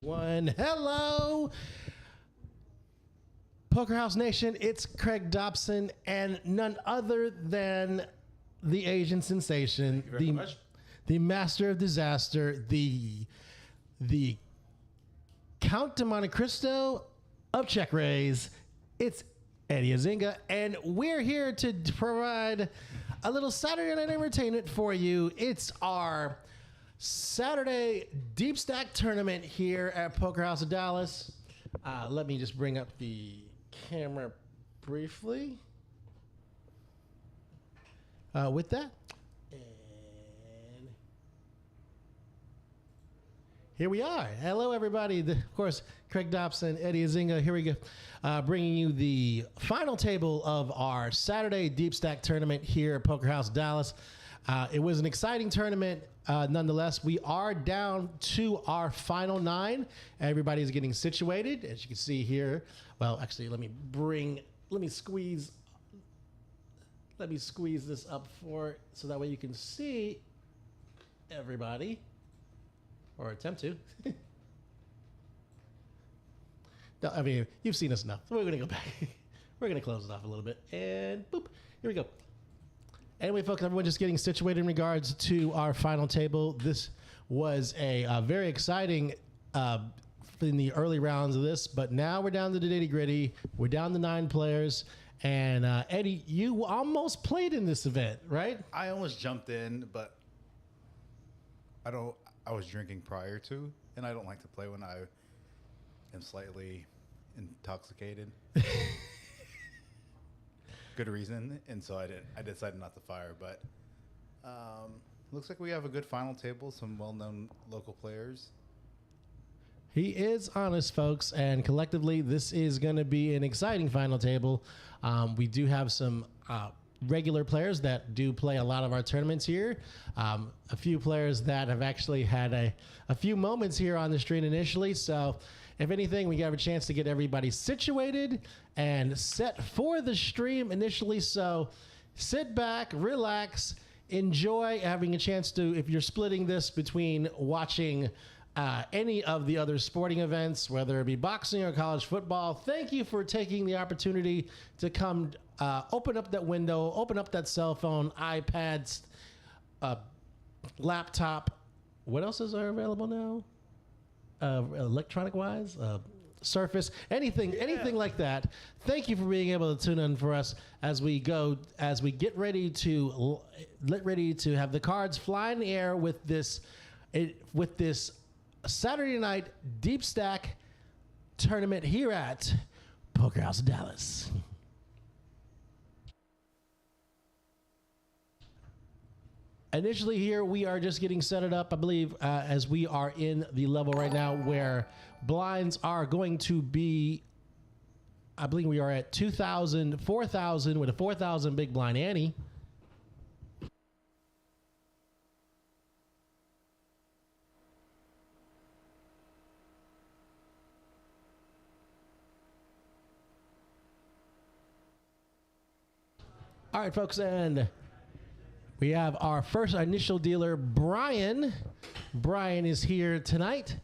One. Hello, Poker House Nation. It's Craig Dobson and none other than the Asian sensation, the master of disaster, the Count de Monte Cristo of check raise. It's Eddie Azinga, and we're here to provide a little Saturday night entertainment for you. It's our Saturday Deepstack tournament here at Poker House of Dallas. Let me just bring up the camera briefly. With that, and here we are. Hello, everybody. Of course, Craig Dobson, Eddie Azinga. Here we go, bringing you the final table of our Saturday Deepstack tournament here at Poker House Dallas. It was an exciting tournament. Nonetheless, we are down to our final 9. Everybody's getting situated, as you can see here. Well, actually, let me squeeze this up so that way you can see everybody, or attempt to. No, I mean, you've seen us enough. So we're gonna go back. We're gonna close it off a little bit, and boop, here we go. Anyway, folks, everyone just getting situated in regards to our final table. This was a very exciting in the early rounds of this, but now we're down to the nitty gritty. We're down to 9 players. And Eddie, you almost played in this event, right? I almost jumped in, but I was drinking prior to, and I don't like to play when I am slightly intoxicated. Good reason, and so I decided not to fire. But looks like we have a good final table, some well-known local players. He is honest, folks, and collectively, this is going to be an exciting final table. We do have some regular players that do play a lot of our tournaments here. A few players that have actually had a few moments here on the stream initially. So, if anything, we have a chance to get everybody situated and set for the stream initially. So, sit back, relax, enjoy having a chance to, if you're splitting this between watching any of the other sporting events, whether it be boxing or college football, thank you for taking the opportunity to come open up that window, open up that cell phone, iPads, laptop. What else is available now? Electronic wise, Surface, anything like that. Thank you for being able to tune in for us as we get ready to have the cards fly in the air with this Saturday night Deepstack tournament here at Poker House Dallas. Initially here, we are just getting set it up, I believe, as we are in the level right now where blinds are going to be, I believe we are at 2,000, 4,000 with a 4,000 big blind ante. All right, folks, and we have our first initial dealer, Brian. Brian is here tonight.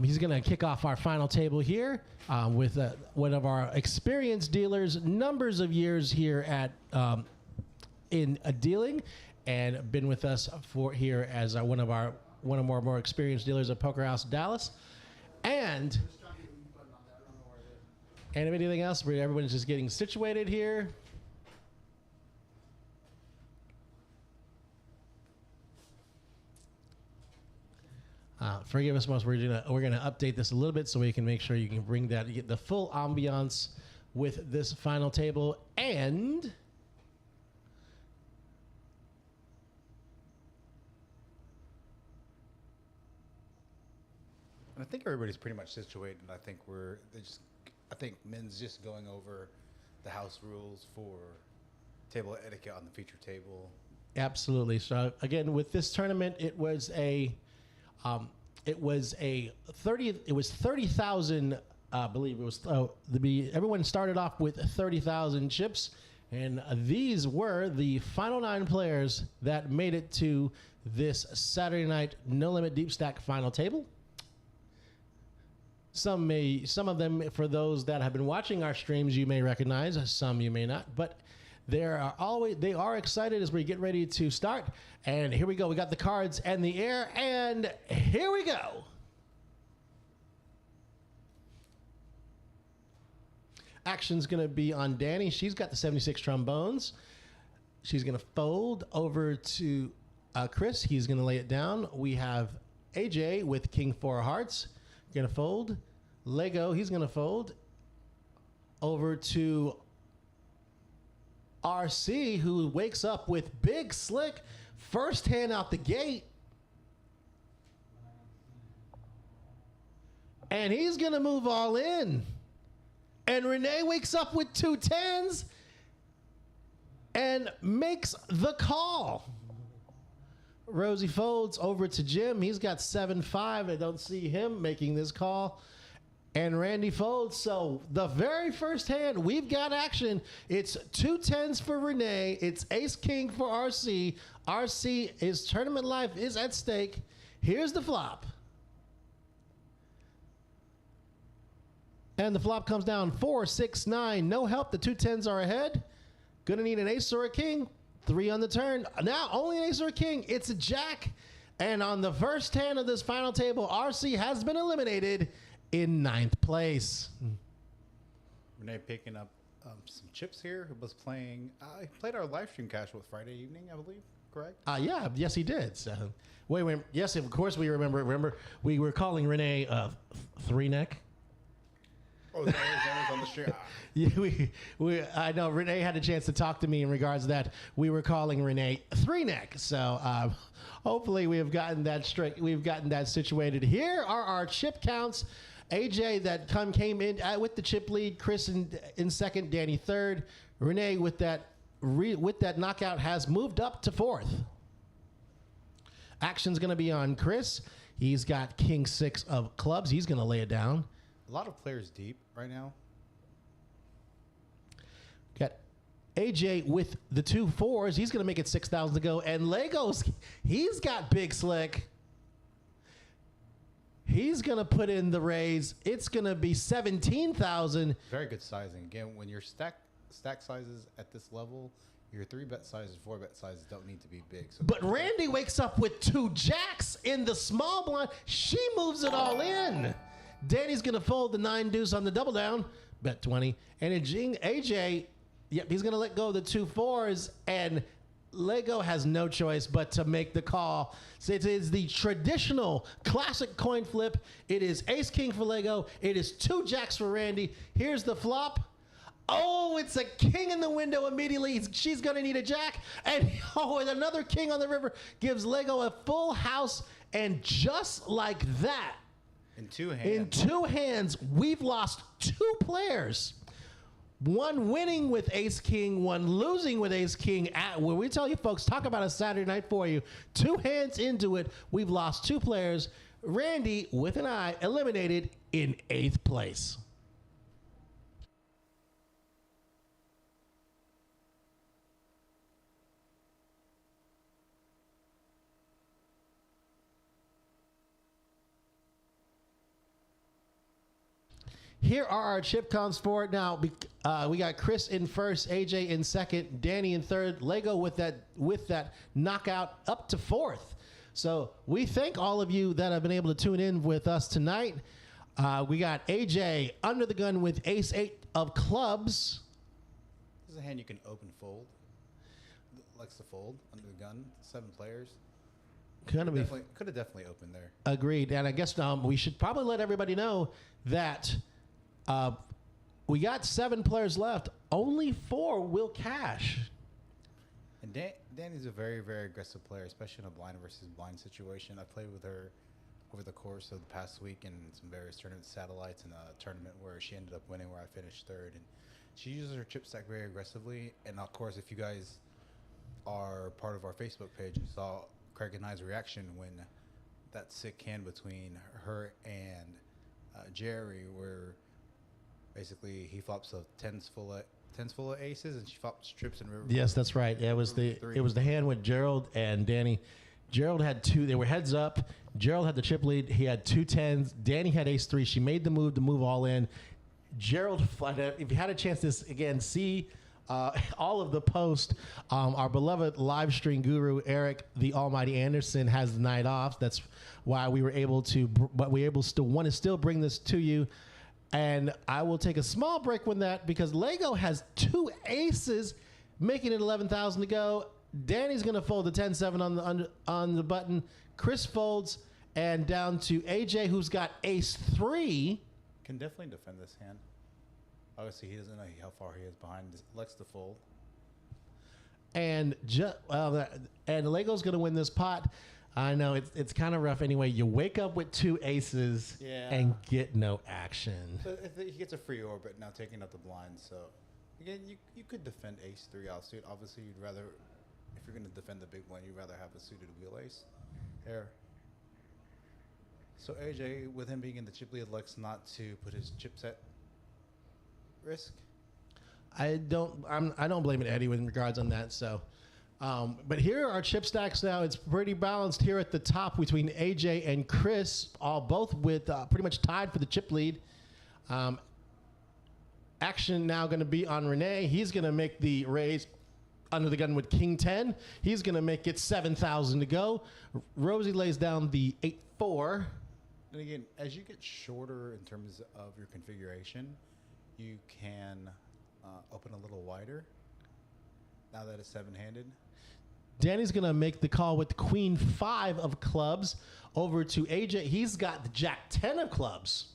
He's going to kick off our final table here with one of our experienced dealers, numbers of years here at in dealing, and been with us for here as one of our more experienced dealers at Poker House Dallas. And if anything else, everyone's just getting situated here. Forgive us, most. We're gonna update this a little bit so we can make sure you can bring that, get the full ambiance with this final table. And I think everybody's pretty much situated. I think Min's just going over the house rules for table etiquette on the feature table. Absolutely. So again, with this tournament, it was 30,000. I believe it was. Everyone started off with 30,000 chips, and these were the final 9 players that made it to this Saturday night No Limit Deepstack final table. Some of them, for those that have been watching our streams, you may recognize. Some you may not, but they are excited as we get ready to start. And here we go. We got the cards and the air, and here we go. Action's going to be on Danny. She's got the 76 trombones. She's going to fold over to Chris. He's going to lay it down. We have AJ with King 4 hearts. Going to fold. Lego, he's going to fold. Over to RC, who wakes up with Big Slick. First hand out the gate. And he's going to move all in. And Renee wakes up with 2 tens and makes the call. Rosie folds over to Jim. He's got 7-5. I don't see him making this call. And Randy folds. So the very first hand, we've got action. It's 2 tens for Renee. It's ace king for RC. RC, his tournament life is at stake. Here's the flop. And the flop comes down 4, 6, 9. No help. The 2 tens are ahead. Gonna need an ace or a king. 3 on the turn. Now only an ace or a king. It's a jack. And on the first hand of this final table, RC has been eliminated in 9th place. Renee picking up some chips here. Who was playing? He played our live stream casual Friday evening, I believe. Correct? Yeah. Yes, he did. So, wait. Yes, of course we remember. Remember, we were calling Renee 3-neck. Oh, that was on the stream. Yeah, I know Renee had a chance to talk to me in regards to that. We were calling Renee 3-neck. So hopefully we have gotten that straight. We've gotten that situated. Here are our chip counts. AJ that came in with the chip lead. Chris in second. Danny third. Renee with that knockout has moved up to 4th. Action's going to be on Chris. He's got King 6 of clubs. He's going to lay it down. A lot of players deep right now. Got AJ with the 2 4s. He's going to make it 6,000 to go. And Legos, he's got Big Slick. He's going to put in the raise. It's going to be 17,000. Very good sizing. Again, when your stack sizes at this level, your 3-bet sizes, 4-bet sizes don't need to be big. So but Randy wakes up with 2 jacks in the small blind. She moves it all in. Danny's going to fold the 9 deuce on the double down, bet 20. And AJ, yep, he's going to let go of the 2 4s, and Lego has no choice but to make the call. So it is the traditional classic coin flip. It is ace king for Lego. It is 2 jacks for Randy. Here's the flop. Oh, it's a king in the window immediately. She's going to need a jack. And and another king on the river gives Lego a full house. And just like that, in 2 hands. In 2 hands, we've lost 2 players. One winning with ace king, one losing with ace king. Where we tell you folks, talk about a Saturday night for you. 2 hands into it, we've lost 2 players. Randy, with an eye, eliminated in 8th place. Here are our chip counts for it. Now, we got Chris in first, AJ in second, Danny in third, Lego with that knockout up to 4th. So we thank all of you that have been able to tune in with us tonight. We got AJ under the gun with ace 8 of clubs. This is a hand you can open fold. Likes to fold under the gun. 7 players. Could have definitely opened there. Agreed. And I guess we should probably let everybody know that we got 7 players left. Only 4 will cash. And Danny's a very, very aggressive player, especially in a blind versus blind situation. I played with her over the course of the past week in some various tournament satellites and a tournament where she ended up winning, where I finished 3rd. And she uses her chip stack very aggressively. And of course, if you guys are part of our Facebook page, you saw Craig and I's reaction when that sick hand between her and Jerry, where basically he flops a tens full of aces, and she flops trips and river. Yes, that's right. It was the hand with Gerald and Danny. Gerald had two. They were heads up. Gerald had the chip lead. He had 2 10s. Danny had ace 3. She made the move all in. Gerald, if you had a chance to, again, see all of the post, our beloved live stream guru, Eric the Almighty Anderson, has the night off. That's why we were able to, but we want to still bring this to you. And I will take a small break with that because Lego has 2 aces, making it 11,000 to go. Danny's going to fold the 10-7 on the button. Chris folds, and down to AJ, who's got ace 3. Can definitely defend this hand. Obviously, he doesn't know how far he is behind. Likes to fold. And Lego's going to win this pot. I know it's kind of rough anyway. You wake up with 2 aces and get no action. So he gets a free orbit now, taking out the blind. So again, you could defend ace 3 offsuit. Obviously, you'd rather, if you're going to defend the big blind, you'd rather have a suited wheel ace there. So AJ, with him being in the chip lead, elects not to put his chip set risk. I don't blame it, Eddie, with regards on that. So, but here are chip stacks now. It's pretty balanced here at the top between AJ and Chris, both with pretty much tied for the chip lead. Action now going to be on Renee. He's going to make the raise under the gun with King 10. He's going to make it 7,000 to go. Rosie lays down the 8-4. And again, as you get shorter in terms of your configuration, you can open a little wider now that it's 7-handed. Danny's going to make the call with Queen 5 of clubs over to AJ. He's got the Jack 10 of clubs.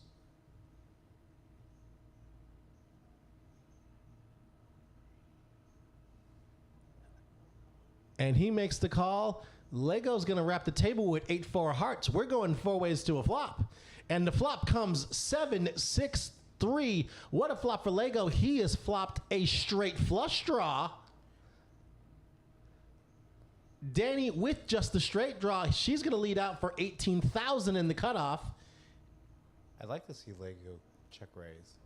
And he makes the call. Lego's going to wrap the table with 8-4 hearts. We're going 4 ways to a flop. And the flop comes 7-6-3. What a flop for Lego. He has flopped a straight flush draw. Danny with just the straight draw. She's going to lead out for 18,000 in the cutoff. I'd like to see Lego check raise.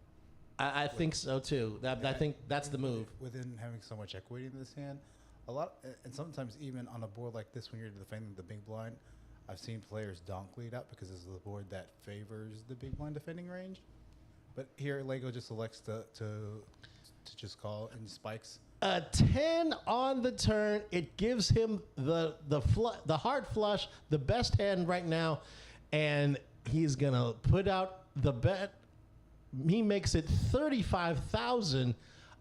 I think so too. I think that's the move. Within having so much equity in this hand, and sometimes even on a board like this, when you're defending the big blind, I've seen players donk lead out because this is the board that favors the big blind defending range. But here, Lego just elects to just call and spikes. A 10 on the turn. It gives him the hard flush, the best hand right now, and he's gonna put out the bet. He makes it 35,000.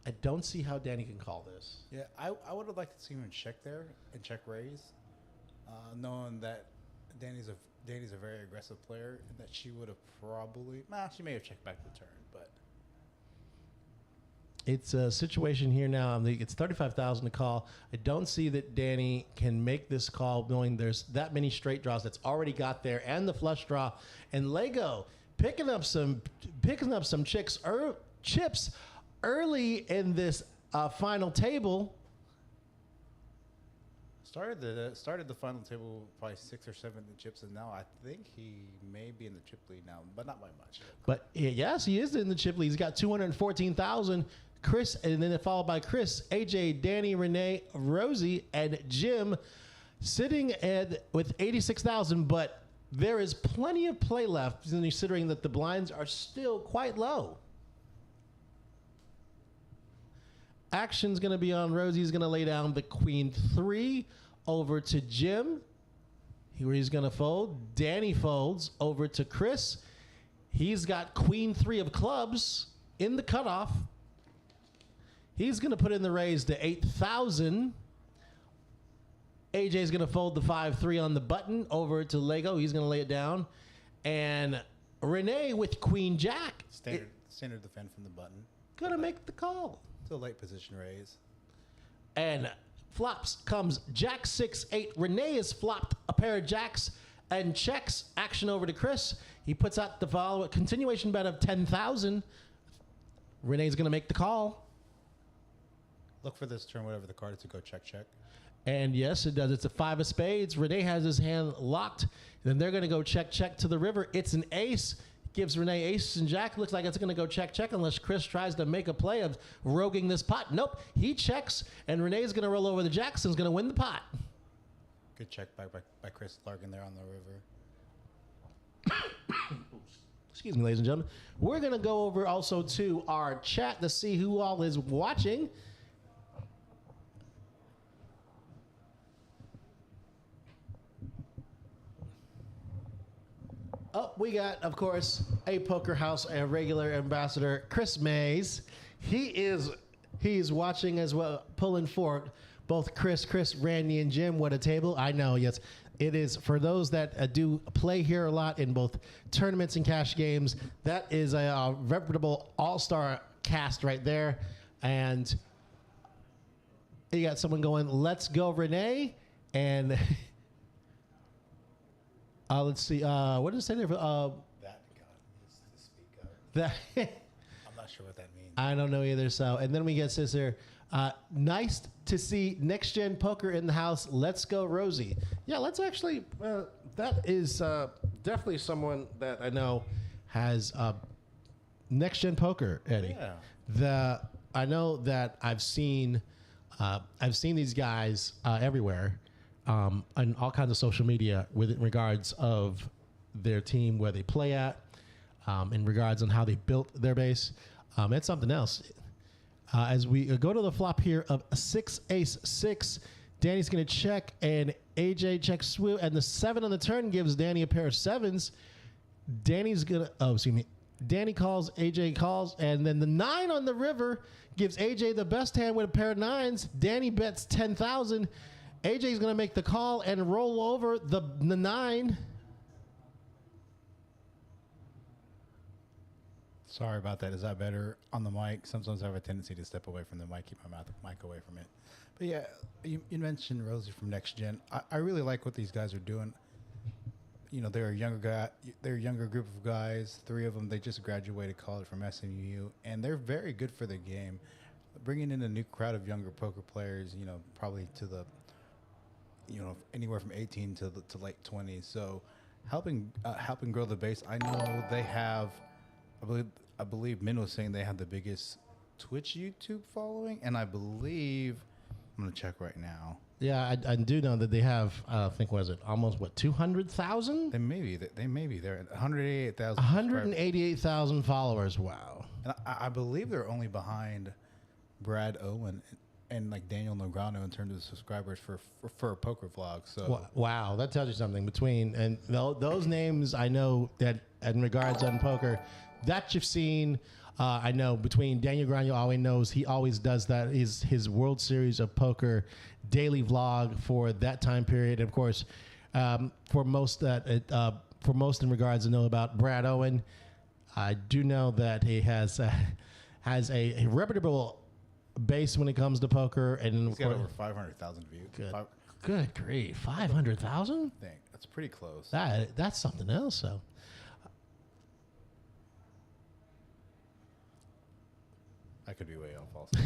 I don't see how Danny can call this. Yeah, I would have liked to see him check there and check raise, knowing that Danny's a very aggressive player and that she would have she may have checked back the turn, but it's a situation here now. It's 35,000 to call. I don't see that Danny can make this call, knowing there's that many straight draws that's already got there and the flush draw. And Lego picking up some chips early in this final table. Started the final table probably 6 or 7 chips, and now I think he may be in the chip lead now, but not by much. But yes, he is in the chip lead. He's got 214,000. Chris, and then followed by Chris, AJ, Danny, Renee, Rosie, and Jim, sitting with 86,000. But there is plenty of play left, considering that the blinds are still quite low. Action's going to be on Rosie. He's going to lay down the Queen 3 over to Jim, where he's going to fold. Danny folds over to Chris. He's got Queen 3 of clubs in the cutoff. He's going to put in the raise to 8,000. AJ's going to fold the 5-3 on the button over to Lego. He's going to lay it down. And Renee with Queen Jack. Standard defend from the button. Going to make the call. It's a late position raise. And flops comes Jack 6-8. Renee has flopped a pair of jacks and checks. Action over to Chris. He puts out the follow continuation bet of 10,000. Renee's going to make the call. Look for this turn, whatever the card is, to go check. And yes, it does. It's a 5 of spades. Renee has his hand locked. Then they're going to go check to the river. It's an ace. Gives Renee ace and jack. Looks like it's going to go check unless Chris tries to make a play of roguing this pot. Nope. He checks, and Renee's going to roll over the Jackson's going to win the pot. Good check by Chris Larkin there on the river. Excuse me, ladies and gentlemen. We're going to go over also to our chat to see who all is watching. Oh, we got, of course, a Poker House, a regular ambassador, Chris Mays. He's watching as well, pulling for both Chris, Randy, and Jim. What a table. I know, yes. It is for those that do play here a lot in both tournaments and cash games. That is a reputable all-star cast right there. And you got someone going, let's go, Renee. And let's see. What did it say there? That God is to speak of. That I'm not sure what that means. I don't know either. So, and then we get this here. Nice to see Next Gen Poker in the house. Let's go, Rosie. Yeah, let's actually. That is definitely someone that I know has Next Gen Poker, Eddie. Yeah. I know that I've seen these guys everywhere on all kinds of social media in regards of their team, where they play at, in regards on how they built their base. It's something else. As we go to the flop here of 6 ace 6, Danny's going to check, and AJ checks swoop, and the 7 on the turn gives Danny a pair of 7s. Danny calls, AJ calls, and then the 9 on the river gives AJ the best hand with a pair of 9s. Danny bets 10,000. AJ's going to make the call and roll over the 9. Sorry about that. Is that better on the mic? Sometimes I have a tendency to step away from the mic, keep my mic away from it. But yeah, you mentioned Rosie from Next Gen. I really like what these guys are doing. You know, they're a younger group of guys. 3 of them, they just graduated college from SMU, and they're very good for the game. Bringing in a new crowd of younger poker players, you know, probably to the, you know, anywhere from 18 to late 20s. So helping grow the base. I know they have, I believe Min was saying they have the biggest Twitch YouTube following, and I believe, I'm gonna check right now. Yeah, I do know that they have. I think almost 200,000? They may be there at 188,000. 188,000 followers. Wow. And I believe they're only behind Brad Owen and like Daniel Negreanu in terms of subscribers for a poker vlog. So wow, that tells you something. Between those names, I know that in regards on poker, that you've seen. I know between Daniel Negreanu, he always does that. His World Series of Poker daily vlog for that time period. And of course, for most in regards to know about Brad Owen, I do know that he has a reputable base when it comes to poker, and he's got over 500,000 views. Good grief, 500,000? I think that's pretty close. That's something else. So. I could be way off also.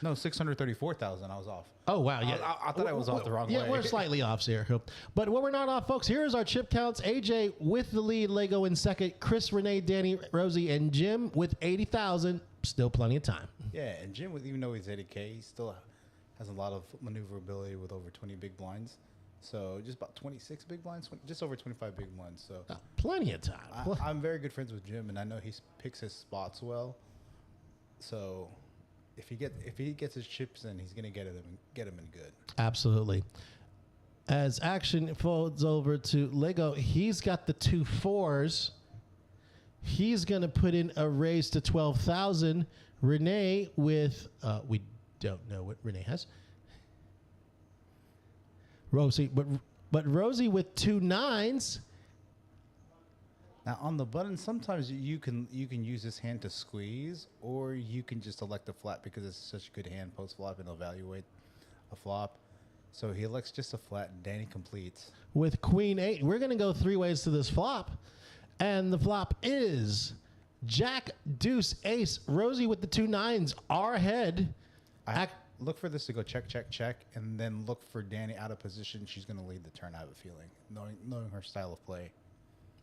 No, 634,000. I was off. Oh, wow. Yeah. I thought I was off the wrong way. Yeah, we're slightly off here. But when we're not off, folks, here's our chip counts. AJ with the lead, Lego in second, Chris, Renee, Danny, Rosie, and Jim with 80,000. Still plenty of time. Yeah, and Jim, even though he's 80K, he still has a lot of maneuverability with over 20 big blinds. So just about 26 big blinds, just over 25 big blinds. So plenty of time. I'm very good friends with Jim, and I know he picks his spots well. So if he gets his chips in, he's gonna get him in good. Absolutely. As action folds over to Lego, he's got the 2 4s. He's gonna put in a raise to 12,000. Renee with we don't know what Renee has. Rosie, but Rosie with 2 9s. Now on the button, sometimes you can use this hand to squeeze, or you can just elect a flat because it's such a good hand post flop and evaluate a flop. So he elects just a flat, and Danny completes with Queen 8. We're gonna go 3 ways to this flop, and the flop is Jack, Deuce, Ace. Rosie with the 2 9s are ahead. Look for this to go check, check, check, and then look for Danny out of position. She's gonna lead the turn. I have a feeling, knowing her style of play.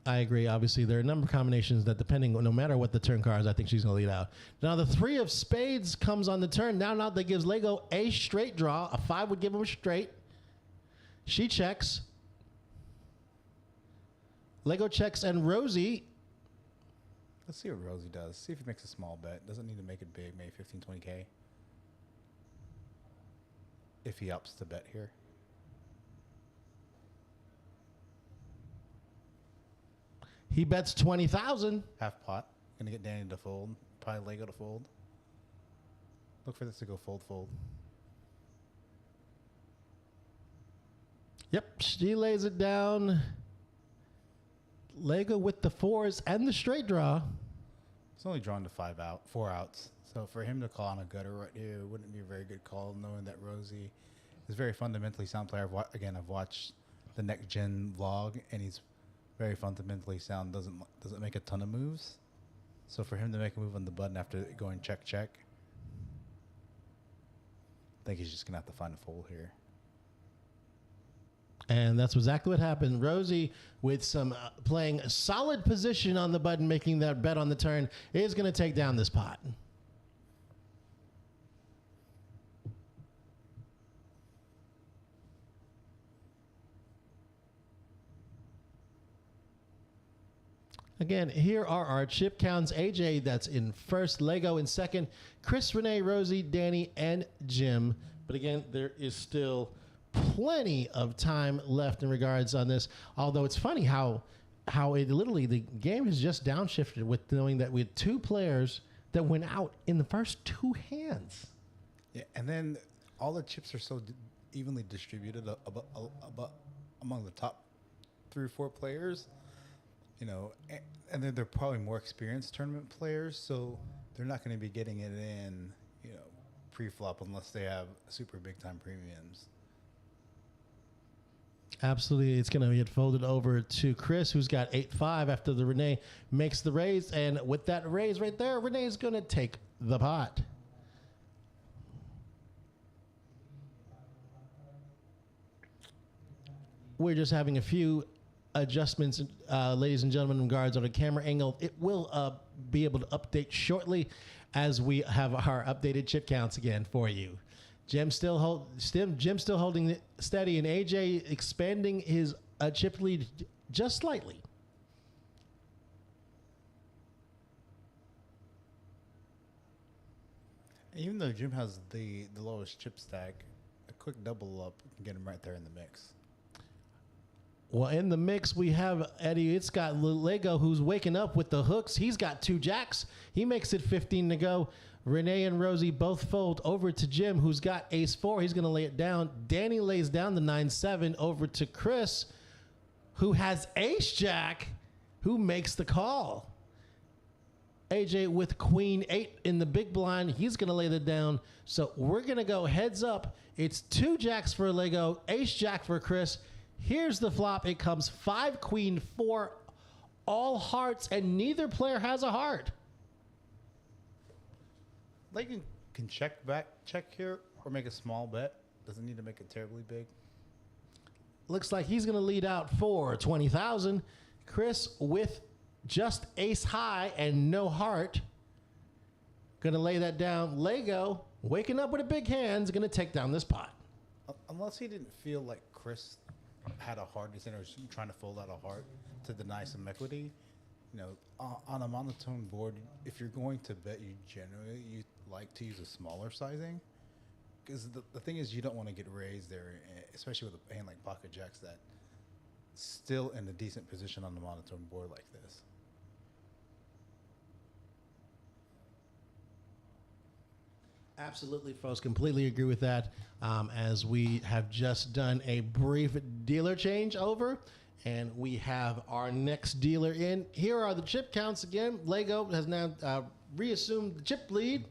I agree. Obviously, there are a number of combinations that, depending, no matter what the turn cards, I think she's going to lead out. Now, the 3 of spades comes on the turn. Now that gives Lego a straight draw. A 5 would give him a straight. She checks. Lego checks, and Rosie. Let's see what Rosie does. See if he makes a small bet. Doesn't need to make it big, maybe 15, 20K. If he opts to bet here. He bets 20,000. Half pot. Gonna get Danny to fold. Probably Lego to fold. Look for this to go fold, fold. Yep, she lays it down. Lego with the fours and the straight draw. It's only drawn to 4 outs. So for him to call on a gutter right here wouldn't be a very good call, knowing that Rosie is a very fundamentally sound player. I've watched the Next Gen vlog, and he's very fundamentally sound. Doesn't make a ton of moves. So for him to make a move on the button after going check check, I think he's just gonna have to find a fold here. And that's exactly what happened. Rosie, with some playing a solid position on the button, making that bet on the turn, is going to take down this pot. Again, here are our chip counts. AJ, that's in first. Lego in second. Chris, Renee, Rosie, Danny, and Jim. But again, there is still plenty of time left in regards on this. Although it's funny how it literally, the game has just downshifted with knowing that we had 2 players that went out in the first 2 hands. Yeah, and then all the chips are so evenly distributed among the top 3 or 4 players. You know, and then they're probably more experienced tournament players, so they're not going to be getting it in, you know, pre-flop unless they have super big time premiums. Absolutely. It's going to get folded over to Chris, who's got 8-5 after the Renee makes the raise. And with that raise right there, Renee's going to take the pot. We're just having a few adjustments, ladies and gentlemen, in regards on the camera angle. It will be able to update shortly as we have our updated chip counts again for you. Jim's still holding it steady, and AJ expanding his chip lead just slightly. Even though Jim has the lowest chip stack, a quick double up can get him right there in the mix. Well, in the mix, we have Eddie. It's got Lego, who's waking up with the hooks. He's got 2 jacks. He makes it 15 to go. Renee and Rosie both fold over to Jim, who's got ace-4. He's going to lay it down. Danny lays down the 9-7 over to Chris, who has ace-jack, who makes the call. AJ with queen-8 in the big blind. He's going to lay that down. So we're going to go heads up. It's 2 jacks for Lego, ace-jack for Chris. Here's the flop. It comes 5, queen, 4, all hearts, and neither player has a heart. Lego can check here, or make a small bet. Doesn't need to make it terribly big. Looks like he's going to lead out for 20,000. Chris with just ace high and no heart. Going to lay that down. Lego, waking up with a big hand, is going to take down this pot. Unless he didn't feel like Chris had a heart, he's trying to fold out a heart to deny some equity. You know, on a monotone board, if you're going to bet, you like to use a smaller sizing, because the thing is, you don't want to get raised there, especially with a hand like pocket jacks that still in a decent position on the monotone board like this. Absolutely, folks. Completely agree with that. As we have just done a brief dealer change over, and we have our next dealer in. Here are the chip counts again. Lego has now reassumed the chip lead.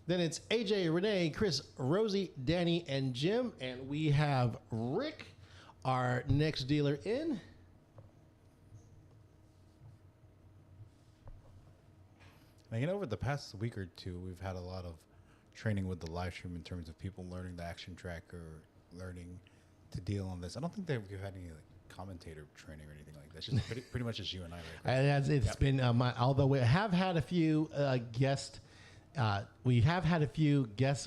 Then it's AJ, Renee, Chris, Rosie, Danny, and Jim. And we have Rick, our next dealer in. Again, over the past week or 2, we've had a lot of training with the live stream in terms of people learning the action tracker, learning to deal on this. I don't think that we've had any commentator training or anything like that. It's just pretty much just you and I. Right? It's been although we have had a few guest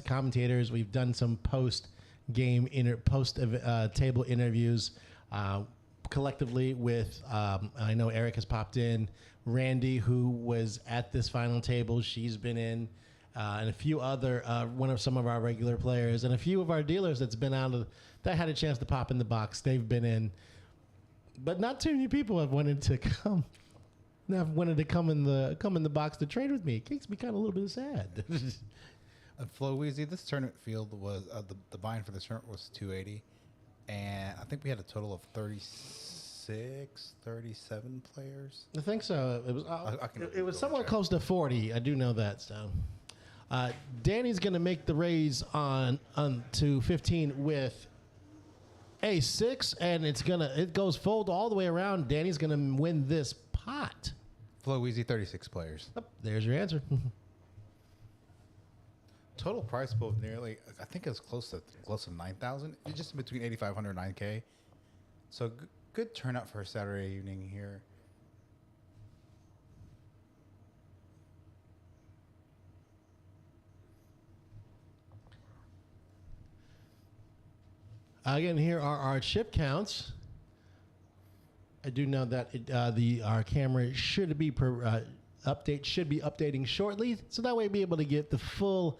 commentators. We've done some post post table interviews collectively with. I know Eric has popped in. Randy, who was at this final table, she's been in, and a few other some of our regular players, and a few of our dealers that had a chance to pop in the box. They've been in, but not too many people have wanted to come. I've wanted to come in the box to trade with me. It makes me kind of a little bit sad. Flo Weezy, this tournament field was the buy-in for this tournament was 280, and I think we had a total of 37 players. I think so. It was it was somewhere close to 40. I do know that. So, Danny's gonna make the raise on to 15 with A6, and it goes fold all the way around. Danny's gonna win this pot. Flo Weezy, 36 players. Oh, there's your answer. Total price pool of nearly, I think it was close to 9,000. It's just between 8,500 and 9K. So good turnout for a Saturday evening here. Again, here are our chip counts. I do know that our camera should be updating shortly, so that way we'll be able to get the full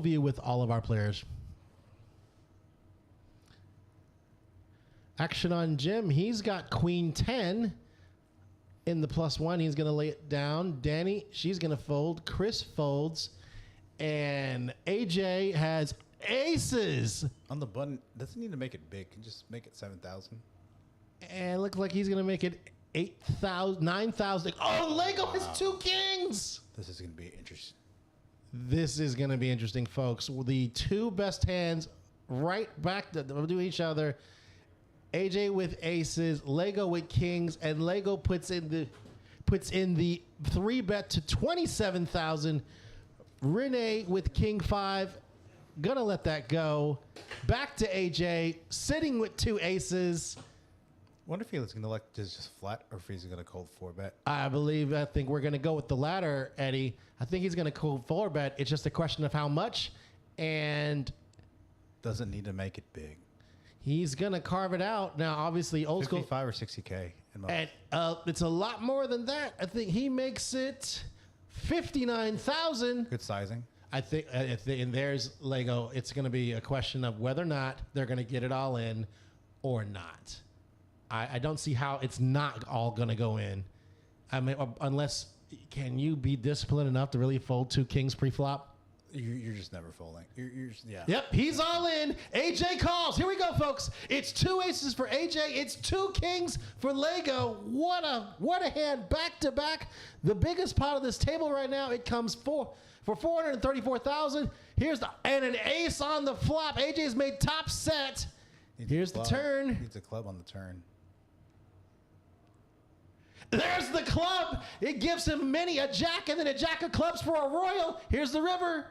view with all of our players. Action on Jim. He's got Queen 10 in the +1. He's going to lay it down. Danny, she's going to fold. Chris folds. And AJ has aces. On the button, doesn't need to make it big. Can just make it 7,000. And it looks like he's going to make it 8,000, 9,000. Oh, Lego has 2 kings. This is going to be interesting. This is going to be interesting, folks. The 2 best hands right back to each other. AJ with aces, Lego with kings, and Lego puts in the 3-bet to 27,000. Renee with king 5, gonna let that go. Back to AJ, sitting with 2 aces. Wonder if he's going to elect just flat or if he's going to cold 4-bet. I think we're going to go with the latter, Eddie. I think he's going to cold 4-bet. It's just a question of how much, and doesn't need to make it big. He's going to carve it out. Now, obviously, old school. 55 or 60K. And it's a lot more than that. I think he makes it 59,000. Good sizing. I think, and there's Lego. It's going to be a question of whether or not they're going to get it all in or not. I don't see how it's not all going to go in. I mean, unless, can you be disciplined enough to really fold 2 kings pre-flop? You're just never folding. You're just, yeah. Yep, he's all in. AJ calls. Here we go, folks. It's 2 aces for AJ. It's 2 kings for Lego. What a hand, back to back. The biggest pot of this table right now. It comes for 434,000. And an ace on the flop. AJ's made top set. Here's the turn. Needs a club on the turn. There's the club. It gives him a jack and then a jack of clubs for a royal. Here's the river.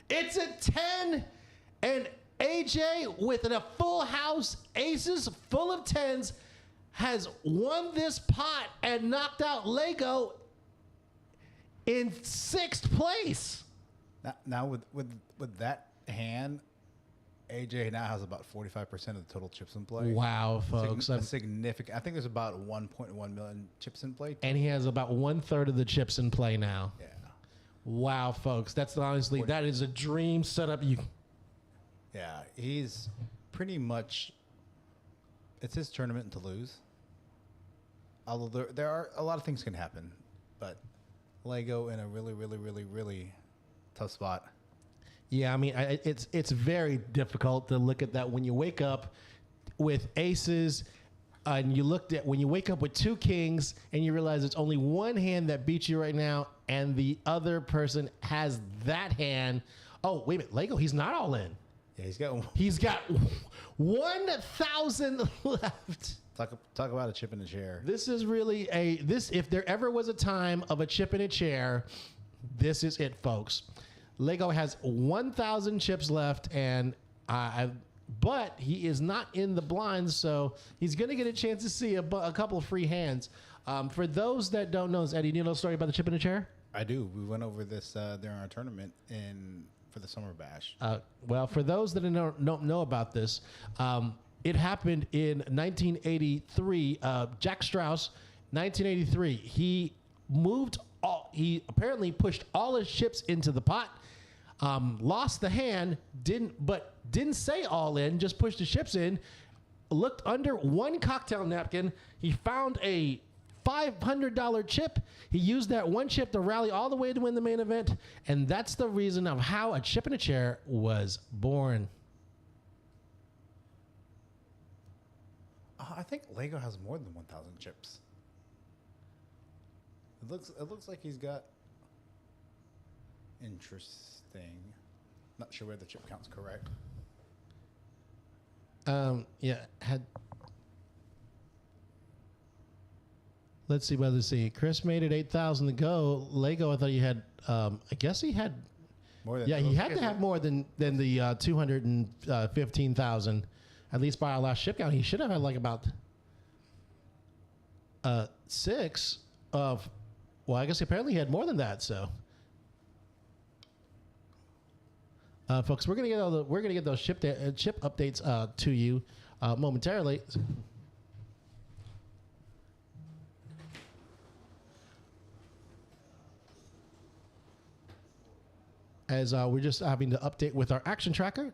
It's a 10. And AJ, with a full house, aces full of 10s, has won this pot and knocked out Lego in 6th place. Now with that hand, AJ now has about 45% of the total chips in play. Wow, folks. Significant. I think there's about 1.1 million chips in play. And he has about 1/3 of the chips in play now. Yeah. Wow, folks. That is a dream setup. Yeah, he's pretty much, it's his tournament to lose. Although there are a lot of things can happen, but Lego in a really, really, really, really tough spot. Yeah, I mean, it's very difficult to look at that when you wake up with aces, and when you wake up with 2 kings, and you realize it's only one hand that beats you right now, and the other person has that hand. Oh, wait a minute, Lego, he's not all in. Yeah, he's got 1,000 left. Talk about a chip in a chair. This is really if there ever was a time of a chip in a chair, this is it, folks. Lego has 1,000 chips left, and but he is not in the blinds, so he's going to get a chance to see a couple of free hands. For those that don't know, Eddie, do you know a story about the chip in a chair? I do. We went over this during our tournament, and for the Summer Bash. Well, for those that don't know about this, it happened in 1983. Jack Strauss, 1983. He apparently pushed all his chips into the pot. Lost the hand, didn't say all in, just pushed the chips in. Looked under one cocktail napkin. He found a $500 chip. He used that one chip to rally all the way to win the main event, and that's the reason of how a chip in a chair was born. I think Lego has more than 1,000 chips. It looks like he's got interesting. Not sure where the chip count's correct. Let's see. Chris made it 8,000 to go. Lego, I thought he had. I guess he had More than he had to have more than the 215,000. At least by our last ship count, he should have had like about 6 of. Well, I guess apparently he had more than that. So, folks, we're gonna get those chip updates to you momentarily. As we're just having to update with our action tracker.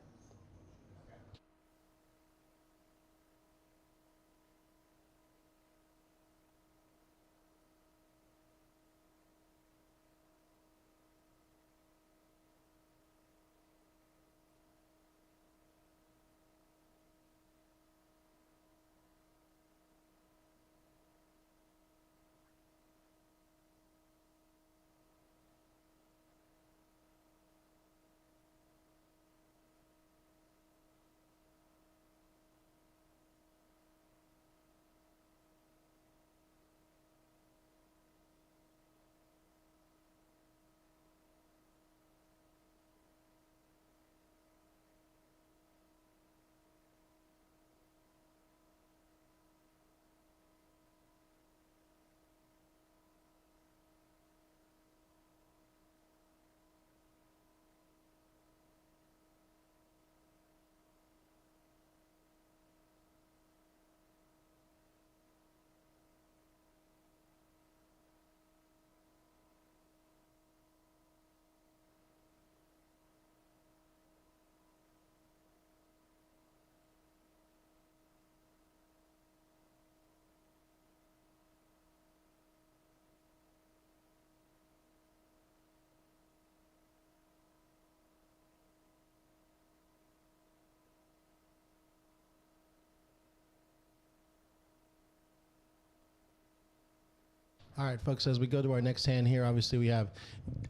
All right, folks, as we go to our next hand here, obviously we have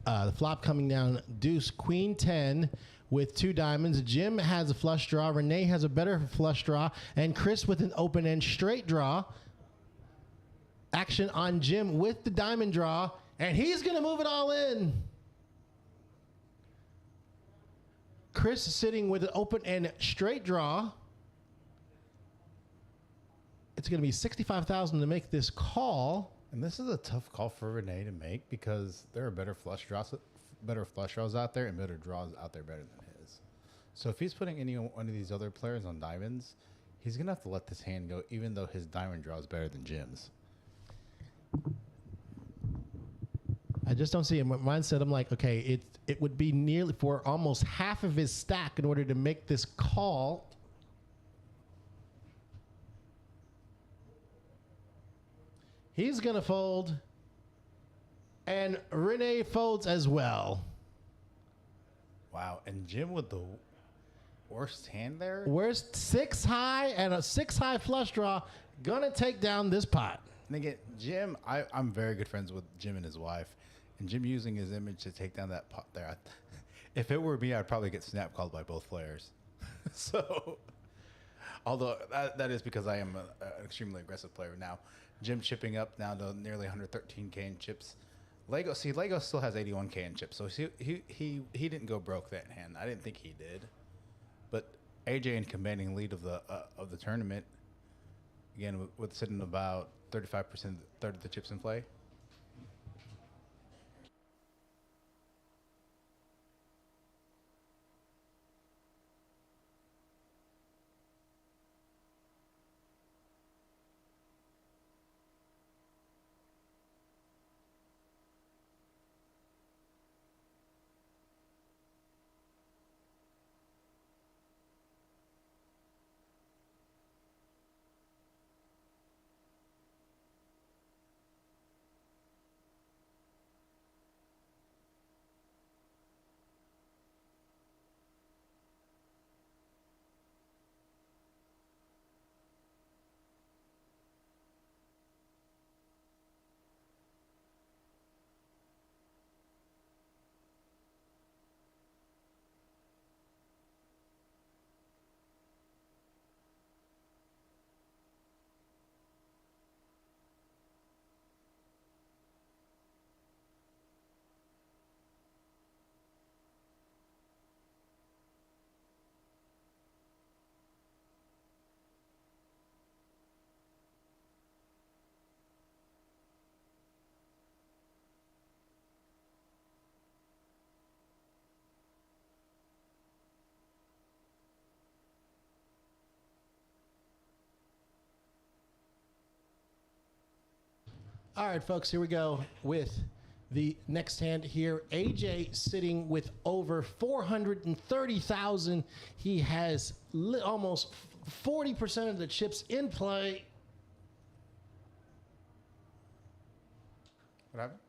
the flop coming down, deuce, queen 10 with 2 diamonds. Jim has a flush draw. Renee has a better flush draw. And Chris with an open end straight draw. Action on Jim with the diamond draw. And he's going to move it all in. Chris sitting with an open end straight draw. It's going to be $65,000 to make this call. And this is a tough call for Renee to make because there are better flush draws out there and better draws out there better than his. So if he's putting any one of these other players on diamonds, he's going to have to let this hand go even though his diamond draw is better than Jim's. I just don't see it. My mindset, I'm like, okay, it would be nearly for almost half of his stack in order to make this call. He's going to fold. And Renee folds as well. Wow. And Jim with the worst hand there? Worst 6 high and a 6 high flush draw. Going to take down this pot. And again, Jim, I'm very good friends with Jim and his wife. And Jim using his image to take down that pot there. If it were me, I'd probably get snap called by both players. So, although that is because I am an extremely aggressive player now. Jim chipping up now to nearly 113K in chips. Lego still has 81K in chips, so he didn't go broke that hand. I didn't think he did, but AJ in commanding lead of the tournament, again with sitting about 35%, third of the chips in play. All right, folks, here we go with the next hand here. AJ sitting with over 430,000. He has almost 40% of the chips in play. What happened?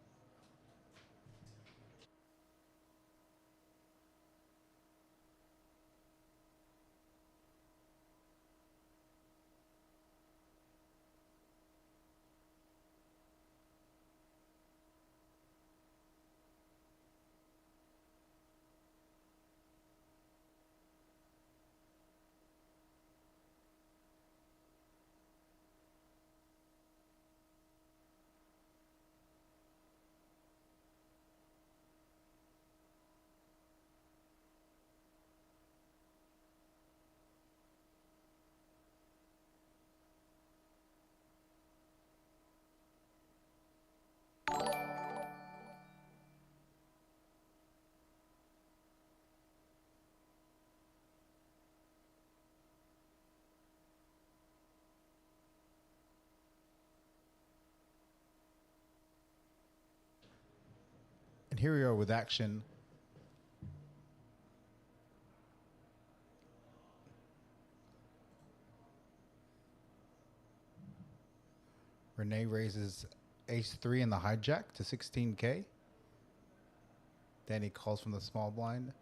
And here we are with action. Renee raises ace-3 in the hijack to 16K. Danny calls from the small blind.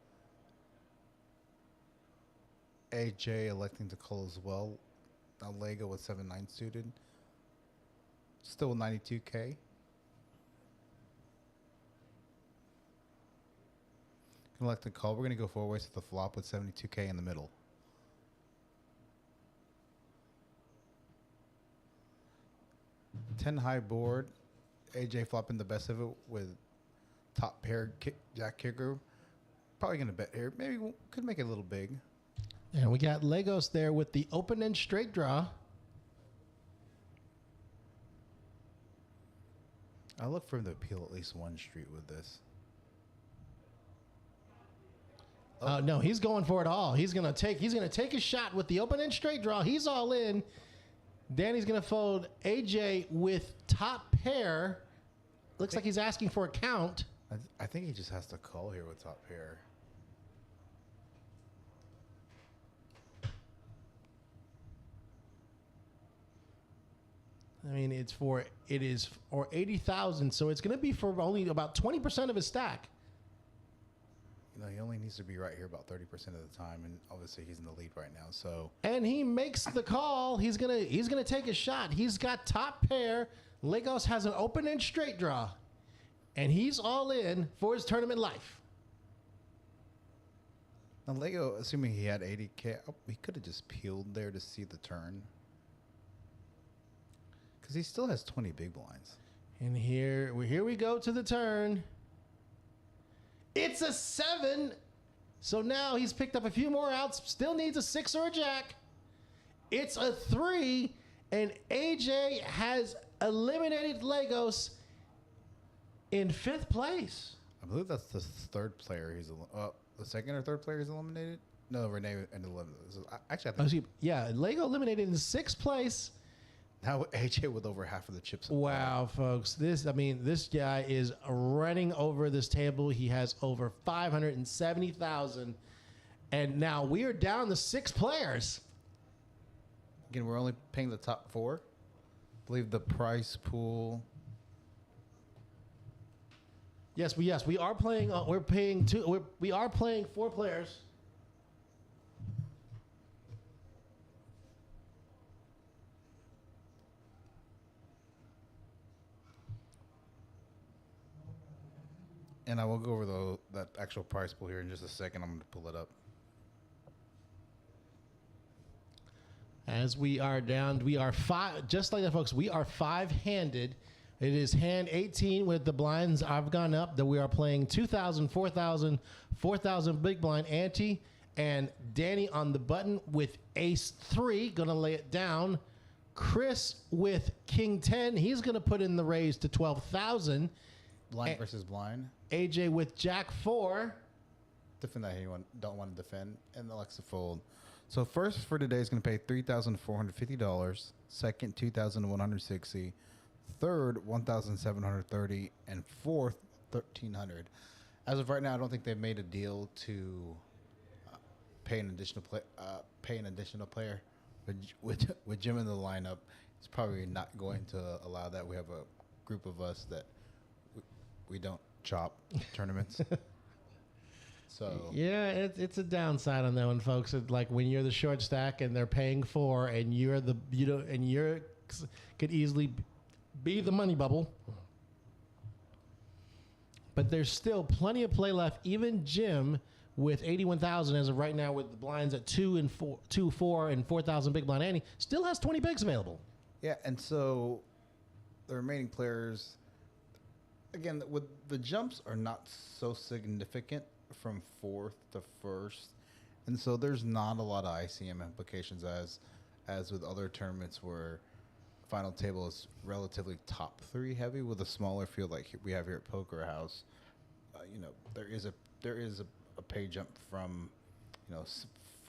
AJ electing to call as well. Now Lego with 7-9 suited. Still 92K. Elect to call. We're going to go 4 ways to the flop with 72K in the middle. Ten high board. AJ flopping the best of it with top pair jack kicker. Probably going to bet here. Maybe could make it a little big. And we got Legos there with the open end straight draw. I look for him to appeal at least one street with this. No, he's going for it all. He's gonna take a shot with the open end straight draw. He's all in. Danny's gonna fold AJ with top pair. Looks like he's asking for a count. I think he just has to call here with top pair. I mean, it is for 80,000, so it's gonna be for only about 20% of his stack. You know, he only needs to be right here about 30% of the time, and obviously he's in the lead right now. So, and he makes the call. He's gonna take a shot. He's got top pair. Legos has an open end straight draw, and he's all in for his tournament life. now Lego, assuming he had 80K, he could have just peeled there to see the turn, because he still has 20 big blinds. And here we go to the turn. It's a 7. So now he's picked up a few more outs. Still needs a 6 or a jack. It's a 3. And AJ has eliminated Legos in 5th place. I believe that's the third player the second or third player is eliminated. No, Renee and eliminated. Actually, I think Lego eliminated in 6th place. now AJ with over half of the chips. Wow, folks. This guy is running over this table. He has over 570,000. And now we are down to 6 players. Again, we're only paying the top 4. I believe the price pool. Yes, we are playing. We're paying 2. We are playing 4 players. And I will go over that actual price pool here in just a second. I'm going to pull it up. As we are down, we are 5. Just like that, folks. We are 5-handed. It is hand 18 with the blinds. I've gone up. That we are playing 2,000, 4,000, 4,000 big blind ante, and Danny on the button with ace 3, gonna lay it down. Chris with king 10. He's gonna put in the raise to 12,000. Blind versus blind. AJ with jack 4. Defend that anyone don't want to defend. And Alexa fold. So first for today is going to pay $3,450. Second, $2,160. third 1,730, and fourth 1,300. As of right now, I don't think they've made a deal to pay an additional player. With Jim in the lineup, it's probably not going to allow that. We have a group of us that we don't chop tournaments. So yeah, it's a downside on that one, folks. It's like when you're the short stack and they're paying 4, and you're could easily be the money bubble. But there's still plenty of play left. Even Jim, with 81,000 as of right now, with the blinds at 2, 4, and 4,000 big blind Annie, still has 20 bigs available. Yeah, and so the remaining players, again, with the jumps are not so significant from 4th to 1st, and so there's not a lot of ICM implications as with other tournaments where final table is relatively top 3 heavy with a smaller field like we have here at Poker House. There is a pay jump from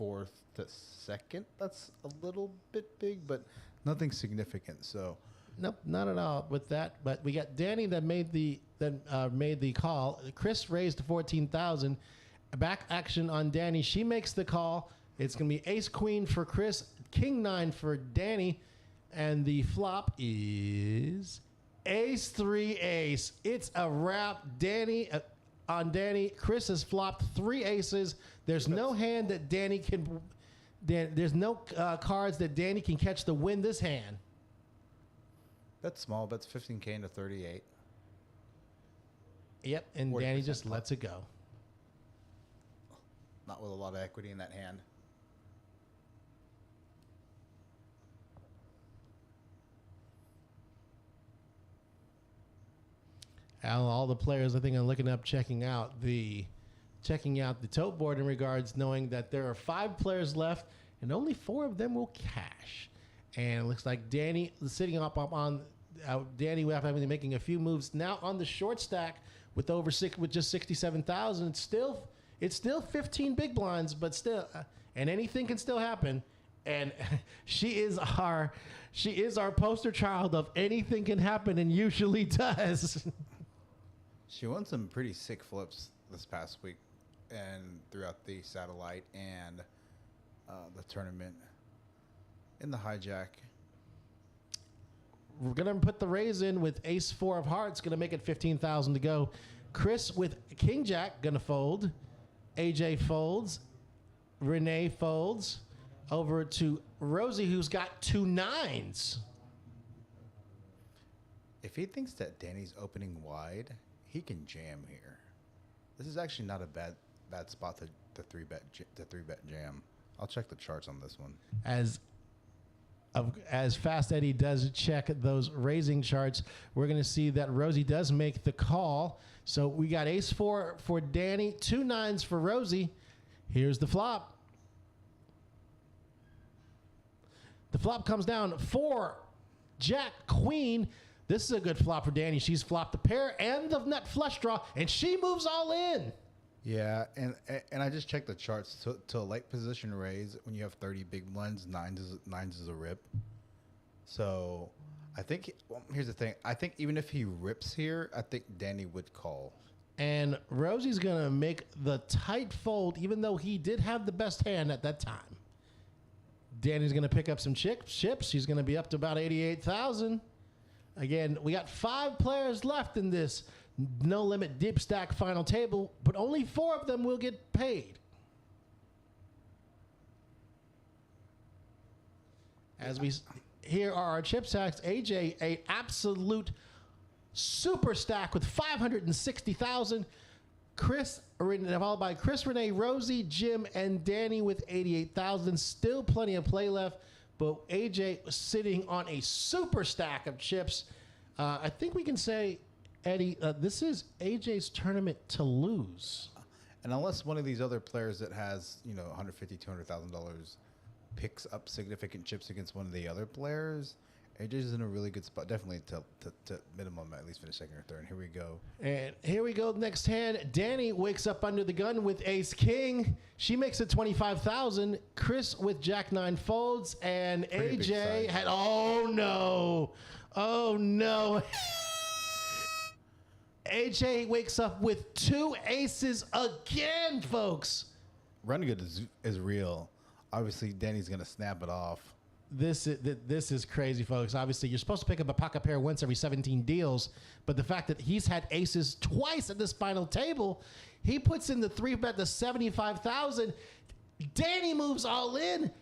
4th to 2nd. That's a little bit big, but nothing significant. So nope, not at all with that. But we got Danny that made the call. Chris raised to 14,000. Back action on Danny. She makes the call. It's gonna be Ace Queen for Chris, King 9 for Danny, and the flop is Ace 3 Ace. It's a wrap. Danny. On Danny, Chris has flopped 3 aces. There's no hand that Danny can. There's no cards that Danny can catch to win this hand. That's small. That's 15K into 38. Yep, and Danny just lets it go. Not with a lot of equity in that hand. All the players, I think, are looking up, checking out the tote board in regards, knowing that there are 5 players left and only 4 of them will cash. And it looks like Danny sitting up on Danny without having making a few moves now on the short stack with just 67,000. It's still 15 big blinds, but still, and anything can still happen. And she is our poster child of anything can happen, and usually does. She won some pretty sick flips this past week and throughout the satellite and the tournament in the hijack. We're going to put the raise in with Ace 4 of hearts, going to make it 15,000 to go. Chris with King Jack going to fold. AJ folds. Renee folds. Over to Rosie, who's got 2 9s. If he thinks that Danny's opening wide, he can jam here. This is actually not a bad spot to 3-bet jam. I'll check the charts on this one. As Fast Eddie does check those raising charts, we're going to see that Rosie does make the call. So we got Ace 4 for Danny, 2 9s for Rosie. Here's the flop. The flop comes down 4, Jack, Queen. This is a good flop for Danny. She's flopped the pair and the nut flush draw, and she moves all in. Yeah, and I just checked the charts. To a late position raise, when you have 30 big blinds, nines is a rip. So I think, here's the thing. I think even if he rips here, I think Danny would call. And Rosie's going to make the tight fold, even though he did have the best hand at that time. Danny's going to pick up some chips. She's going to be up to about 88,000. Again, we got 5 players left in this no limit deep stack final table, but only 4 of them will get paid. As we here are our chip stacks. AJ, a absolute super stack with 560,000. Chris, followed by Chris, Renee, Rosie, Jim, and Danny with 88,000. Still plenty of play left, but AJ sitting on a super stack of chips. I think we can say, Eddie, this is AJ's tournament to lose. And unless one of these other players that has, $150,000, $200,000 picks up significant chips against one of the other players, AJ's in a really good spot. Definitely to minimum at least finish second or third. Here we go. And here we go. Next hand. Danny wakes up under the gun with Ace King. She makes it 25,000. Chris with Jack 9 folds. And Pretty AJ had, oh no. Oh, no. AJ wakes up with 2 aces again, folks. Run good is real. Obviously, Danny's going to snap it off. This is crazy, folks. Obviously, you're supposed to pick up a pocket pair once every 17 deals, but the fact that he's had aces twice at this final table, he puts in the 3-bet to 75,000. Danny moves all in.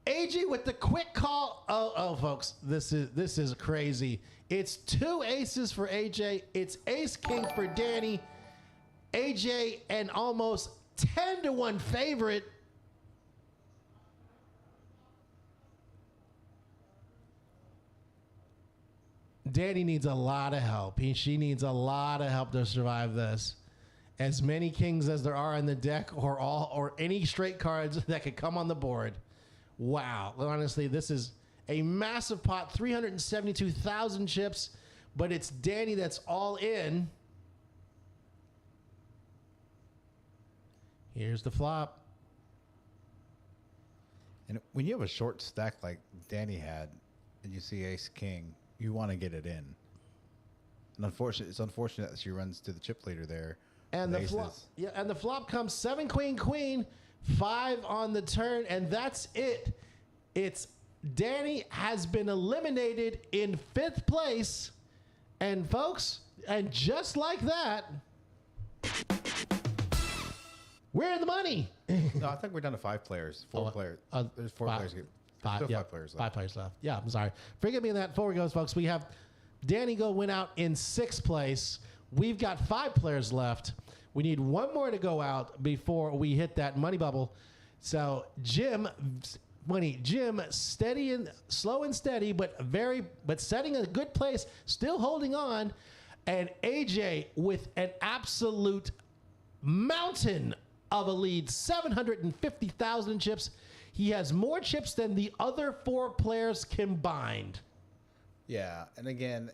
AJ with the quick call. Oh, folks, this is crazy. It's 2 aces for AJ. It's ace king for Danny. AJ an almost 10-1 favorite. Danny needs a lot of help. She needs a lot of help to survive this. As many kings as there are in the deck, or any straight cards that could come on the board. Wow. Honestly, this is a massive pot, 372,000 chips, but it's Danny that's all in. Here's the flop. And when you have a short stack like Danny had, and you see ace king, you want to get it in. And it's unfortunate that she runs to the chip leader there. And the flop, and the flop comes 7 queen queen, 5 on the turn, and that's it. It's Danny has been eliminated in 5th place, and folks, and just like that, we're in the money. No, I think we're down to 5 players. 4 players. There's 4 players. Five, Still yeah, 5 players left. 5 players left. Yeah, I'm sorry. Forgive me on that. Before we go, folks, we have Danny went out in 6th place. We've got 5 players left. We need 1 more to go out before we hit that money bubble. So Jim, steady and slow and steady, but setting a good place, still holding on. And AJ with an absolute mountain of a lead, 750,000 chips. He has more chips than the other 4 players combined. Yeah, and again,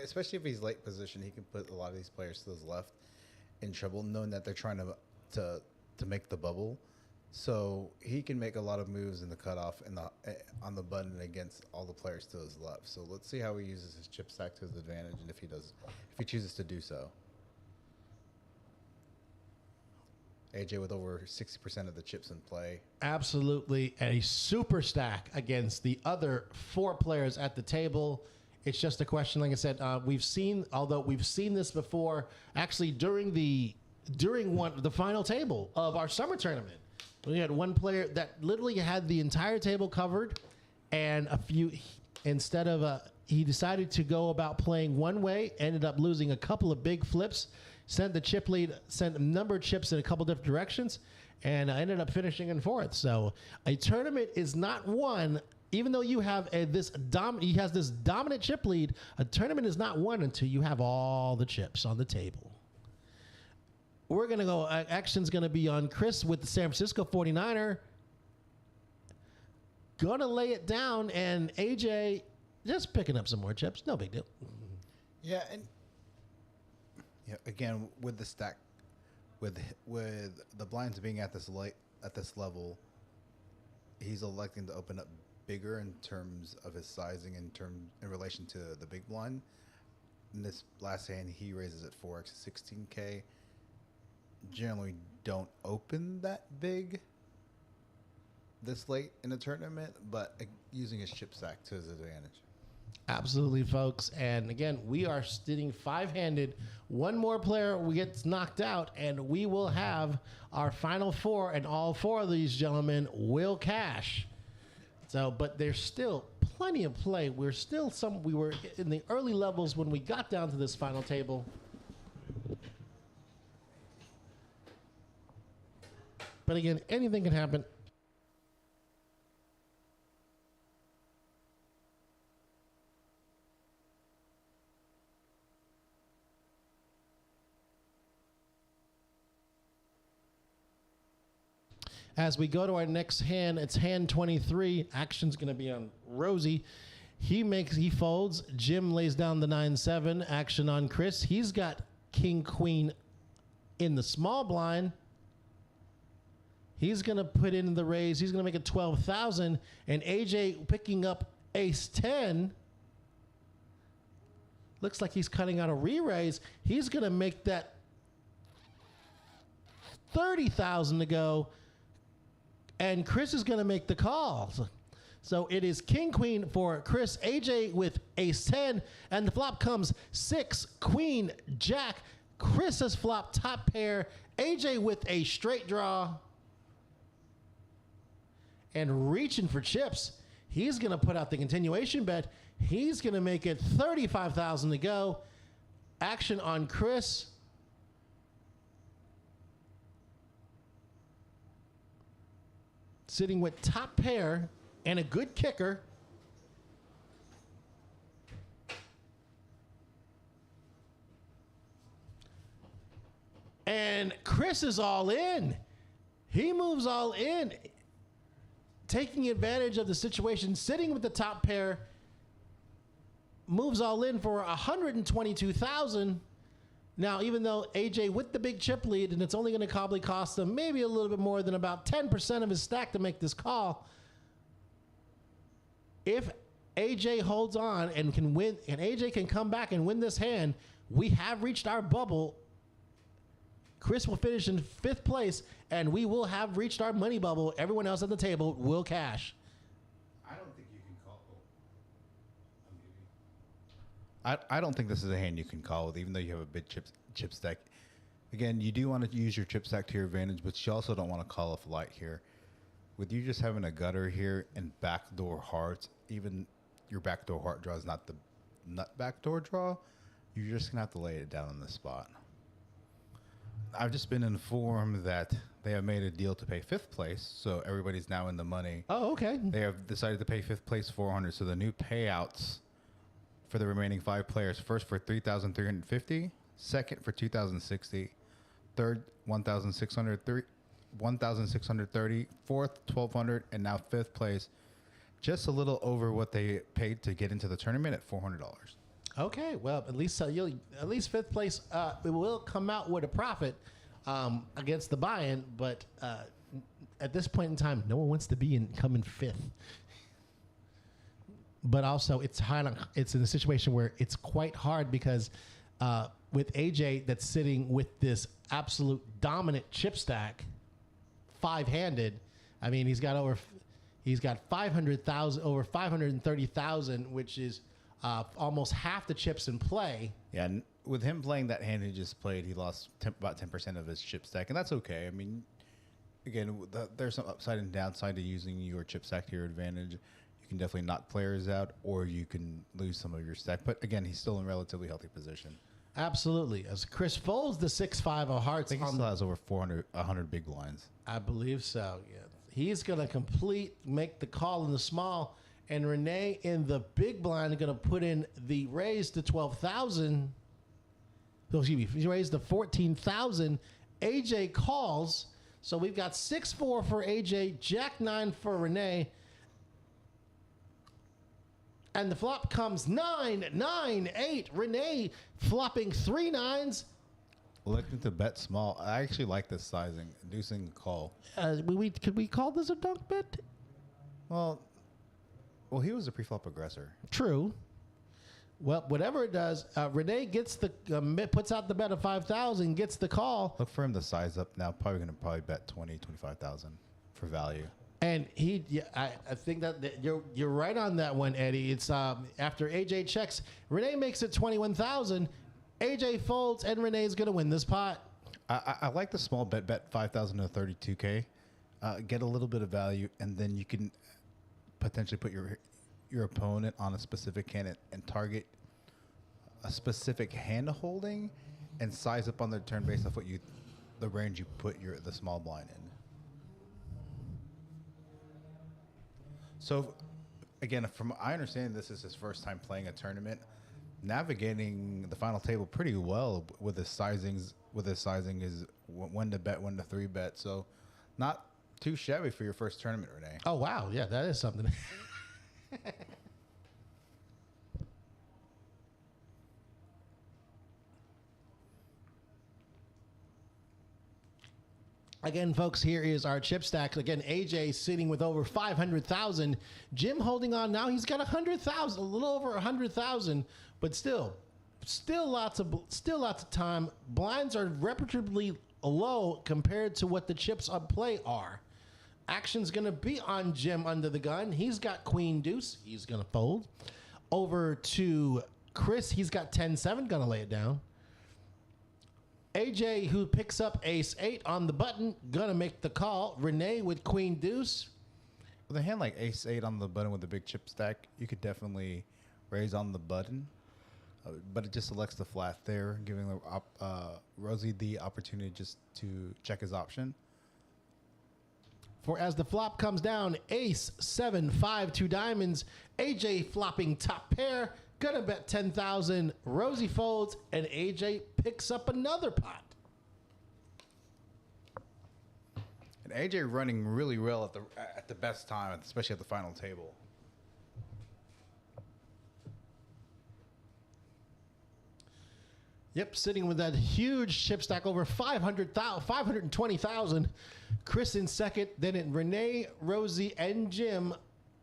especially if he's late position, he can put a lot of these players to his left in trouble, knowing that they're trying to make the bubble. So he can make a lot of moves in the cutoff and on the button against all the players to his left. So let's see how he uses his chip stack to his advantage, and if he chooses to do so. AJ with over 60% of the chips in play. Absolutely a super stack against the other 4 players at the table. It's just a question, like I said, we've seen this before, actually during the final table of our summer tournament. We had one player that literally had the entire table covered, and he decided to go about playing one way, ended up losing a couple of big flips, sent a number of chips in a couple different directions, and ended up finishing in 4th. So a tournament is not won, even though you have this dominant chip lead. A tournament is not won until you have all the chips on the table. We're going to go, action's going to be on Chris with the San Francisco 49er. Going to lay it down, and AJ just picking up some more chips. No big deal. Yeah, and again, with the stack, with the blinds being at this level, he's electing to open up bigger in terms of his sizing in relation to the big blind. In this last hand, he raises it 4x 16K. Generally don't open that big this late in a tournament, but using his chip stack to his advantage. Absolutely, folks. And again, we are sitting 5-handed. One more player gets knocked out, and we will have our final 4, and all 4 of these gentlemen will cash. So, but there's still plenty of play. We were in the early levels when we got down to this final table. But again, anything can happen. As we go to our next hand, it's hand 23. Action's going to be on Rosie. He folds. Jim lays down the 9-7. Action on Chris. He's got king queen in the small blind. He's going to put in the raise. He's going to make it 12,000. And AJ picking up ace 10. Looks like he's cutting out a re-raise. He's going to make that 30,000 to go. And Chris is going to make the call. So it is king queen for Chris. AJ with ace 10, and the flop comes 6 queen jack. Chris has flopped top pair. AJ with a straight draw and reaching for chips. He's going to put out the continuation bet. He's going to make it 35,000 to go. Action on Chris. Sitting with top pair and a good kicker. And Chris is all in. He moves all in, taking advantage of the situation, sitting with the top pair, moves all in for 122,000. Now, even though AJ with the big chip lead, and it's only going to probably cost him maybe a little bit more than about 10% of his stack to make this call. If AJ holds on and can win, and AJ can come back and win this hand, we have reached our bubble. Chris will finish in 5th place, and we will have reached our money bubble. Everyone else at the table will cash. I don't think you can call. I don't think this is a hand you can call with, even though you have a big chip stack. Again, you do want to use your chip stack to your advantage, but you also don't want to call off light here. With you just having a gutter here and backdoor hearts, even your backdoor heart draw is not the nut backdoor draw. You're just gonna have to lay it down on the spot. I've just been informed that they have made a deal to pay 5th place, so everybody's now in the money. Oh, okay. They have decided to pay 5th place 400. So the new payouts for the remaining 5 players: first for 3,350, second for 2,060, third 1,630, fourth 1,200, and now 5th place, just a little over what they paid to get into the tournament at $400. Okay, well, at least 5th place. It will come out with a profit against the buy-in, but at this point in time, no one wants to be coming 5th. But also, it's in a situation where it's quite hard because with AJ that's sitting with this absolute dominant chip stack, 5-handed. I mean, he's got 500,000, over 530,000, which is almost half the chips in play. Yeah, and with him playing that hand he just played, he lost about 10% of his chip stack, and that's okay. I mean, again, there's some upside and downside to using your chip stack to your advantage. You can definitely knock players out, or you can lose some of your stack. But again, he's still in relatively healthy position. Absolutely. As Chris folds the 6-5 of hearts. I think he still has over 100 big blinds. I believe so, yeah. He's going to make the call in the small, and Renee in the big blind are going to put in the raise to 12,000. So, excuse me, he raised to 14,000. AJ calls. So we've got 6-4 for AJ, Jack-9 for Renee. And the flop comes 9-9-8. Renee flopping 3 9s. Looking to bet small. I actually like this sizing, inducing call. Could we call this a dunk bet? Well, he was a pre-flop aggressor. True. Well, whatever it does, Renee gets puts out the bet of 5,000, gets the call. Look for him to size up now. Probably going to bet 25,000 for value. And I think that you're right on that one, Eddie. It's after AJ checks, Renee makes it 21,000. AJ folds, and Renee's going to win this pot. I like the small bet 5,000 to 32K. Get a little bit of value, and then you can potentially put your opponent on a specific hand and target a specific hand holding and size up on their turn based off the range you put the small blind in. So, again, from I understand this is his first time playing a tournament, navigating the final table pretty well with his sizings. With his sizing is when to bet, when to 3-bet. So, not too shabby for your first tournament, Renee. Oh wow, yeah, that is something. Again, folks, here is our chip stack. Again, AJ sitting with over 500,000. Jim holding on now. He's got 100,000, a little over 100,000, but still, Still lots of time. Blinds are reputationally low compared to what the chips on play are. Action's going to be on Jim under the gun. He's got queen deuce. He's going to fold. Over to Chris. He's got 10-7. Going to lay it down. AJ, who picks up ace 8 on the button, going to make the call. Renee with queen deuce. With a hand like ace 8 on the button with a big chip stack, you could definitely raise on the button. But it just selects the flat there, giving Rosie the opportunity just to check his option. For as the flop comes down, ace, 7, 5, 2 diamonds, AJ flopping top pair, gonna bet 10,000, Rosie folds, and AJ picks up another pot. And AJ running really well at the best time, especially at the final table. Yep, sitting with that huge chip stack over 520,000. Chris in second, then in Renee, Rosie, and Jim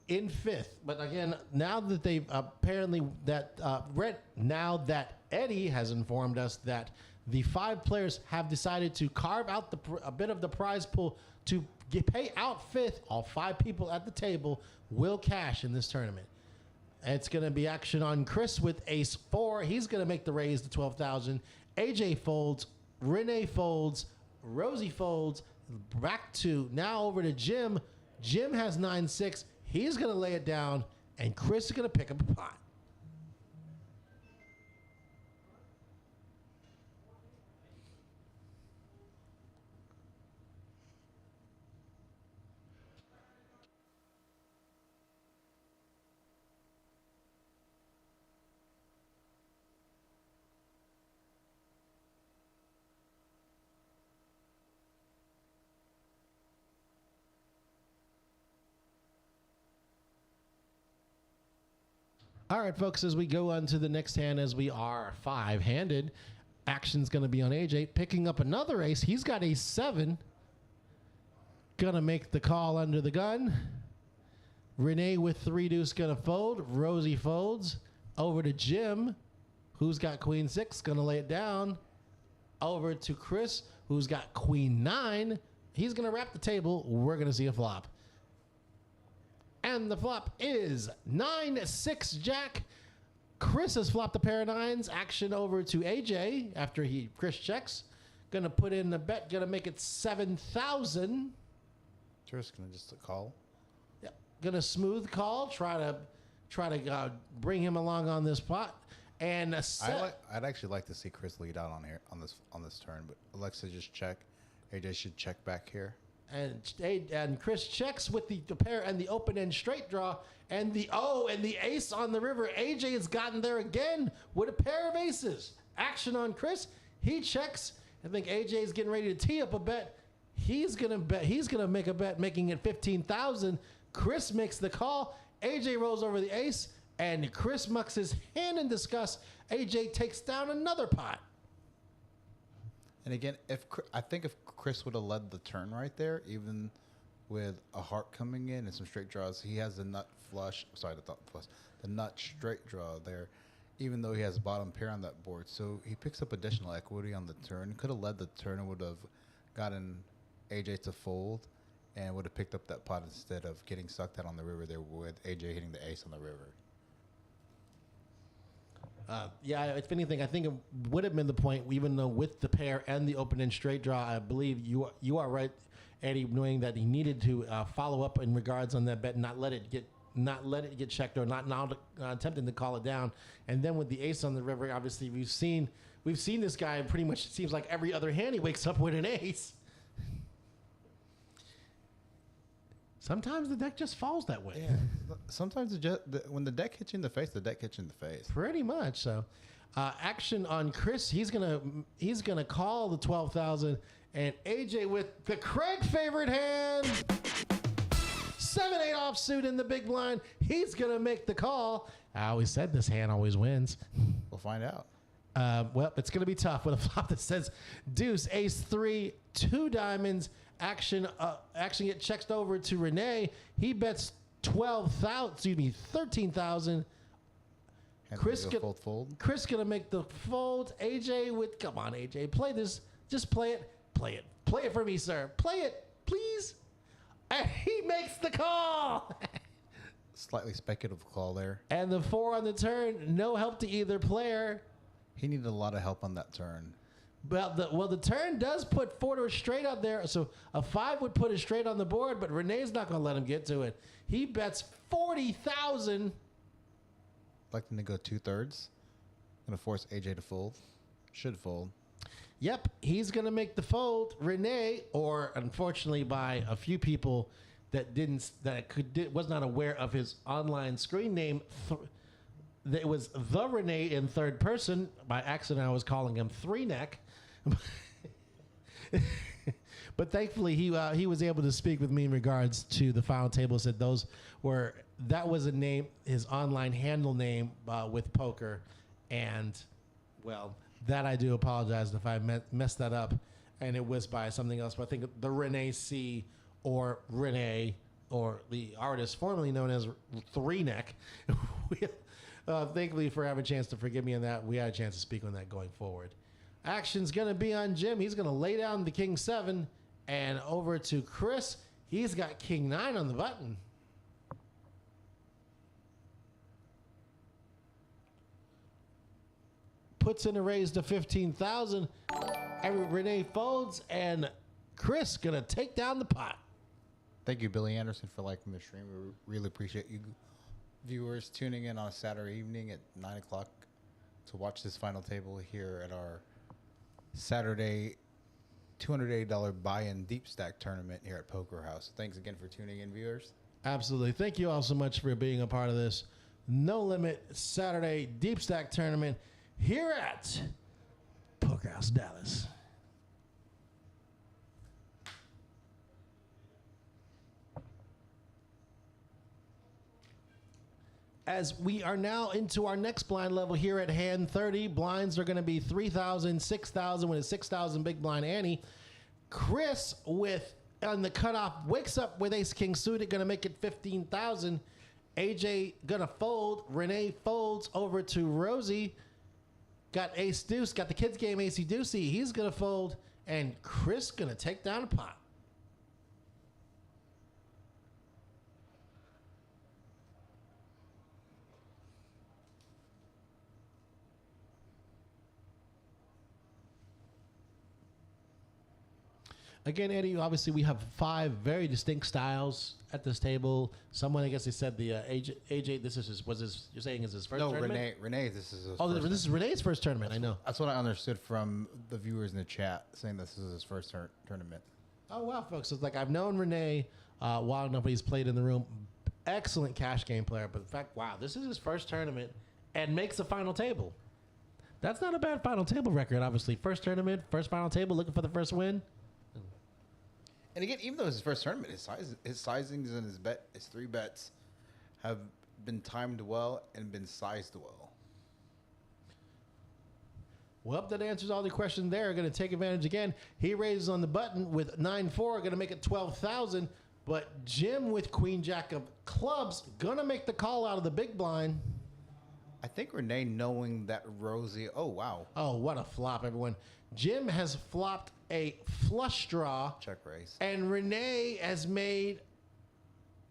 in fifth. But again, now that they've apparently now that Eddie has informed us that the 5 players have decided to carve out a bit of the prize pool to pay out fifth, all 5 people at the table will cash in this tournament. It's going to be action on Chris with ace 4. He's going to make the raise to 12,000. AJ folds. Renee folds. Rosie folds. Back to now over to Jim. Jim has 9-6. He's going to lay it down. And Chris is going to pick up a pot. All right, folks, as we go on to the next hand, as we are 5-handed, action's going to be on AJ, picking up another ace. He's got ace 7. Going to make the call under the gun. Renee with 3 deuce going to fold. Rosie folds. Over to Jim, who's got queen 6, going to lay it down. Over to Chris, who's got queen 9. He's going to wrap the table. We're going to see a flop. And the flop is 9-6 jack. Chris has flopped a pair of 9s. Action over to AJ after Chris checks. Gonna put in the bet. Gonna make it 7,000. Just gonna call. Yeah. Gonna smooth call. Try to bring him along on this pot. And I'd actually like to see Chris lead out on this turn, but Alexa just check. AJ should check back here. And Chris checks with the pair and the open end straight draw and the ace on the river. AJ has gotten there again with a pair of aces. Action on Chris. He checks. I think AJ is getting ready to tee up a bet. He's gonna make a bet, making it 15,000. Chris makes the call. AJ rolls over the ace, and Chris mucks his hand in disgust. AJ takes down another pot. And again, I think if Chris would have led the turn right there, even with a heart coming in and some straight draws, he has the nut straight draw there, even though he has bottom pair on that board. So he picks up additional equity on the turn. Could have led the turn and would have gotten AJ to fold and would have picked up that pot instead of getting sucked out on the river there with AJ hitting the ace on the river. If anything, I think it would have been the point, even though with the pair and the open and straight draw, I believe you are right, Eddie, knowing that he needed to follow up in regards on that bet, and not let it get checked, or not now attempting to call it down. And then with the ace on the river, obviously we've seen this guy pretty much, it seems like every other hand he wakes up with an ace. Sometimes the deck just falls that way. Yeah. Sometimes when the deck hits you in the face, the deck hits you in the face. Pretty much. So, action on Chris. He's gonna call the 12,000, and AJ with the Craig favorite hand, 7-8 offsuit in the big blind. He's gonna make the call. I always said this hand always wins. We'll find out. Well, it's gonna be tough with a flop that says deuce, ace 3, 2 diamonds. Action get checked over to Renee. He bets 13,000. Chris fold. Chris gonna make the fold. AJ with, come on, AJ, play this. Just play it. Play it for me, sir. Play it, please. And he makes the call. Slightly speculative call there. And the 4 on the turn, no help to either player. He needed a lot of help on that turn. Well, the turn does put 4 to a straight up there, so a 5 would put it straight on the board, but Renee's not going to let him get to it. He bets 40,000. Like them to go 2/3. Going to force AJ to fold. Should fold. Yep, he's going to make the fold. Renee, or unfortunately by a few people that was not aware of his online screen name, it was the Renee in third person. By accident, I was calling him Three Neck. But thankfully, he was able to speak with me in regards to the final table. Said that was a name, his online handle name with poker, and well, that I do apologize if I messed that up, and it was by something else. But I think the Renee C or Renee or the artist formerly known as Three Neck. Thankfully for having a chance to forgive me on that. We had a chance to speak on that going forward. Action's going to be on Jim. He's going to lay down the King 7 and over to Chris. He's got King 9 on the button. Puts in a raise to 15,000. Renee folds, and Chris going to take down the pot. Thank you, Billy Anderson, for liking the stream. We really appreciate you viewers tuning in on a Saturday evening at 9 o'clock to watch this final table here at our Saturday $280 buy-in Deepstack tournament here at Poker House. Thanks again for tuning in, viewers. Absolutely. Thank you all so much for being a part of this No Limit Saturday Deepstack tournament here at Poker House Dallas. As we are now into our next blind level here at hand 30, blinds are going to be 3,000, 6,000 with a 6,000 big blind ante. Chris on the cutoff wakes up with ace king suited, going to make it 15,000. AJ going to fold. Renee folds over to Rosie. Got ace deuce, got the kids game acey deucey. He's going to fold, and Chris going to take down a pot. Again, Eddie, obviously we have 5 very distinct styles at this table. Someone, I guess they said the AJ, this is you're saying is his first tournament? No, Renee, this is his first. This is Renee's first tournament, I know. That's what I understood from the viewers in the chat, saying this is his first tournament. Oh, wow, folks. So it's like I've known Renee while enough he's played in the room. Excellent cash game player, but in fact, wow, this is his first tournament and makes the final table. That's not a bad final table record, obviously. First tournament, first final table, looking for the first win. And again, even though it's his first tournament, his sizings and his 3 bets have been timed well and been sized well. Well, that answers all the questions there. Going to take advantage again. He raises on the button with 9-4, going to make it 12,000. But Jim with Queen Jack of clubs going to make the call out of the big blind. I think Renee, knowing that Rosie, oh wow, oh what a flop, everyone. Jim has flopped a flush draw. Check raise. And Renee has made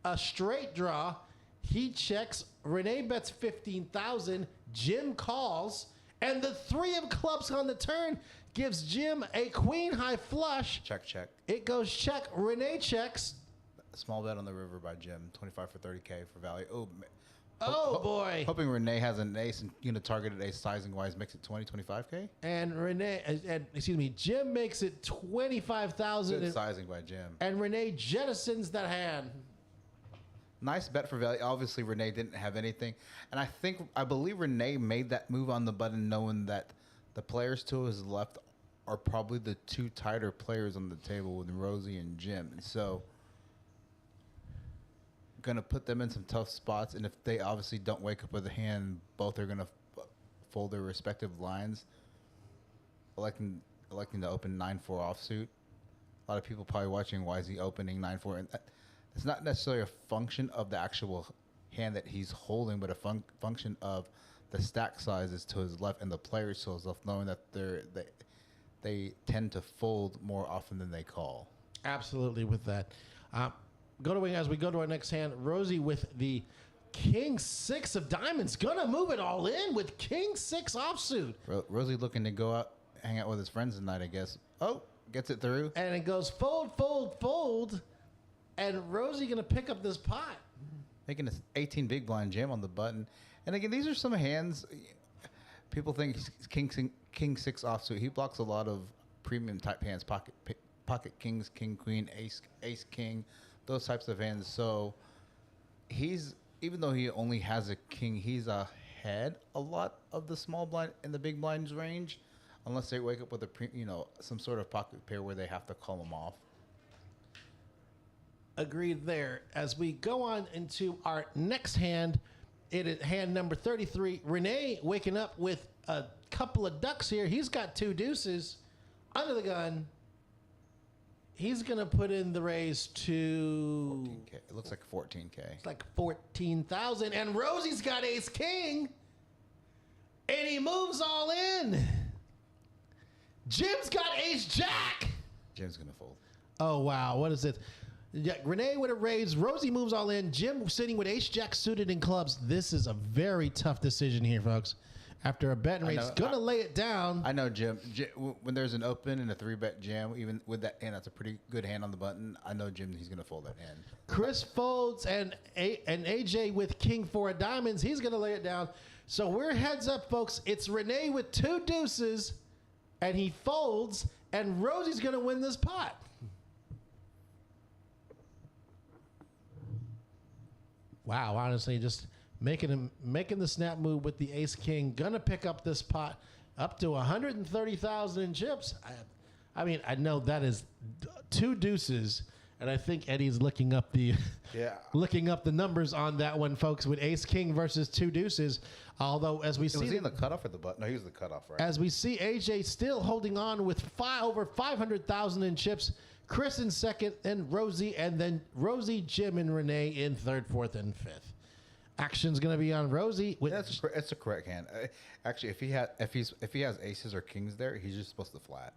a straight draw. He checks. Renee bets 15,000. Jim calls. And the 3 of clubs on the turn gives Jim a queen high flush. Check. It goes check. Renee checks. A small bet on the river by Jim. 25 for 30K for value. Oh, boy. Hoping Renee has an ace and targeted ace sizing wise makes it 20, 25K. And Jim makes it 25,000. Good sizing by Jim. And Renee jettisons that hand. Nice bet for value. Obviously, Renee didn't have anything. And I believe Renee made that move on the button knowing that the players to his left are probably the 2 tighter players on the table with Rosie and Jim. And so going to put them in some tough spots, and if they obviously don't wake up with a hand, both are going to fold their respective lines, electing to open 9-4 offsuit. A lot of people probably watching, why is he opening 9-4? And it's not necessarily a function of the actual hand that he's holding, but a function of the stack size is to his left and the players to his left, knowing that they tend to fold more often than they call. Absolutely with that. As we go to our next hand, Rosie with the King 6 of diamonds. Gonna move it all in with King 6 offsuit. Rosie looking to go out, hang out with his friends tonight, I guess. Oh, gets it through. And it goes fold, fold, fold. And Rosie gonna pick up this pot. Making an 18 big blind jam on the button. And again, these are some hands. People think King 6 offsuit. He blocks a lot of premium type hands, pocket kings, king queen, ace king, those types of hands. So even though he only has a king, he's ahead a lot of the small blind and the big blinds range, unless they wake up with some sort of pocket pair where they have to call them off. Agreed there. As we go on into our next hand, it is hand number 33. Renee waking up with a couple of ducks here. He's got 2 deuces under the gun. He's going to put in the raise to... 14K. It looks like 14K. It's like 14,000. And Rosie's got ace king. And he moves all in. Jim's got ace jack. Jim's going to fold. Oh, wow. What is this? Yeah, Renee with a raise. Rosie moves all in. Jim sitting with ace jack suited in clubs. This is a very tough decision here, folks. After a bet and raise, going to lay it down. I know, Jim. When there's an open and a 3-bet jam, even with that hand, that's a pretty good hand on the button. I know, Jim, he's going to fold that hand. Chris folds, and AJ with king 4 of diamonds. He's going to lay it down. So we're heads up, folks. It's Renee with 2 deuces, and he folds, and Rosie's going to win this pot. Wow, honestly, just making the snap move with the ace king. Gonna pick up this pot up to 130,000 in chips. I mean, I know that is 2 deuces, and I think Eddie's looking up the numbers on that one, folks, with ace king versus 2 deuces. Although, as we see, was he in the cutoff or the button? No, he was the cutoff, right? As we see, AJ still holding on with over 500,000 in chips. Chris in second, and then Rosie, Jim, and Renee in third, fourth, and fifth. Action's going to be on Rosie. That's a correct hand. Actually, if he has aces or kings there, he's just supposed to flat.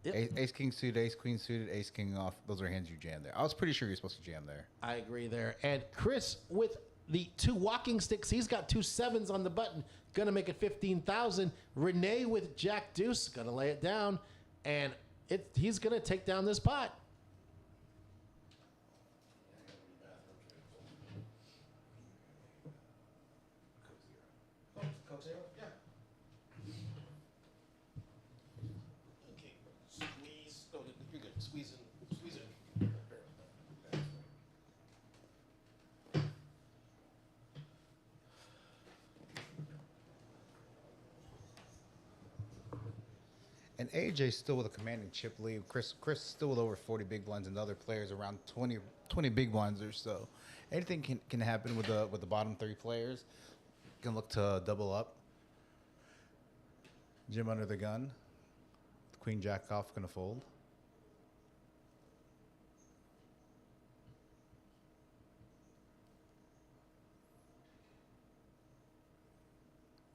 Yep. Ace king suited, ace queen suited, ace king off. Those are hands you jam there. I was pretty sure you're supposed to jam there. I agree there. And Chris with the 2 walking sticks, he's got 2 sevens on the button. Going to make it 15,000. Renee with jack deuce, going to lay it down, and he's going to take down this pot. Coke Zero? Yeah. Okay. Squeeze. Oh, you're good. Squeeze in. Squeeze in. And AJ still with a commanding chip lead. Chris still with over 40 big blinds, and the other players around 20 big blinds or so. Anything can happen with the bottom 3 players. Can look to double up. Jim under the gun. Queen jack off, gonna fold.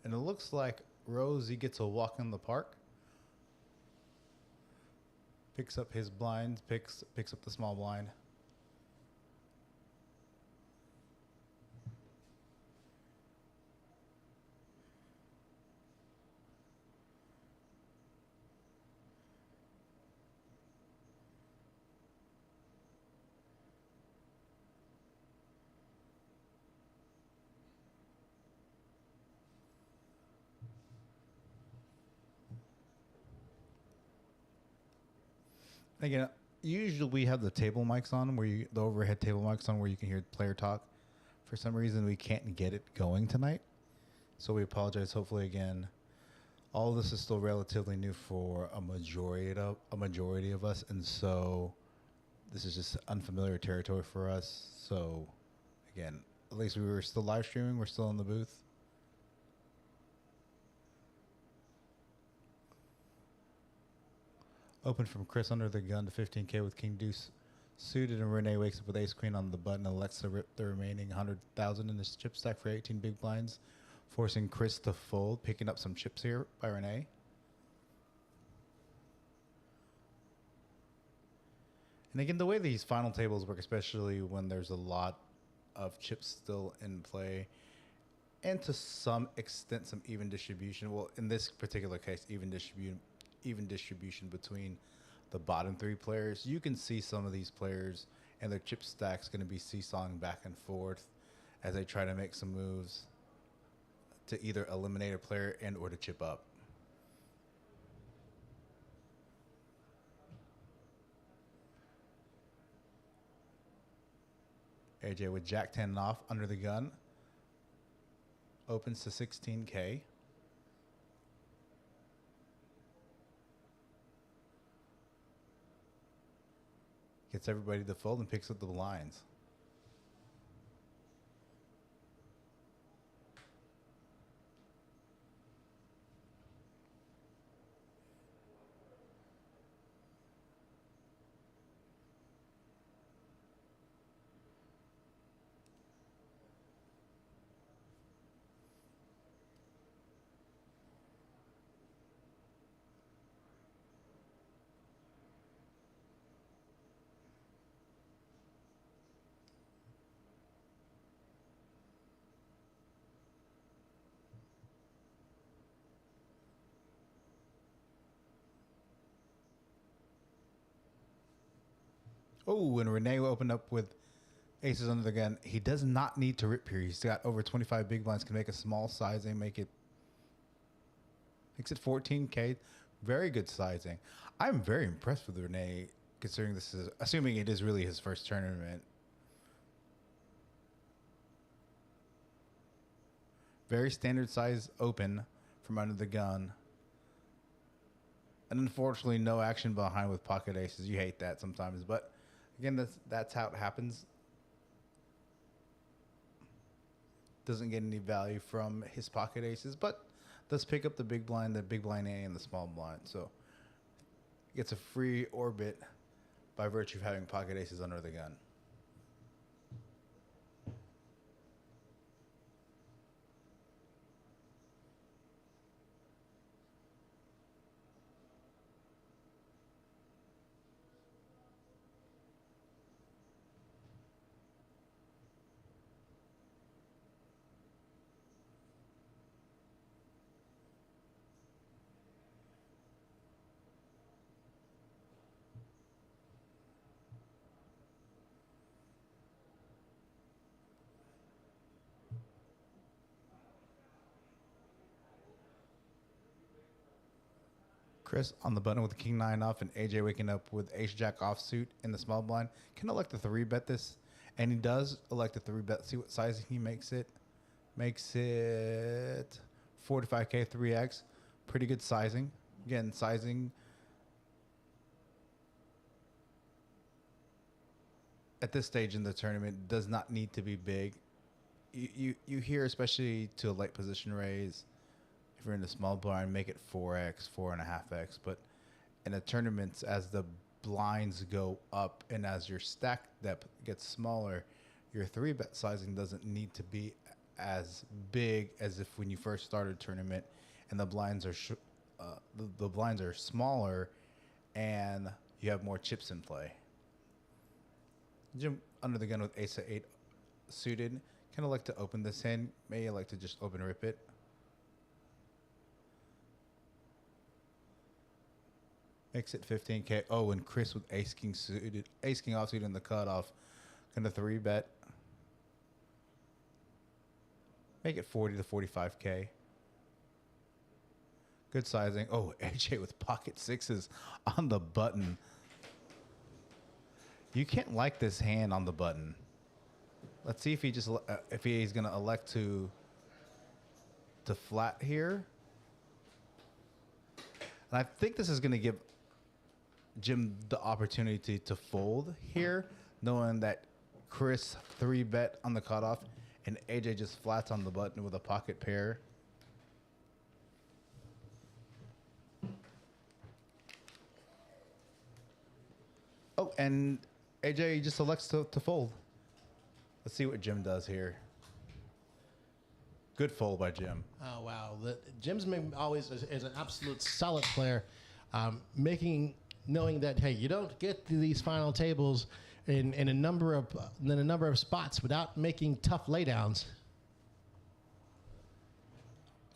And it looks like Rosie gets a walk in the park. Picks up his blinds, picks up the small blind. Again, usually we have the table mics on, the overhead table mics on, where you can hear player talk. For some reason, we can't get it going tonight, so we apologize. Hopefully, again, all of this is still relatively new for a majority of us, and so this is just unfamiliar territory for us. So, again, at least we were still live streaming. We're still in the booth. Open from Chris under the gun to 15K with King Deuce suited, and Renee wakes up with Ace Queen on the button and elects to rip the remaining 100,000 in this chip stack for 18 big blinds. forcing Chris to fold, picking up some chips here by Renee. And again, the way these final tables work, especially when there's a lot of chips still in play, and to some extent some even distribution. Well, in this particular case, even distribution between the bottom three players. You can see some of these players and their chip stacks going to be seesawing back and forth as they try to make some moves to either eliminate a player and or to chip up. AJ with Jack 10 off under the gun. Opens to 16K. Gets everybody to fold and picks up the blinds. Oh, and Renee will open up with aces under the gun. He does not need to rip here. He's got over 25 big blinds. Can make a small sizing, makes it 14K. Very good sizing. I'm very impressed with Renee, considering this is, assuming it is really his first tournament. Very standard size open from under the gun. And unfortunately, no action behind with pocket aces. You hate that sometimes, but again, that's how it happens. Doesn't get any value from his pocket aces, but does pick up the big blind A, and the small blind. So gets a free orbit by virtue of having pocket aces under the gun. Chris on the button with the king 9 off, and AJ waking up with ace jack offsuit in the small blind. Can elect to 3-bet this, and he does elect to 3-bet. See what sizing he makes it. Makes it 45K 3x. Pretty good sizing. Again, sizing at this stage in the tournament does not need to be big. You hear, especially to a late position raise, if you're in the small blind, make it 4x, 4.5x. But in the tournaments, as the blinds go up and as your stack depth gets smaller, your 3-bet sizing doesn't need to be as big as if when you first started a tournament and the blinds are the blinds are smaller and you have more chips in play. Jim under the gun with ace of 8 suited. Kind of like to open this hand. May you like to just open rip it. Makes it 15K. Oh, and Chris with ace king suited, ace king offsuit in the cutoff. Gonna 3-bet. Make it 40 to 45K. Good sizing. Oh, AJ with pocket sixes on the button. You can't like this hand on the button. Let's see if he just if he's gonna elect to flat here. And I think this is gonna give Jim the opportunity to fold here, knowing that Chris 3-bet on the cutoff and AJ just flats on the button with a pocket pair. Oh, and AJ just elects to fold. Let's see what Jim does here. Good fold by Jim. Oh wow, Jim's always is an absolute solid player, knowing that hey, you don't get to these final tables in a number of spots without making tough laydowns.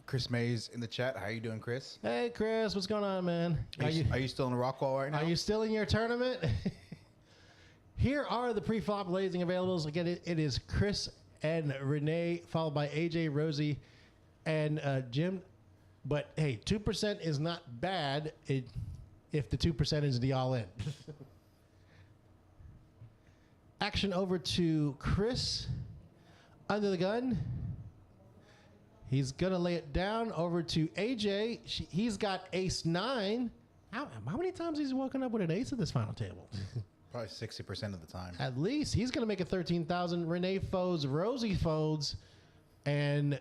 Chris Mays in the chat. How you doing, Chris? Hey Chris, what's going on, man? Are you still in the Rockwall right now? Are you still in your tournament? Here are the pre-flop blazing availables. Again, it is Chris and Renee, followed by AJ, Rosie, and Jim. But hey, 2% is not bad if the 2% is the all-in. Action over to Chris under the gun. He's going to lay it down over to AJ. He's got ace-9. How many times has he woken up with an ace at this final table? Probably 60% of the time. At least. He's going to make it 13,000. Renee folds, Rosie folds, and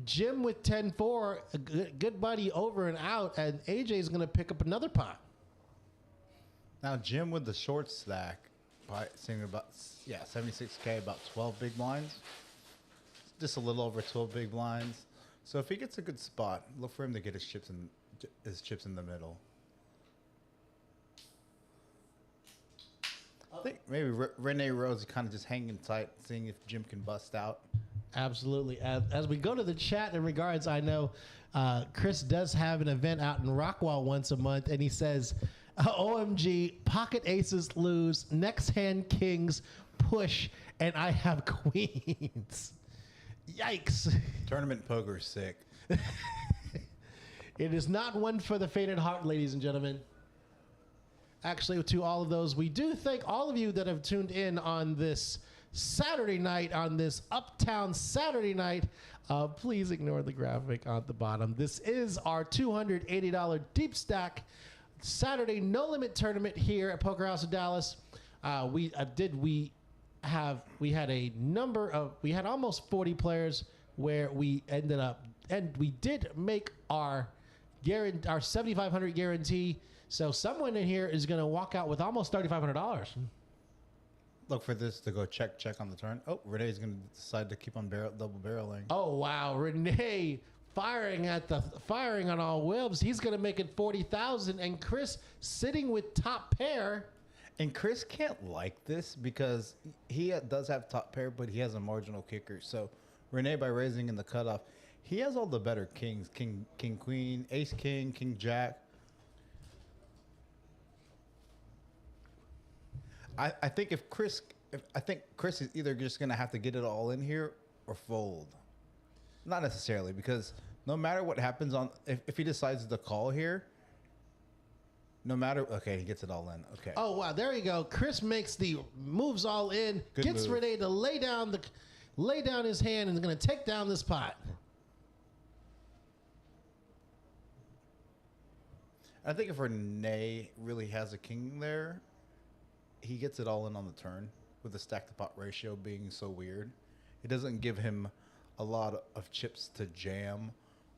Jim with 10-4, a good buddy over and out, and AJ's going to pick up another pot. Now, Jim with the short stack, seeing about 76K, about 12 big blinds. Just a little over 12 big blinds. So if he gets a good spot, look for him to get his chips in the middle. I think maybe Renee Rose is kind of just hanging tight, seeing if Jim can bust out. Absolutely. As we go to the chat in regards, I know Chris does have an event out in Rockwall once a month, and he says, OMG, pocket aces lose, next hand kings push, and I have queens. Yikes. Tournament poker is sick. It is not one for the faint at heart, ladies and gentlemen. Actually, to all of those, we do thank all of you that have tuned in on this Saturday night, on this Uptown Saturday night. Please ignore the graphic on the bottom. This is our $280 Deep Stack Saturday No Limit tournament here at Poker House of Dallas. We had almost 40 players where we ended up, and we did make our $7,500 guarantee. So someone in here is going to walk out with almost $3,500. Look for this to go check on the turn. Oh, Renee's going to decide to keep on double barreling. Oh wow, Renee firing on all whibs. He's going to make it 40,000, and Chris sitting with top pair. And Chris can't like this because he does have top pair, but he has a marginal kicker. So Renee, by raising in the cutoff, he has all the better kings: king, queen, ace, king, jack. I think Chris is either just gonna have to get it all in here or fold. Not necessarily, because no matter what happens if he decides to call here, he gets it all in. Okay. Oh wow, there you go. Chris moves all in, gets move. Renee to lay down his hand, and is gonna take down this pot. I think if Renee really has a king there, he gets it all in on the turn with the stack to pot ratio being so weird. It doesn't give him a lot of chips to jam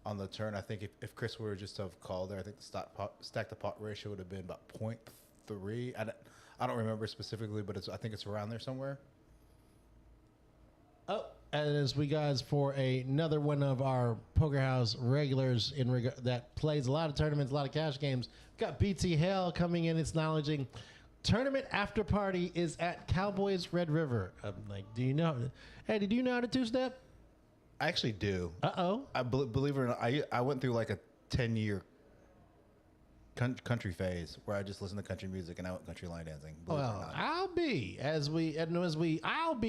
on the turn. I think if Chris were just to have called there, I think the stack to pot ratio would have been about 0.3. I don't remember specifically, but I think it's around there somewhere. Oh, as we guys for another one of our Poker House regulars that plays a lot of tournaments, a lot of cash games. We've got BT Hale coming in. It's acknowledging tournament after party is at Cowboys Red River. I'm like, do you know? Hey, did you know how to two-step? I actually do. Uh-oh. I believe it or not, I went through like a 10-year country phase where I just listened to country music and I went country line dancing. Well, I'll be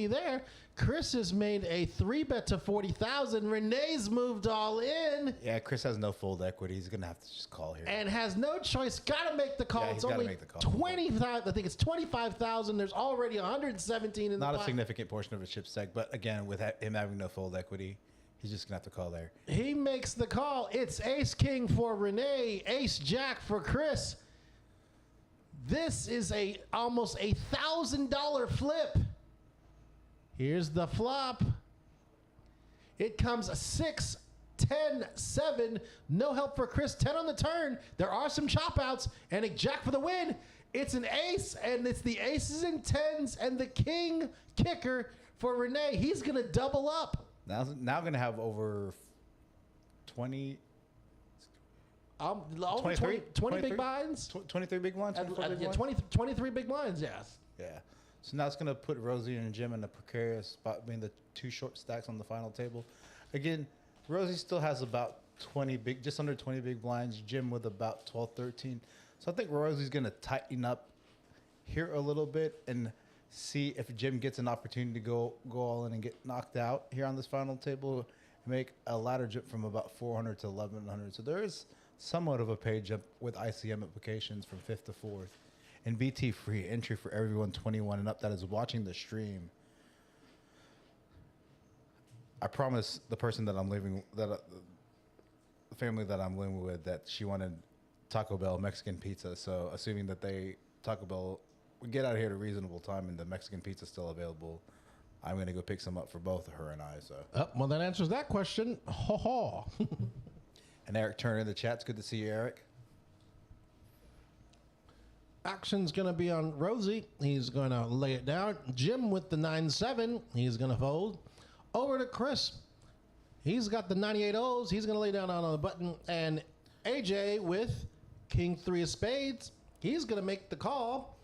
there. Chris has made a 3-bet to 40,000. Renee's moved all in. Yeah, Chris has no fold equity. He's gonna have to just call here and has no choice. Got to make the call. Yeah, it's only make the call. 25. I think it's 25,000. There's already 117 in the pot. Not a significant portion of his chip stack, but again, with him having no fold equity, he's just gonna have to call there. He makes the call. It's ace king for Renee, ace jack for Chris. This is almost $1,000 flip. Here's the flop. It comes 6, 10, 7. No help for Chris. 10 on the turn. There are some chop outs and a jack for the win. It's an ace, and it's the aces and tens and the king kicker for Renee. He's gonna double up. Now going to have over 20, Over 23? 20 big blinds. 23 big blinds. 24 big Yeah, blinds? 23 big blinds. Yes. Yeah. So now it's going to put Rosie and Jim in a precarious spot, being the two short stacks on the final table. Again, Rosie still has about just under 20 big blinds. Jim with about 12, 13. So I think Rosie's going to tighten up here a little bit and see if Jim gets an opportunity to go all in and get knocked out here on this final table and make a ladder jump from about 400 to 1100. So there is somewhat of a pay jump with ICM applications from 5th to 4th. And BT free entry for everyone 21 and up that is watching the stream. I promise the person that I'm living, the family that I'm living with, that she wanted Taco Bell Mexican pizza. So assuming that Taco Bell would get out of here at a reasonable time and the Mexican pizza is still available, I'm going to go pick some up for both her and I. So. Well, that answers that question. Ha ha. And Eric Turner in the chat. It's good to see you, Eric. Action's going to be on Rosie. He's going to lay it down. Jim with the 9-7. He's going to fold. Over to Chris. He's got the 98 O's. He's going to lay down on the button. And AJ with King 3 of spades. He's going to make the call.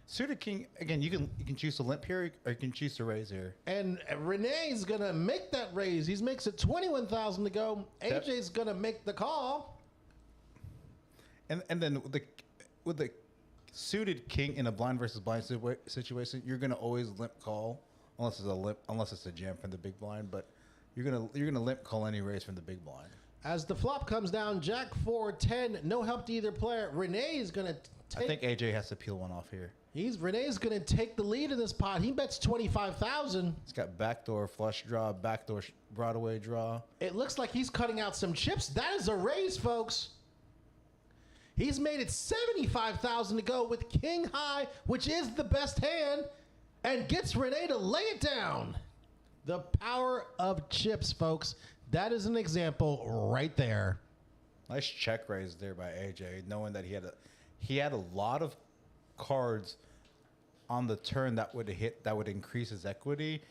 Suited King, again, you can choose to limp here or you can choose to raise here. And Renee's going to make that raise. He makes it 21,000 to go. AJ's going to make the call. And then with the suited king in a blind versus blind situation, you're going to always limp call unless it's a jam from the big blind, but you're going to limp call any raise from the big blind. As the flop comes down, Jack 4-10, no help to either player. Renee is going to I think AJ has to peel one off here. Renee's going to take the lead in this pot. He bets 25,000. He's got backdoor flush draw, backdoor Broadway draw. It looks like he's cutting out some chips. That is a raise, folks. He's made it 75,000 to go with king high, which is the best hand, and gets Renee to lay it down. The power of chips, folks. That is an example right there. Nice check raise there by AJ, knowing that he had a lot of cards on the turn that would increase his equity,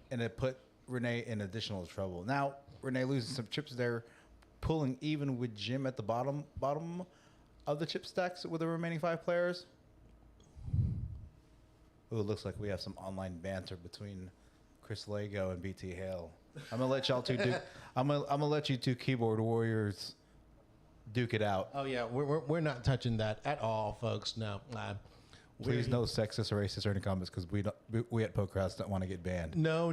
and it put Renee in additional trouble. Now Renee loses some chips there, pulling even with Jim at the bottom of the chip stacks with the remaining 5 players. Ooh, it looks like we have some online banter between Chris Lago and BT Hale. I'm gonna let y'all two do. I'm gonna let you two keyboard warriors duke it out. Oh yeah, we're not touching that at all, folks. No. Please no sexist or racist or any comments, because we at Pokerhouse don't want to get banned. No.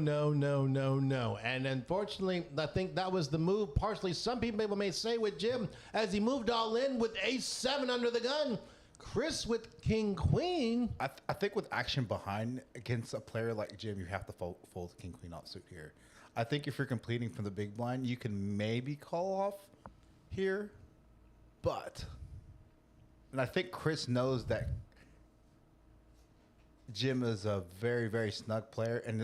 And unfortunately, I think that was the move. Partially, some people may say with Jim, as he moved all in with ace-7 under the gun. Chris with king-queen. I think with action behind against a player like Jim, you have to fold king-queen offsuit here. I think if you're completing from the big blind, you can maybe call off here. And I think Chris knows that Jim is a very, very snug player, and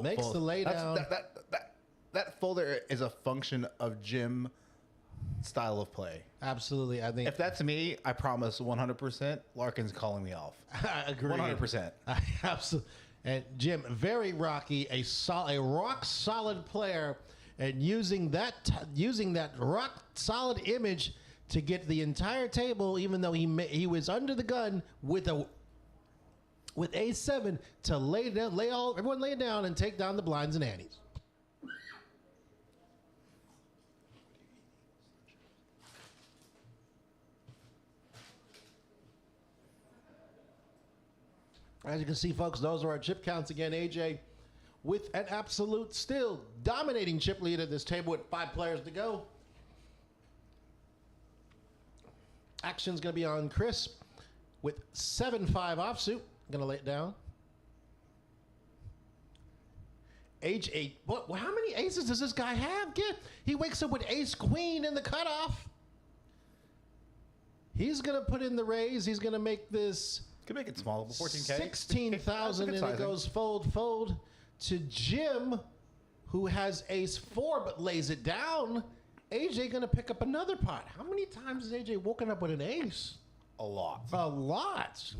makes the laydown. That folder is a function of Jim style of play. Absolutely, I think. If that's me, I promise 100%. Larkin's calling me off. I agree. 100%. Absolutely. And Jim, very rocky, a rock solid player, and using that rock solid image to get the entire table, even though he was under the gun with A7 to everyone lay down and take down the blinds and antes. As you can see, folks, those are our chip counts again. AJ with an absolute still dominating chip lead at this table with 5 players to go. Action's going to be on Chris with 7-5 offsuit. Going to lay it down. H8. What? How many aces does this guy have? He wakes up with ace-queen in the cutoff. He's going to put in the raise. He's going to make this... Could make it small, 14K. 16,000, and it goes fold to Jim, who has ace-4 but lays it down. AJ going to pick up another pot. How many times has AJ woken up with an ace? A lot. A lot.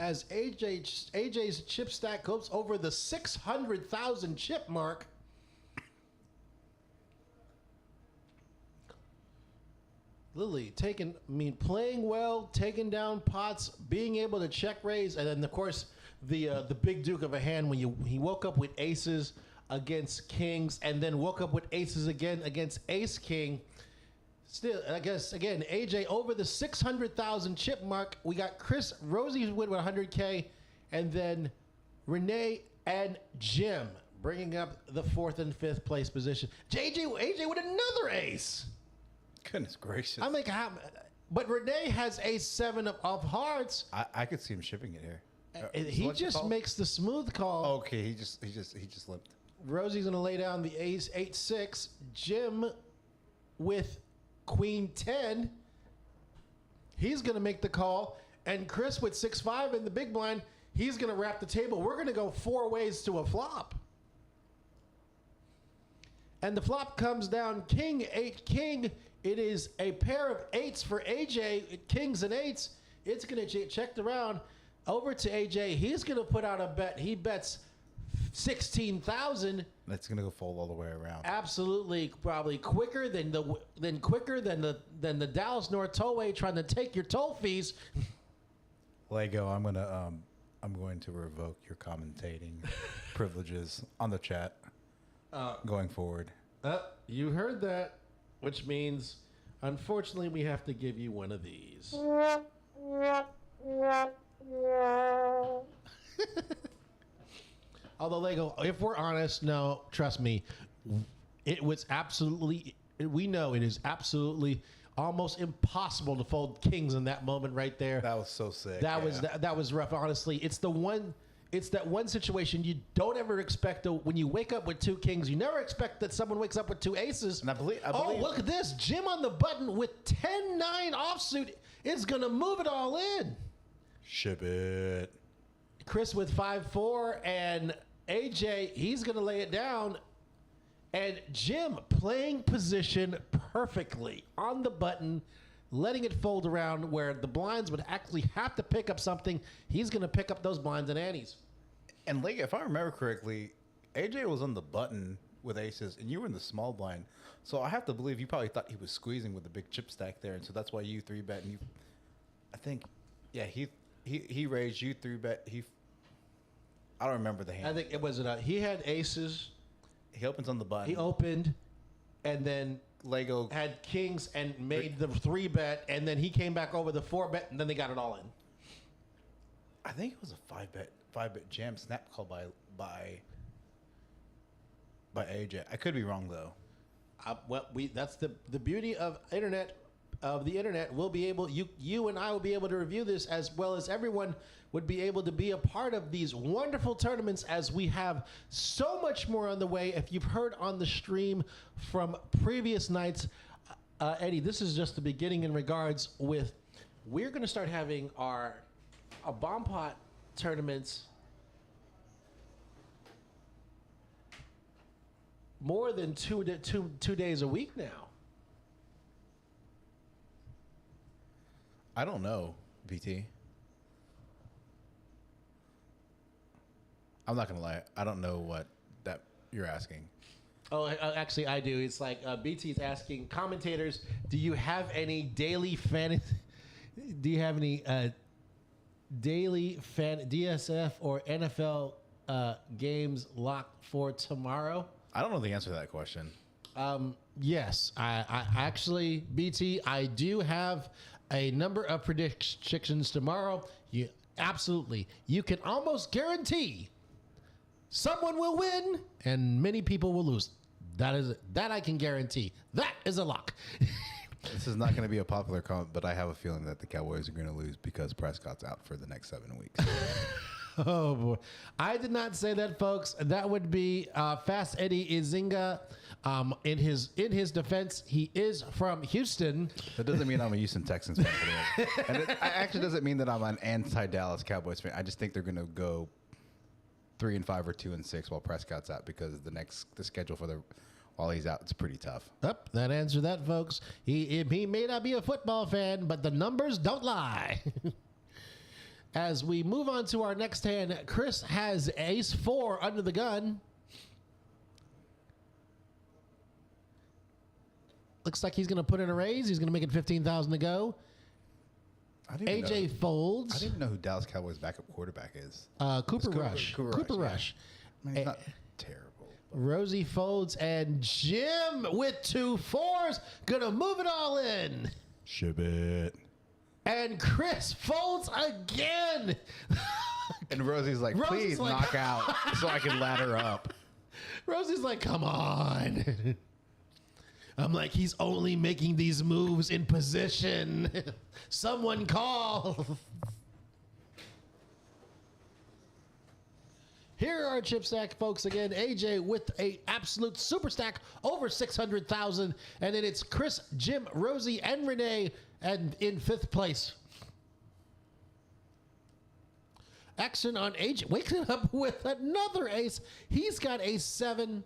as AJ's chip stack goes over the 600,000 chip mark. Lily playing well, taking down pots, being able to check raise, and then of course the big duke of a hand when he woke up with aces against kings, and then woke up with aces again against ace king. Still, I guess again AJ over the 600,000 chip mark. We got Chris Rosie with 100K, and then Renee and Jim bringing up the 4th and 5th place position. AJ with another ace. Goodness gracious! I'm like, but Renee has ace 7 of hearts. I could see him shipping it here. He just makes the smooth call. Okay, he just limped. Rosie's gonna lay down the ace 8-6. Jim with queen 10. He's gonna make the call, and Chris with 6-5 in the big blind. He's gonna wrap the table. We're gonna go 4 ways to a flop. And the flop comes down king, 8, king. It is a pair of 8s for AJ, kings and 8s. It's going to check around over to AJ. He's going to put out a bet. He bets 16,000. That's going to go fold all the way around. Absolutely, probably quicker than the Dallas North Tollway trying to take your toll fees. Lego, I'm going to revoke your commentating privileges on the chat going forward. You heard that. Which means, unfortunately, we have to give you one of these. Although, Lego, if we're honest, no, trust me, it was absolutely, we know it is absolutely almost impossible to fold kings in that moment right there. That was so sick. That was rough, honestly. It's that one situation you don't ever expect when you wake up with 2 kings. You never expect that someone wakes up with 2 aces. And I believe look at this. Jim on the button with 10-9 offsuit is going to move it all in. Ship it. Chris with 5-4, and AJ, he's going to lay it down. And Jim playing position perfectly on the button, letting it fold around where the blinds would actually have to pick up something. He's going to pick up those blinds and antes. And like, if I remember correctly, AJ was on the button with aces, and you were in the small blind. So I have to believe you probably thought he was squeezing with the big chip stack there, and so that's why you 3-bet. And I think, yeah, he raised, you 3-bet. I don't remember the hand. I think it was he had aces. He opens on the button. He opened, and then Lego had kings and made the 3-bet, and then he came back over the 4-bet, and then they got it all in. I think it was a 5-bet jam snap call by AJ. I could be wrong though. That's the beauty of the internet. We'll be able, you and I will be able to review this, as well as everyone would be able to be a part of these wonderful tournaments, as we have so much more on the way. If you've heard on the stream from previous nights, Eddie, this is just the beginning in regards with, we're going to start having our bomb pot tournaments more than two days a week now. I don't know, BT. I'm not gonna lie. I don't know what that you're asking. Oh, actually, I do. It's like BT's asking commentators, do you have any daily fantasy? Do you have any daily DSF or NFL games locked for tomorrow? I don't know the answer to that question. Yes, I actually, BT, I do have a number of predictions tomorrow. Absolutely, you can almost guarantee someone will win and many people will lose. That I can guarantee. That is a lock. This is not going to be a popular comment, but I have a feeling that the Cowboys are going to lose because Prescott's out for the next 7 weeks. Oh boy, I did not say that, folks. That would be Fast Eddie Izinga. In his defense, he is from Houston. That doesn't mean I'm a Houston Texans fan. And it actually doesn't mean that I'm an anti-Dallas Cowboys fan. I just think they're going to go 3-5 or 2-6 while Prescott's out, because the schedule while he's out, it's pretty tough. Yep, that answered that, folks. He may not be a football fan, but the numbers don't lie. As we move on to our next hand, Chris has ace 4 under the gun. Looks like he's going to put in a raise. He's going to make it 15,000 to go. AJ folds. I didn't even know who Dallas Cowboys backup quarterback is. Cooper Rush. Cooper Rush. I mean, he's not terrible. Rosie folds, and Jim with 2 4s gonna move it all in. Ship it. And Chris folds again. And Rosie's like, please knock out so I can ladder up. Rosie's like, come on. I'm like, he's only making these moves in position. Someone call. Here are our chip stack, folks. Again, AJ with a absolute super stack over 600,000, and then it's Chris, Jim, Rosie, and Renee, and in 5th place. Action on AJ, waking up with another ace. He's got ace 7.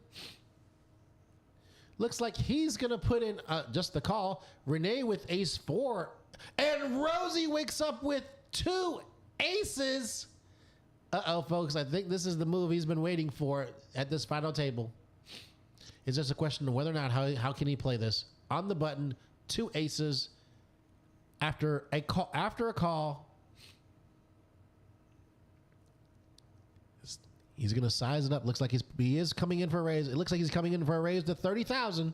Looks like he's gonna put in just the call. Renee with ace 4, and Rosie wakes up with 2 aces. Uh-oh, folks, I think this is the move he's been waiting for at this final table. It's just a question of whether or not how can he play this. On the button, 2 aces after a call. He's going to size it up. Looks like he is coming in for a raise. It looks like he's coming in for a raise to 30,000.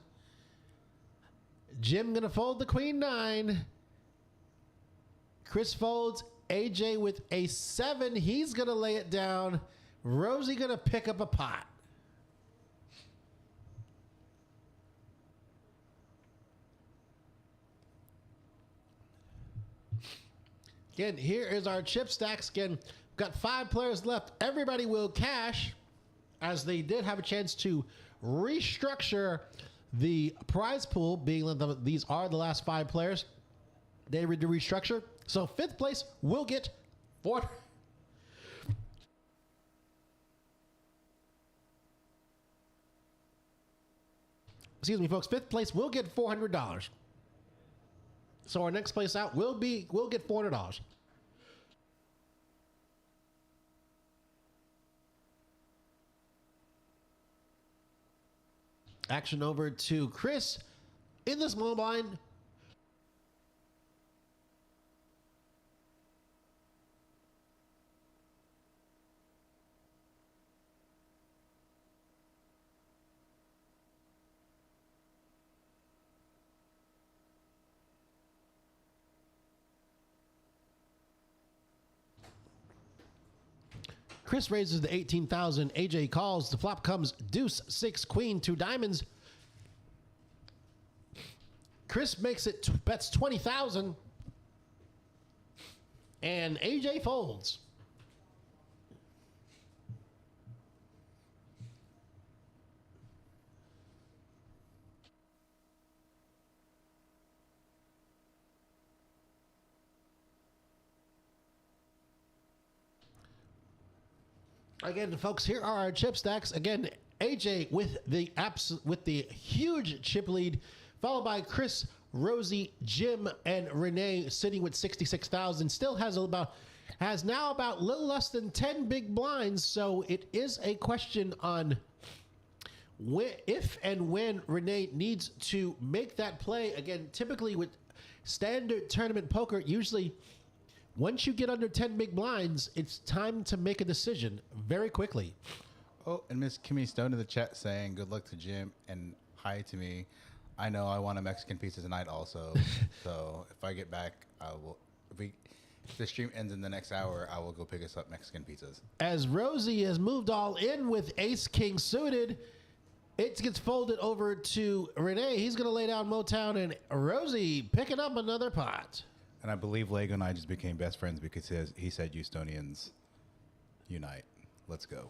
Jim going to fold the queen 9. Chris folds. AJ with a 7, he's gonna lay it down. Rosie gonna pick up a pot. Again, here is our chip stacks. Again, we've got 5 players left. Everybody will cash, as they did have a chance to restructure the prize pool, being that these are the last 5 players. They did restructure. So 5th place will get 4. Excuse me, folks. 5th place will get $400. So our next place out will get $400. Action over to Chris in the small blind. Chris raises the 18,000. AJ calls. The flop comes deuce, 6, queen, 2 diamonds. Chris makes it, bets 20,000. And AJ folds. Again, folks, here are our chip stacks. Again, AJ with the huge chip lead, followed by Chris, Rosie, Jim, and Renee sitting with 66,000. Still has now about a little less than 10 big blinds. So it is a question on if and when Renee needs to make that play. Again, typically with standard tournament poker, usually once you get under 10 big blinds, it's time to make a decision very quickly. Oh, and Miss Kimmy Stone in the chat saying good luck to Jim and hi to me. I know I want a Mexican pizza tonight also. So if I get back, I will. If the stream ends in the next hour, I will go pick us up Mexican pizzas. As Rosie has moved all in with Ace King suited, it gets folded over to Renee. He's going to lay down Motown, and Rosie picking up another pot. And I believe Lego and I just became best friends because he said Houstonians unite. Let's go.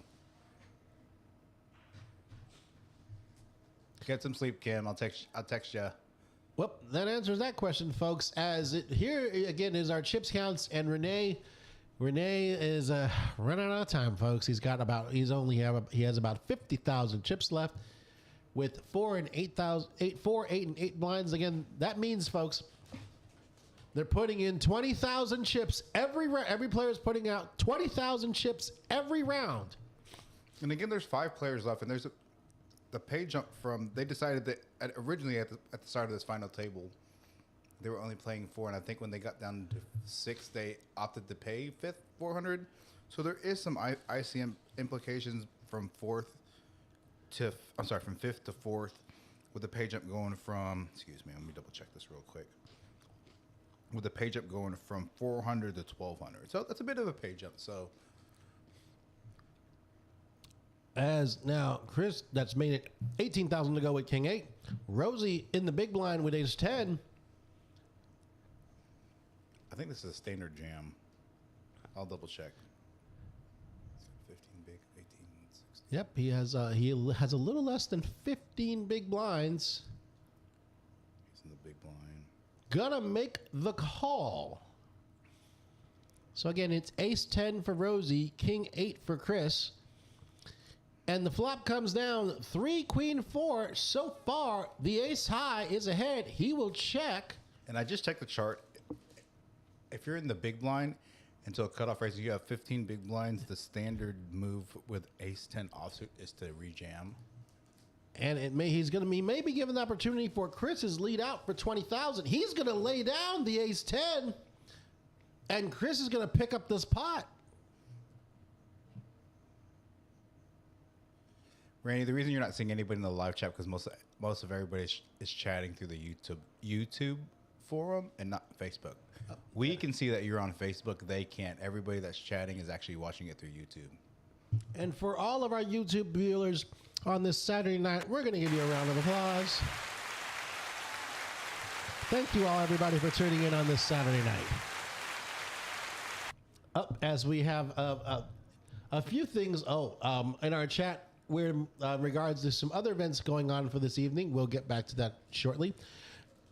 Get some sleep, Kim. I'll text you. Well, that answers that question, folks. As here again is our chips counts, and Renee is running out of time, folks. He has about 50,000 chips left with 4 and 8 blinds. Again, that means, folks, They're putting in 20,000 chips every player is putting out 20,000 chips every round. And again, there's 5 players left, and there's the pay jump from. They decided that originally at the start of this final table, they were only playing 4, and I think when they got down to 6, they opted to pay 400. So there is some ICM implications from 5th to 4th, with the pay jump going from. Excuse me, let me double check this real quick. With the pay jump going from 400 to 1,200, so that's a bit of a pay jump. So. As now, Chris, that's made it 18,000 to go with King 8. Rosie in the big blind with ace 10. I think this is a standard jam. I'll double check. 15 big, 18, 16. Yep, he has a little less than 15 big blinds. He's in the big blind. Gonna make the call. So again, it's ace 10 for Rosie, King 8 for Chris. And the flop comes down 3, Queen 4. So far, the ace high is ahead. He will check. And I just checked the chart. If you're in the big blind until cutoff raise, you have 15 big blinds. The standard move with ace 10 offsuit is to rejam. And he's going to be maybe given the opportunity for Chris's lead out for 20,000. He's going to lay down the ace 10. And Chris is going to pick up this pot. Randy, the reason you're not seeing anybody in the live chat because most of everybody is chatting through the YouTube forum and not Facebook. We can see that you're on Facebook. They can't. Everybody that's chatting is actually watching it through YouTube. And for all of our YouTube viewers on this Saturday night, we're going to give you a round of applause. Thank you all, everybody, for tuning in on this Saturday night. Up as we have a few things. In our chat, where regards to some other events going on for this evening. We'll get back to that shortly.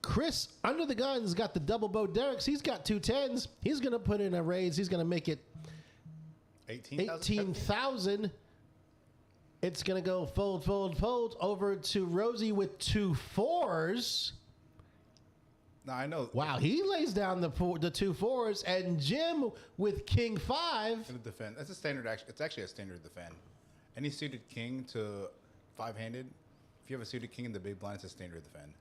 Chris, under the guns, got the double bow Derricks. He's got 2 10s. He's going to put in a raise. He's going to make it 18,000. It's going to go fold over to Rosie with 2 4s. Now, I know. Wow, he lays down the 2 4s. And Jim with King 5. In the defend. That's a standard action. It's actually a standard defend. Any suited king to 5-handed, if you have a suited king in the big blind, it's a standard defend.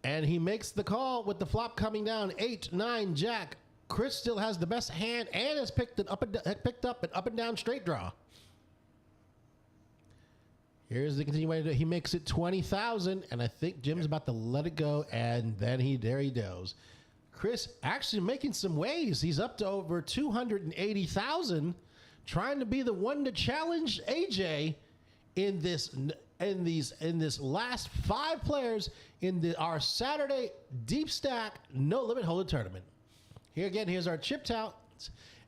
And he makes the call with the flop coming down 8, 9, Jack. Chris still has the best hand and has picked up an up and down straight draw. Here's the continuation. He makes it 20,000, and I think Jim's about to let it go, and then there he goes. Chris actually making some waves. He's up to over 280,000, trying to be the one to challenge AJ in this last 5 players in our Saturday Deep Stack No Limit Holder Tournament. Here again, here's our chip tout.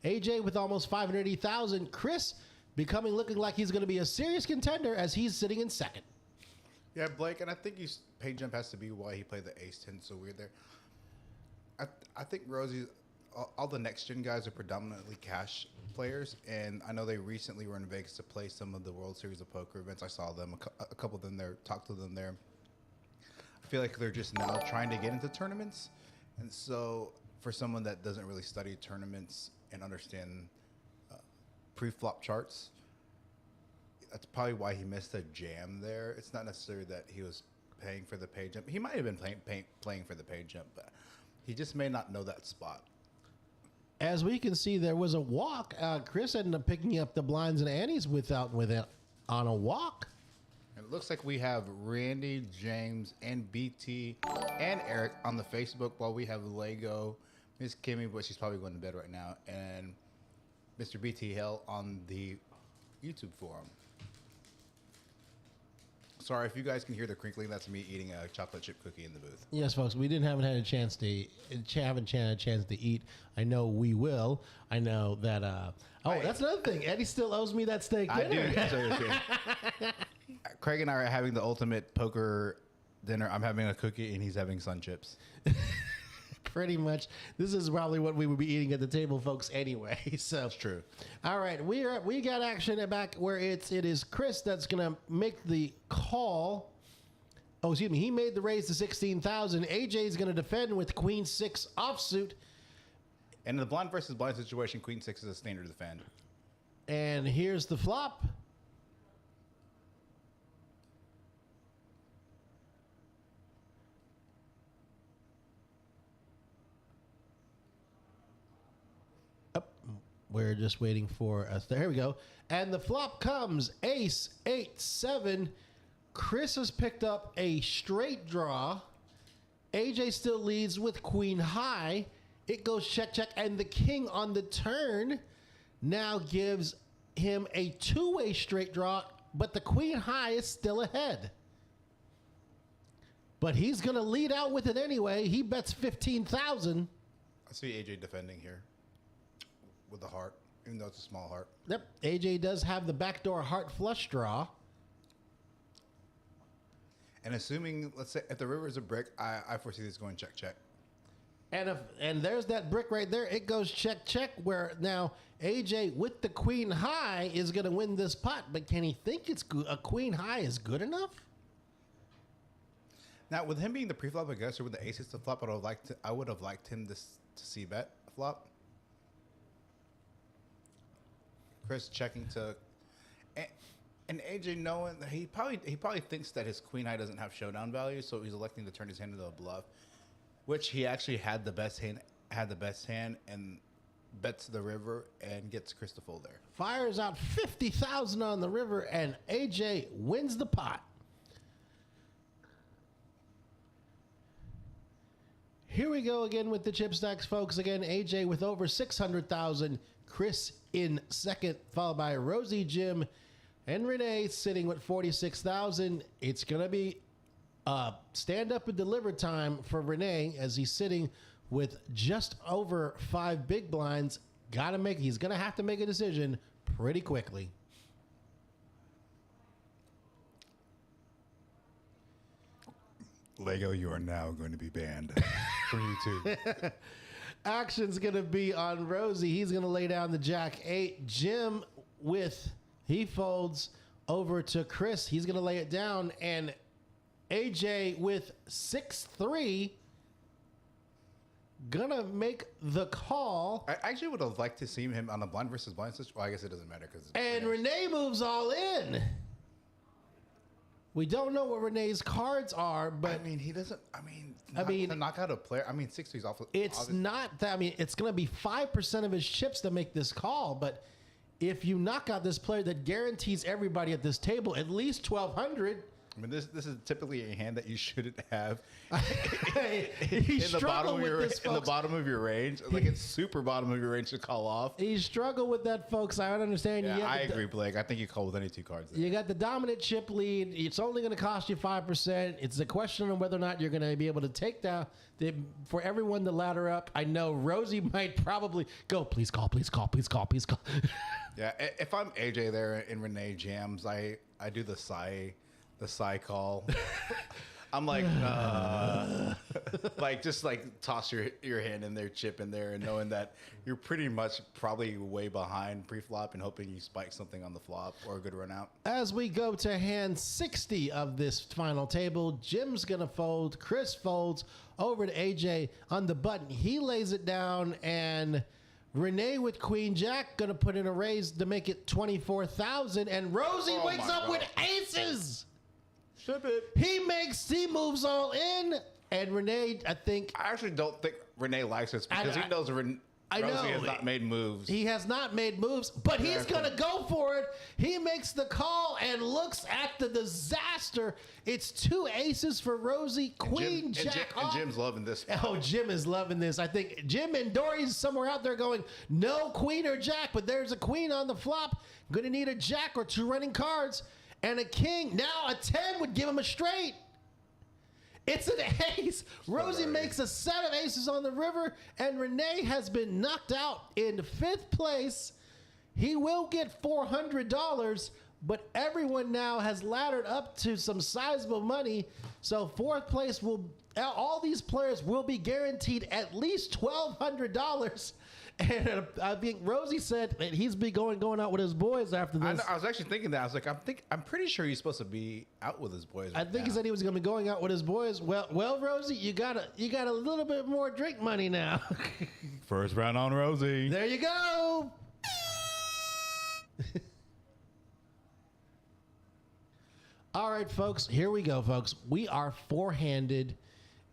AJ with almost 580,000. Chris looking like he's going to be a serious contender as he's sitting in second. Yeah, Blake, and I think pay jump has to be why he played the ace 10 so weird there. I think Rosie, all the next gen guys are predominantly cash players, and I know they recently were in Vegas to play some of the World Series of Poker events. I saw them, a couple of them there, talked to them there. I feel like they're just now trying to get into tournaments, and so for someone that doesn't really study tournaments and understand pre-flop charts, that's probably why he missed a jam there. It's not necessarily that he was paying for the pay jump. He might have been playing for the pay jump, but he just may not know that spot. As we can see, there was a walk. Chris ended up picking up the blinds and antes on a walk. And it looks like we have Randy, James, and BT, and Eric on the Facebook, while we have Lego, Miss Kimmy, but she's probably going to bed right now, and Mr. BT Hill on the YouTube forum. Sorry if you guys can hear the crinkling. That's me eating a chocolate chip cookie in the booth. Yes, folks, we haven't had a chance to eat. I know we will. I know that. That's another thing. Eddie still owes me that steak dinner. I do. Craig and I are having the ultimate poker dinner. I'm having a cookie and he's having sun chips. Pretty much. This is probably what we would be eating at the table, folks, anyway. So that's true. All right, we got action back where it is Chris that's gonna make the call, Oh, excuse me. He made the raise to 16,000. AJ is going to defend with queen 6 offsuit. And in the blind versus blind situation, queen 6 is a standard defend. And here's the flop. We're just waiting for us. There we go. And the flop comes ace, 8, 7. Chris has picked up a straight draw. AJ still leads with queen high. It goes check, check. And the king on the turn now gives him a two-way straight draw. But the queen high is still ahead. But he's going to lead out with it anyway. He bets 15,000. I see AJ defending here. With the heart, even though it's a small heart. Yep. AJ does have the backdoor heart flush draw. And assuming, let's say, if the river is a brick, I foresee this going check, check. And there's that brick right there. It goes check, check, where now AJ with the queen high is going to win this pot. But can he think it's a queen high is good enough? Now, with him being the pre-flop aggressor with the aces to flop, I would have liked him to see bet flop. Chris checking to, and AJ knowing that he probably thinks that his queen high doesn't have showdown value, so he's electing to turn his hand into a bluff, which he actually had the best hand, and bets the river and gets Chris to fold there. Fires out 50,000 on the river, and AJ wins the pot. Here we go again with the chip stacks, folks. Again, AJ with over 600,000. Chris in second, followed by Rosie, Jim, and Renee sitting with 46,000. It's going to be stand up and deliver time for Renee as he's sitting with just over 5 big blinds. He's going to have to make a decision pretty quickly. Lego, you are now going to be banned from YouTube. Action's going to be on Rosie. He's going to lay down the jack 8. Jim he folds over to Chris. He's going to lay it down. And AJ with 6-3 going to make the call. I actually would have liked to see him on a blind versus blind situation. Well, I guess it doesn't matter. And Renee moves all in. We don't know what Renee's cards are, but I mean, he doesn't. To knock out a player. 6-3's awful. It's not that. It's going to be 5% of his chips to make this call. But if you knock out this player that guarantees everybody at this table at least 1,200. This is typically a hand that you shouldn't have in the bottom of your range. Like it's super bottom of your range to call off. He struggled with that, folks. I understand. Yeah, I agree, Blake. I think you call with any 2 cards there. You got the dominant chip lead. It's only going to cost you 5%. It's a question of whether or not you're going to be able to take down for everyone to ladder up. I know Rosie might probably go, please call, please call, please call, please call. Yeah, if I'm AJ there and Renee jams, I do the sigh call. I'm like, just toss your hand in there, chip in there, and knowing that you're pretty much probably way behind pre-flop and hoping you spike something on the flop or a good run out. As we go to hand 60 of this final table, Jim's going to fold. Chris folds over to AJ on the button. He lays it down, and Renee with Queen Jack going to put in a raise to make it 24,000, and Rosie wakes up with aces. Ship it. He moves all in, and Renee, I actually don't think Renee likes this because he knows Rosie has not made moves. He has not made moves, but he's going to go for it. He makes the call and looks at the disaster. It's 2 aces for Rosie, Queen, Jack. And Jim's loving this. Oh, Jim is loving this. I think Jim and Dory's somewhere out there going, no queen or jack, but there's a queen on the flop. Going to need a jack or 2 running cards. And a king. Now a 10 would give him a straight. It's an ace. Rosie makes a set of aces on the river, and Renee has been knocked out in 5th place. He will get $400, but everyone now has laddered up to some sizable money. So fourth place all these players will be guaranteed at least $1,200. And I think Rosie said that he's be going out with his boys after this. I was actually thinking that. I was like, I'm pretty sure he's supposed to be out with his boys. I think he said he was going to be going out with his boys. Well, Rosie, you got a little bit more drink money now. First round on Rosie. There you go. All right, folks. Here we go, folks. We are four-handed,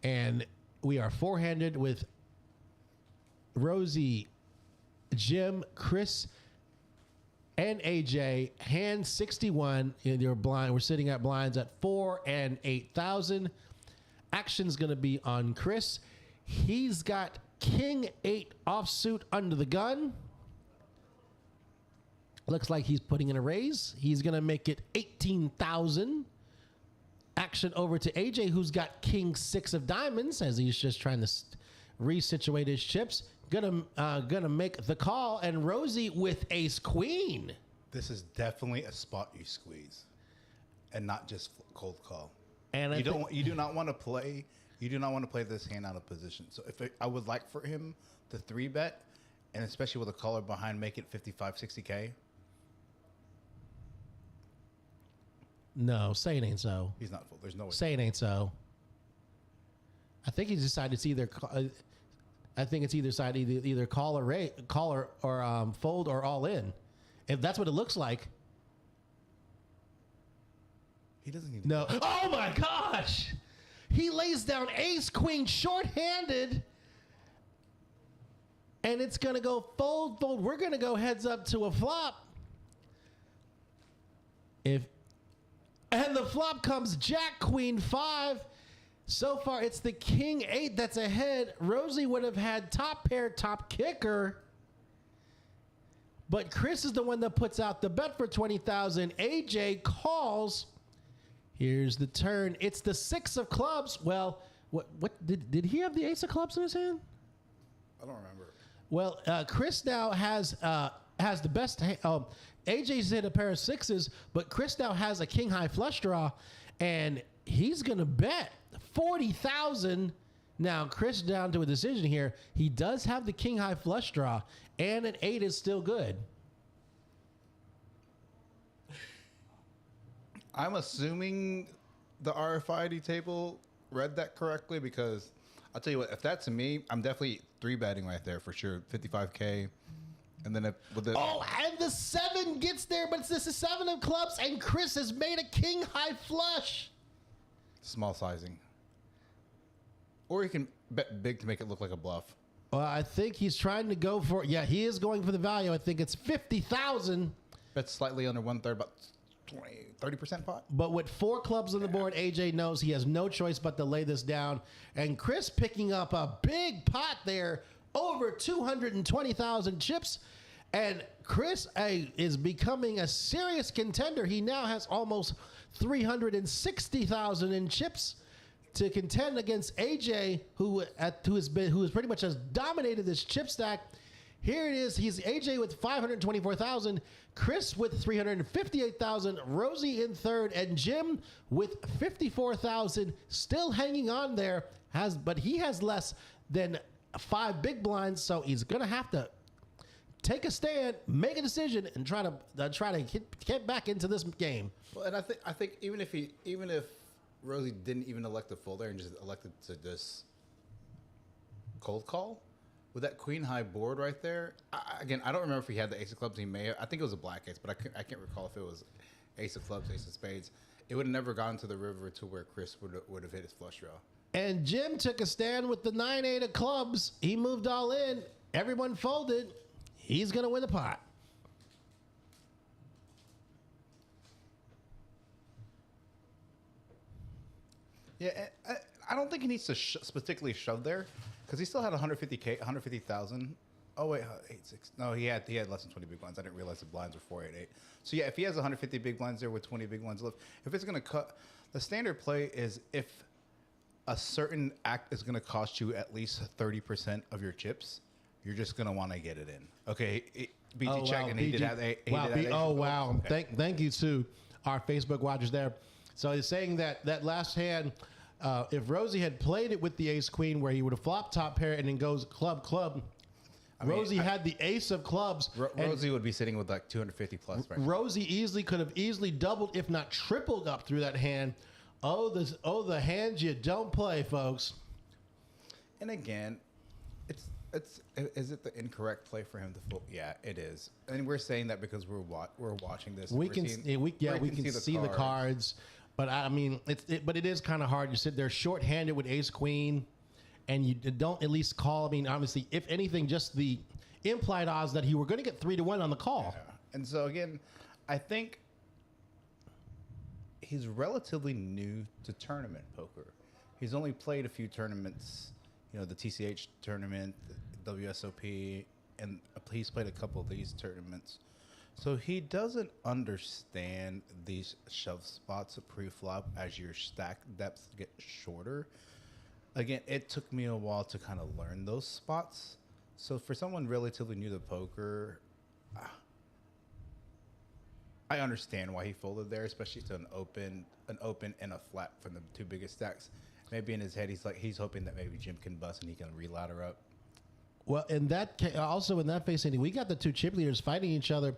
and we are four-handed with Rosie, Jim, Chris, and AJ. Hand 61 in your blind. We're sitting at blinds at 4 and 8,000. Action's going to be on Chris. He's got King 8 offsuit under the gun. Looks like he's putting in a raise. He's going to make it 18,000. Action over to AJ, who's got King 6 of diamonds, as he's just trying to resituate his chips. Gonna make the call, and Rosie with ace queen. This is definitely a spot you squeeze, and not just cold call. And you do not want to play this hand out of position. So I would like for him to 3-bet, and especially with a caller behind, make it 55, 60K. No, say it ain't so. He's not full. There's no way. Say it ain't so. I think he's decided it's either. I think it's either call or fold or all in. If that's what it looks like. He doesn't need to. No. Oh my gosh! He lays down ace queen short-handed, and it's gonna go fold. We're gonna go heads up to a flop. And the flop comes Jack Queen 5. So far, it's the King 8 that's ahead. Rosie would have had top pair, top kicker. But Chris is the one that puts out the bet for 20,000. AJ calls. Here's the turn. It's the 6 of clubs. Well, what did he have the ace of clubs in his hand? I don't remember. Well, Chris now has the best. AJ's hit a pair of 6s, but Chris now has a king high flush draw, and he's gonna bet 40,000. Now Chris down to a decision here. He does have the king high flush draw, and an 8 is still good. I'm assuming the RFID table read that correctly, because I'll tell you what, if that's me, I'm definitely 3-betting right there for sure. 55K. And then and the 7 gets there, but this is 7 of clubs, and Chris has made a king high flush. Small sizing. Or he can bet big to make it look like a bluff. Well, I think he's trying to go for, he is going for the value. I think it's 50,000. Bet slightly under 1/3, about 30% pot. But with 4 clubs on the board, AJ knows he has no choice but to lay this down. And Chris picking up a big pot there, over 220,000 chips. And Chris is becoming a serious contender. He now has almost 360,000 in chips to contend against AJ, who has pretty much has dominated this chip stack. Here it is. He's AJ with 524,000, Chris with 358,000, Rosie in third, and Jim with 54,000, still hanging on there. But he has less than 5 big blinds, so he's gonna have to take a stand, make a decision, and try to get back into this game. Well, and I think even if Rosie didn't even elect to fold there and just elected to just cold call with that queen high board right there. I don't remember if he had the ace of clubs. He may have. I think it was a black ace, but I can't recall if it was ace of clubs, ace of spades. It would have never gone to the river to where Chris would have hit his flush draw. And Jim took a stand with the 9-8 of clubs. He moved all in. Everyone folded. He's going to win the pot. Yeah, I don't think he needs to particularly shove there, because he still had 150,000. Oh wait, 8-6. No, he had less than 20 big blinds. I didn't realize the blinds were 488. So yeah, if he has 150 big blinds there with 20 big blinds left, if it's going to cut, the standard play is if a certain act is going to cost you at least 30% of your chips, you're just going to want to get it in. Okay, BG checked, and he did have a. Wow. Okay. Thank you to our Facebook watchers there. So he's saying that last hand If Rosie had played it with the ace queen, where he would have flopped top pair and then goes club club. Rosie had the ace of clubs. Rosie would be sitting with like 250 plus. Right? Rosie could have easily doubled, if not tripled, up through that hand. The hands you don't play, folks. And again, is it the incorrect play for him to fold? Yeah, it is. And we're saying that because we're watching this. We can see the cards. But I mean, but it is kind of hard. You sit there short-handed with ace queen, and you don't at least call. I mean, obviously, if anything, just the implied odds that he were going to get 3-1 on the call. Yeah. And so again, I think he's relatively new to tournament poker. He's only played a few tournaments, the TCH tournament, the WSOP, and he's played a couple of these tournaments. So he doesn't understand these shove spots pre-flop as your stack depths get shorter. Again, it took me a while to kind of learn those spots. So for someone relatively new to poker, I understand why he folded there, especially to an open and a flat from the two biggest stacks. Maybe in his head, he's hoping that maybe Jim can bust and he can re-ladder up. Well, in that phase, Andy, we got the two chip leaders fighting each other,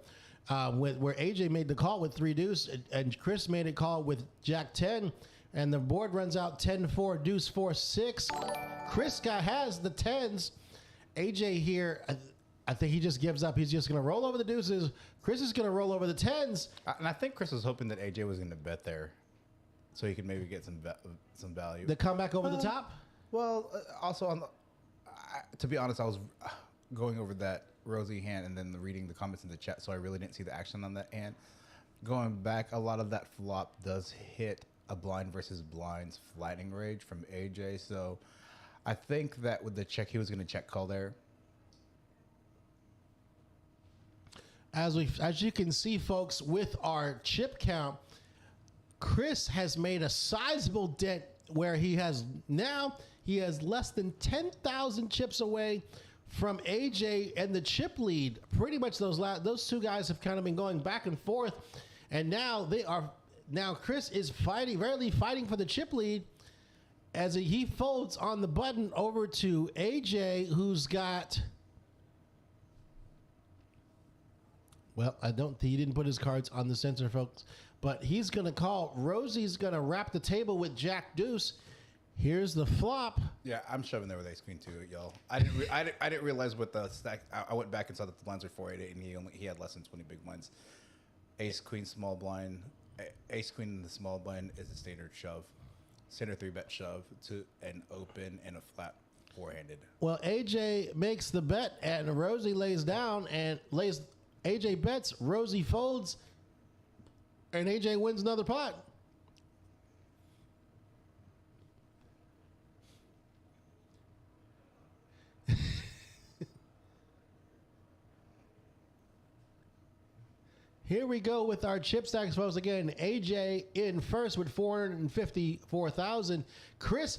where AJ made the call with 3 deuce and Chris made a call with Jack 10, and the board runs out 10-4, deuce 4-6. Chris has the 10s. AJ here, I think he just gives up. He's just going to roll over the deuces. Chris is going to roll over the 10s. And I think Chris was hoping that AJ was going to bet there, so he could maybe get some value. The comeback over the top? Well, also to be honest, I was going over that Rosie hand and then reading the comments in the chat, so I really didn't see the action on that hand. Going back, a lot of that flop does hit a blind versus blinds flattening range from AJ, so I think that with the check, he was going to check call there. As you can see, folks, with our chip count, Chris has made a sizable dent where he has less than 10,000 chips away from AJ and the chip lead. Pretty much those two guys have kind of been going back and forth, and now Chris is fighting for the chip lead as he folds on the button over to AJ, who's got. Well, he didn't put his cards on the center, folks, but he's going to call. Rosie's going to wrap the table with Jack Deuce. Here's the flop. Yeah, I'm shoving there with ace queen too, y'all. I didn't realize what the stack. I went back and saw that the blinds are 488, and he had less than 20 big blinds. Ace queen small blind, ace queen in the small blind is a standard shove, standard 3-bet shove to an open and a flat 4-handed. Well, AJ makes the bet, and Rosie lays down and lays. AJ bets, Rosie folds, and AJ wins another pot. Here we go with our chip stacks, folks. Again, AJ in first with 454,000. Chris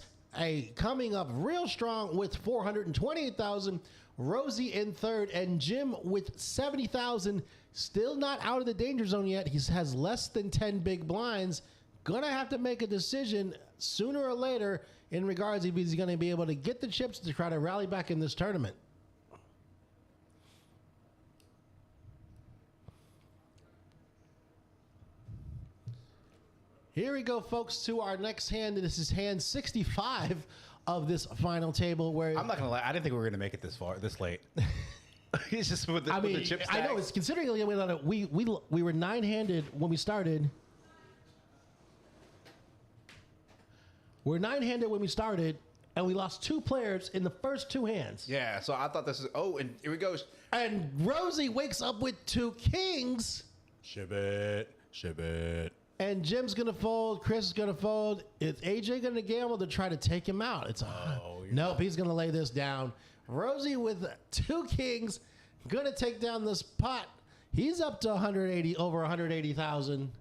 coming up real strong with 428,000. Rosie in third, and Jim with 70,000. Still not out of the danger zone yet. He has less than 10 big blinds. Gonna have to make a decision sooner or later in regards if he's gonna be able to get the chips to try to rally back in this tournament. Here we go, folks, to our next hand. This is hand 65 of this final table. Where I'm not gonna lie, I didn't think we were gonna make it this late. It's just with the chip stacks. I know it's considering we were 9-handed when we started. We're 9-handed when we started, and we lost 2 players in the first 2 hands. Yeah, so I thought this is and here we go. And Rosie wakes up with 2 kings. Ship it. And Jim's going to fold. Chris is going to fold. Is AJ going to gamble to try to take him out? Nope, he's going to lay this down. Rosie with 2 kings, going to take down this pot. He's up to over 180,000.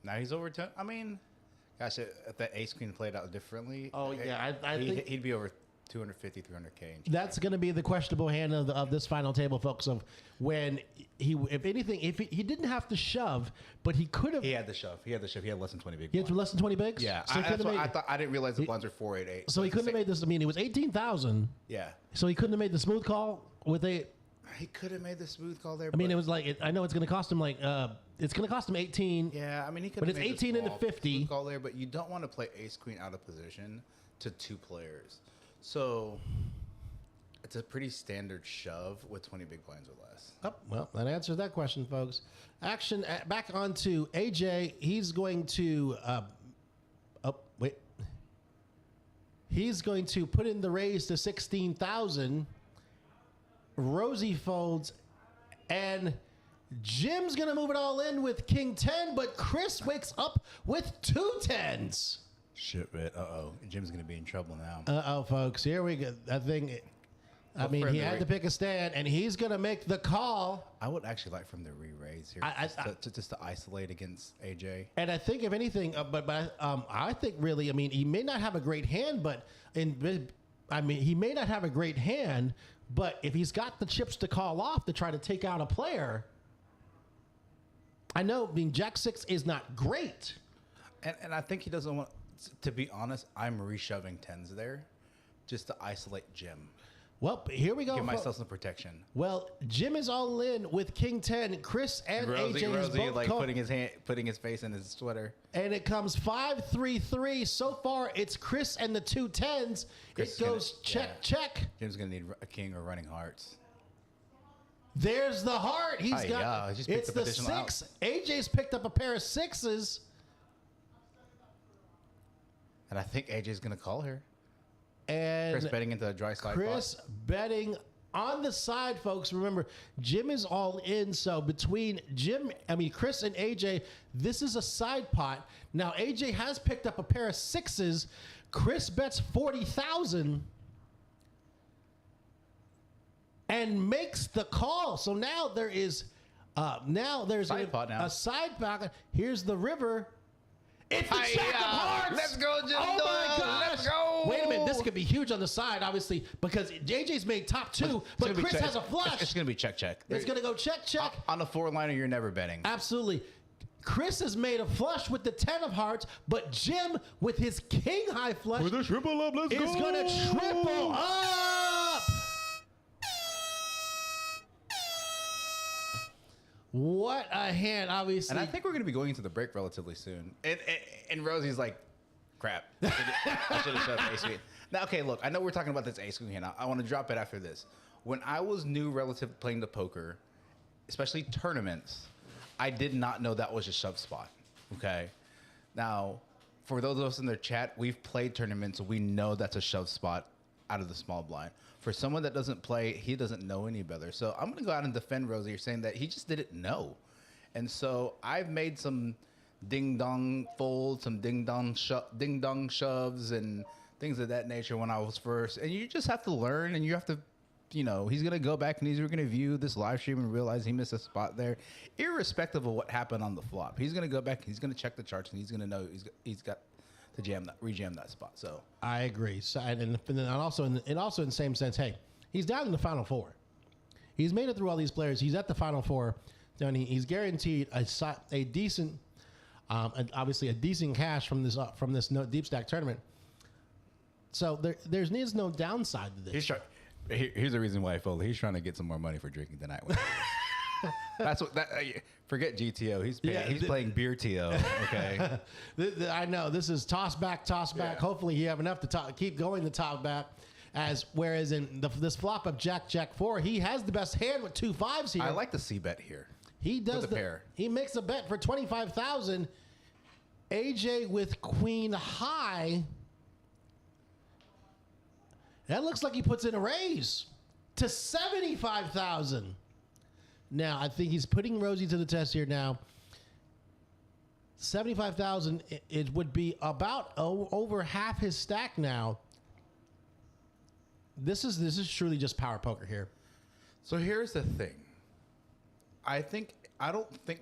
Now he's over 10. I mean, gosh, if that ace queen played out differently. Oh, yeah. I think he'd be over 250, 300K. That's going to be the questionable hand of this final table, folks. Of when if anything, if he didn't have to shove, but he could have. He had the shove. He had less than 20 big. He had less than 20 bigs. Yeah, so I thought. I didn't realize the blinds were 488. So he couldn't have made this. I mean, it was 18,000. Yeah. So he couldn't have made the smooth call with a. He could have made the smooth call there. I mean, it was like I know it's going to cost him it's going to cost him 18. Yeah, I mean he could. But have it's made 18 into 50. Smooth call there, but you don't want to play ace queen out of position to two players. So it's a pretty standard shove with 20 big blinds or less. Oh, well, that answers that question, folks. Action back on to AJ. He's going to. He's going to put in the raise to 16,000. Rosie folds, and Jim's going to move it all in with King 10, but Chris wakes up with 2 10s. Shit, man. Jim's going to be in trouble now. Folks. Here we go. I mean, he had to pick a stand, and he's going to make the call. I would actually like for him to re-raise here, just to isolate against AJ. And I think, if anything, I think really, I mean, he may not have a great hand, but he may not have a great hand, but if he's got the chips to call off to try to take out a player, I know, I mean, Jack 6 is not great. And I think he doesn't want, to be honest, I'm reshoving 10s there just to isolate Jim. Well, here we go. Give myself some protection. Well, Jim is all in with King 10. Chris and AJ is both like putting his face in his sweater. And it comes 5-3-3. So far, it's Chris and the 2 10s. It goes check. Jim's gonna need a king or running hearts. There's the heart. It's the 6. Out. AJ's picked up a pair of 6s. And I think AJ's gonna call her. And Chris betting into a dry side Chris pot. betting on the side, folks. Remember, Jim is all in. So between Chris and AJ, this is a side pot. Now, AJ has picked up a pair of 6s. Chris bets 40,000 and makes the call. So now there's side pot now. A side pocket. Here's the river. It's the Jack of Hearts. Let's go, Jim. Oh my gosh. Let's go. Wait a minute. This could be huge on the side, obviously, because JJ's made top 2, but Chris has a flush. It's going to be check. It's going to go check. On the 4-liner, you're never betting. Absolutely. Chris has made a flush with the 10 of hearts, but Jim, with his king high flush, with a triple up, let's go. Is going to triple up. What a hand, obviously. And I think we're going to be going into the break relatively soon. And Rosie's like, crap. I should have shoved ace queen. Now, okay, look, I know we're talking about this ace queen hand. I want to drop it after this. When I was new relative to playing the poker, especially tournaments, I did not know that was a shove spot. Okay? Now, for those of us in the chat, we've played tournaments, so we know that's a shove spot out of the small blind. For someone that doesn't play, he doesn't know any better. So I'm going to go out and defend Rosie. You're saying that he just didn't know. And so I've made some ding-dong folds, some ding-dong shoves, and things of that nature when I was first. And you just have to learn, and you have to, he's going to go back and he's going to view this live stream and realize he missed a spot there, irrespective of what happened on the flop. He's going to go back, he's going to check the charts, and he's going to know he's got to rejam that spot. So I agree. So and also in the same sense, hey, he's down in the Final Four. He's made it through all these players. He's at the Final Four. And he's guaranteed a decent, obviously a decent cash from this deep stack tournament. So there's no downside to this. Here's the reason why I folded. He's trying to get some more money for drinking tonight. That's what forget GTO. He's playing beer TO. Okay. I know this is toss back. Yeah. Hopefully you have enough to keep going the top back. Whereas in this flop of Jack 4, he has the best hand with 2 5s here. I like the C bet here. He does the pair. He makes a bet for 25,000. AJ with queen high. That looks like he puts in a raise to 75,000. Now, I think he's putting Rosie to the test here now. 75,000, it would be about over half his stack now. This is truly just power poker here. So here's the thing. I don't think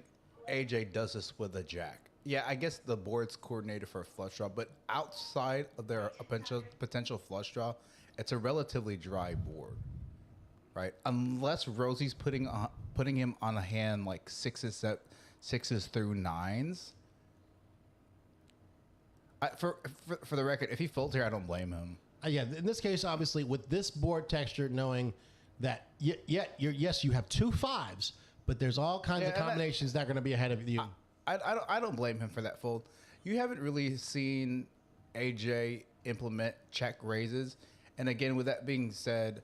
AJ does this with a jack. Yeah, I guess the board's coordinated for a flush draw, but outside of their potential flush draw, it's a relatively dry board, right? Unless Rosie's putting him on a hand like sixes through nines. For the record, if he folds here, I don't blame him. Yeah, in this case, obviously, with this board texture, knowing that yes, you have two fives, but there's all kinds of combinations that are going to be ahead of you. I don't blame him for that fold. You haven't really seen AJ implement check raises, and again, with that being said,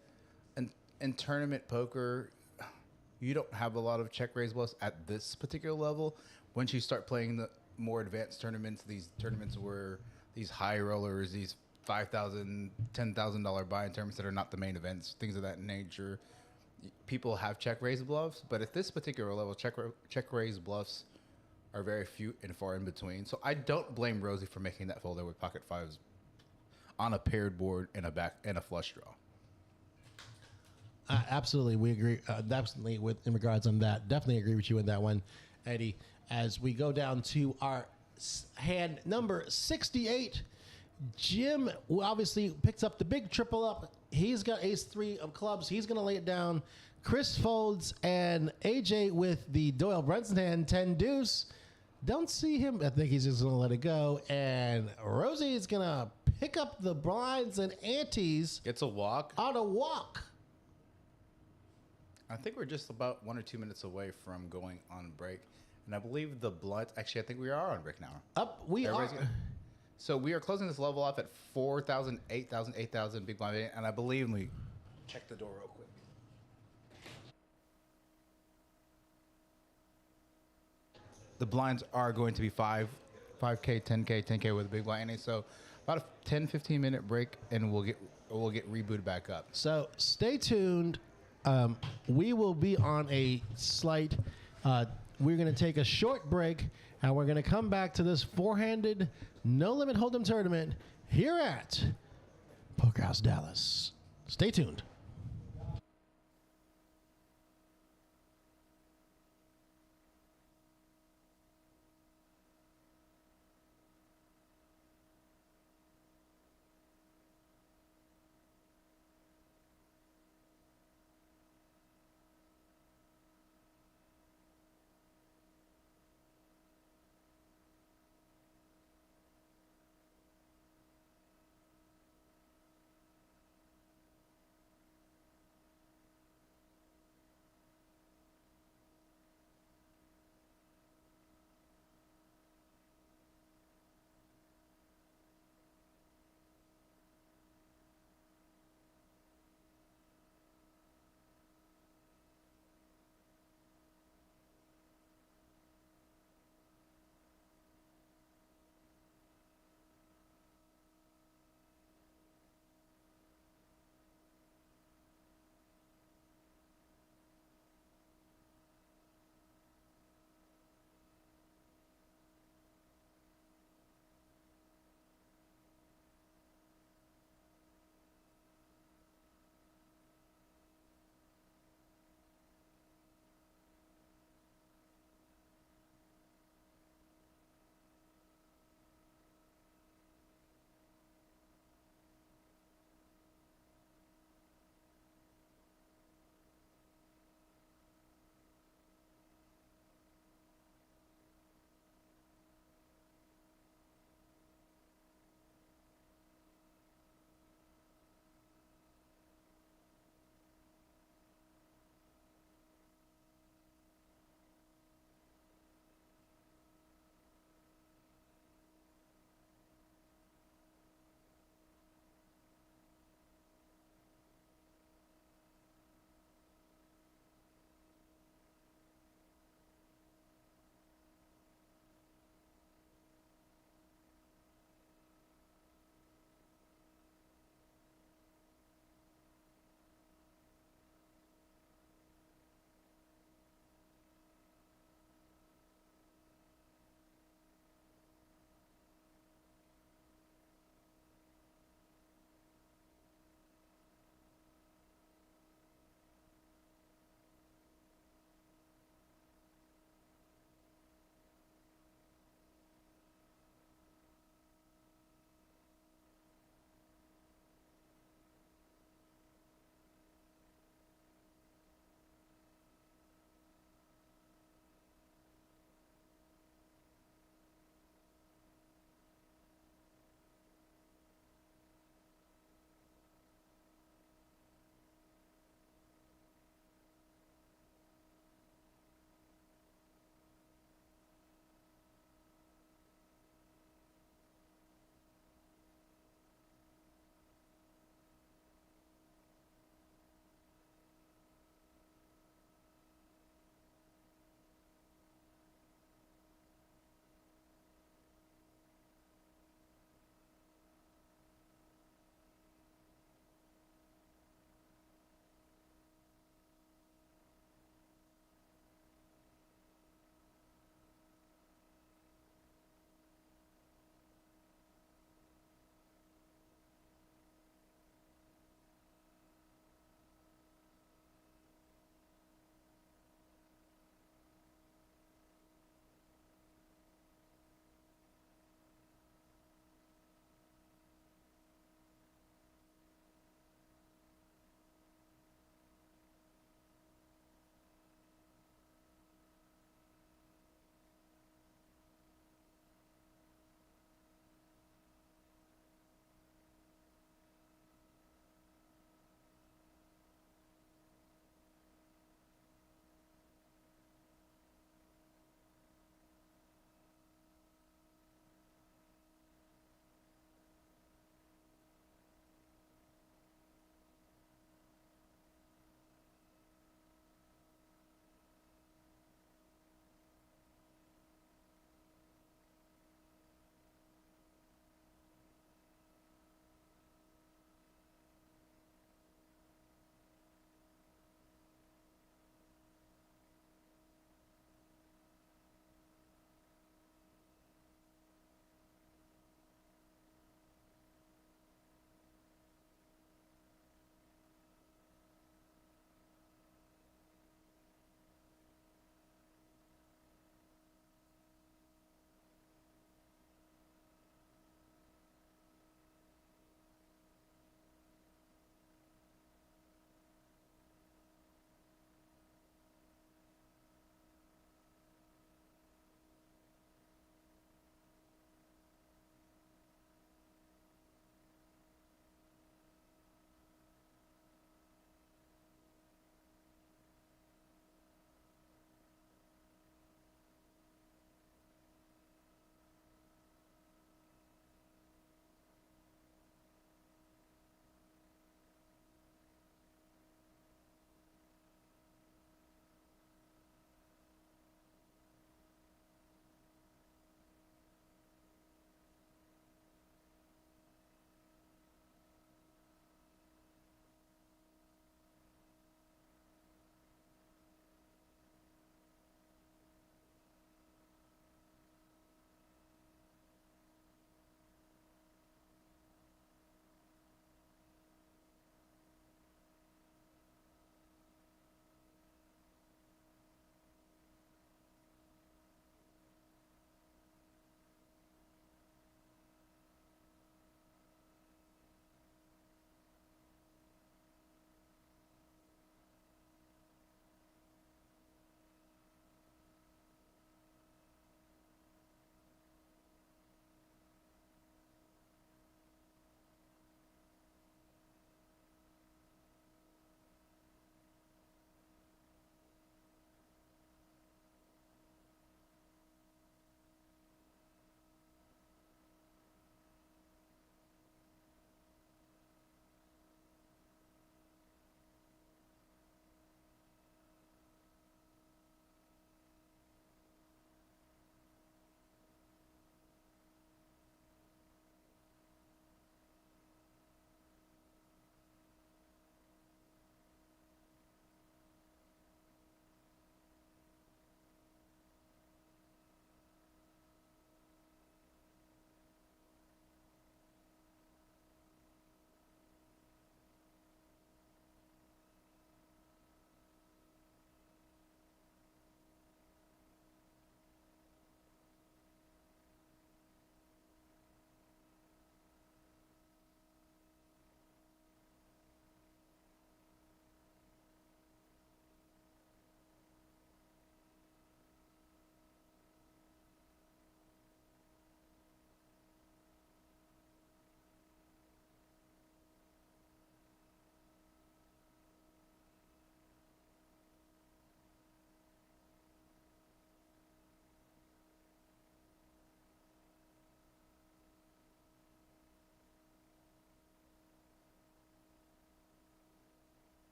in tournament poker, you don't have a lot of check raise bluffs at this particular level. Once you start playing the more advanced tournaments, these tournaments where these high rollers, these $5,000, $10,000 buy-in tournaments that are not the main events, things of that nature, people have check raise bluffs. But at this particular level, check raise bluffs are very few and far in between. So I don't blame Rosie for making that folder with pocket fives on a paired board and a flush draw. Absolutely, we agree. Definitely in regards on that. Definitely agree with you in that one, Eddie. As we go down to our hand number 68, Jim obviously picks up the big triple up. He's got ace three of clubs. He's going to lay it down. Chris folds, and AJ with the Doyle Brunson hand, 10 deuce. Don't see him. I think he's just going to let it go. And Rosie is going to pick up the blinds and antes. It's a walk. On a walk. I think we're just about 1 or 2 minutes away from going on break. And I believe the blunt, actually, I think we are on break now. We are. So we are closing this level off at 4,000, 8,000, 8,000 big blind. And I believe we check the door real quick. The blinds are going to be 5K, 10K, 10K with a big blind. So about a 10, 15 minute break and we'll get rebooted back up. So stay tuned. We will be on a slight, we're going to take a short break, and we're going to come back to this four-handed, no-limit hold'em tournament here at Poker House Dallas. Stay tuned.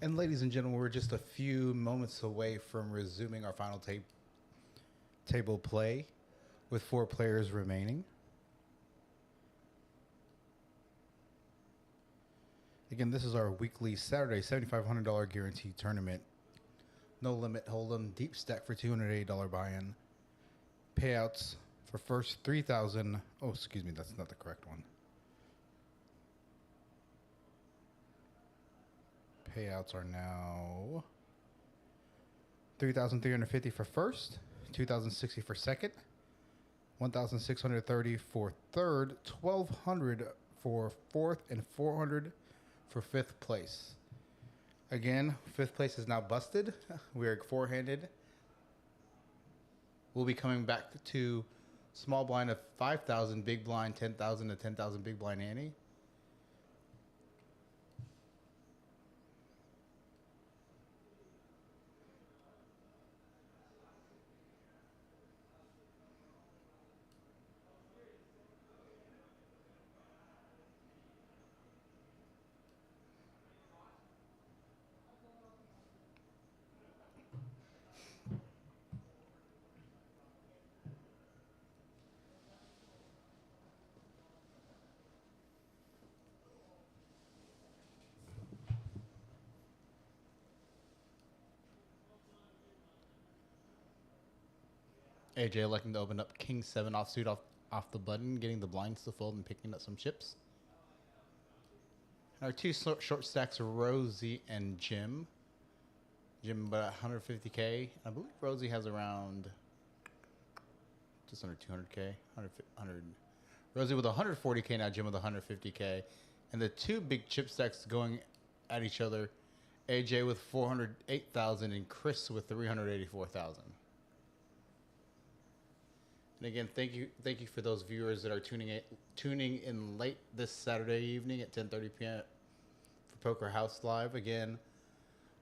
And ladies and gentlemen, we're just a few moments away from resuming our final table play with 4 players remaining. Again, this is our weekly Saturday $7,500 guaranteed tournament. No limit hold'em, deep stack for $280 buy-in. Payouts for first 3,000. Oh, excuse me, that's not the correct one. Payouts are now 3,350 for first, 2,060 for second, 1,630 for third, 1,200 for fourth, and 400 for fifth place. Again, fifth place is now busted. We are 4-handed. We'll be coming back to small blind of 5,000, big blind 10,000 to 10,000, big blind ante. AJ electing to open up King 7 offsuit off the button, getting the blinds to fold and picking up some chips. Our 2 short stacks are Rosie and Jim. Jim about 150K. I believe Rosie has around just under 200K. 100. Rosie with 140K now, Jim with 150K. And the 2 big chip stacks going at each other. AJ with 408,000 and Chris with 384,000. And again, thank you for those viewers that are tuning in late this Saturday evening at 10:30 p.m. for Poker House Live. Again,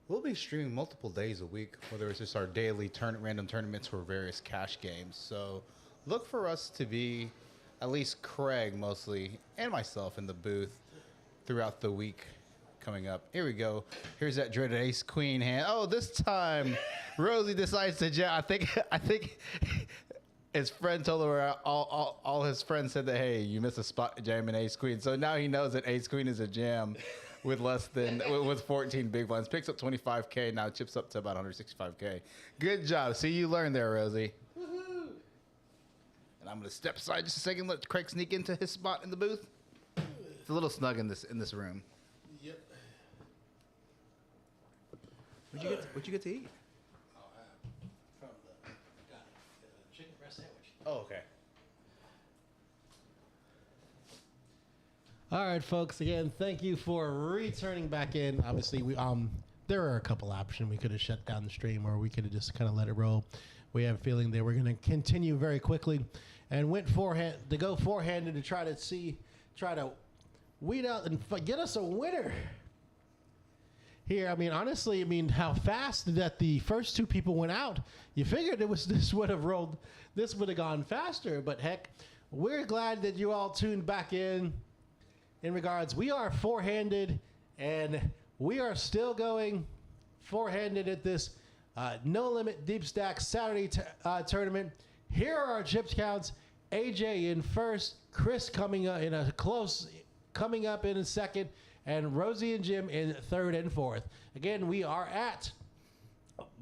we'll be streaming multiple days a week, whether it's just our daily random tournaments or various cash games. So look for us to be, at least Craig mostly, and myself in the booth throughout the week coming up. Here we go. Here's that dreaded ace queen hand. Oh, this time Rosie decides to jam. I think his friend told her, all his friends said that, hey, you missed a spot jamming ace queen. So now he knows that ace queen is a jam with with 14 big blinds. Picks up 25K, now chips up to about 165K. Good job. See, you learned there, Rosie. Woohoo! And I'm going to step aside just a second, let Craig sneak into his spot in the booth. It's a little snug in this room. Yep. What'd you get to eat? From the chicken breast sandwich. Oh, okay. All right, folks. Again, thank you for returning back in. Obviously, there are a couple options. We could have shut down the stream, or we could have just kind of let it roll. We have a feeling that we're going to continue very quickly, and went four-handed to try to weed out and get us a winner. Here, I mean, honestly, how fast that the first 2 people went out. You figured this would have gone faster, but heck, we're glad that you all tuned back in. In regards, we are 4-handed, and we are still going 4-handed at this No Limit Deep Stack Saturday tournament. Here are our chips counts. AJ in first, Chris coming up in a second, and Rosie and Jim in third and fourth. Again,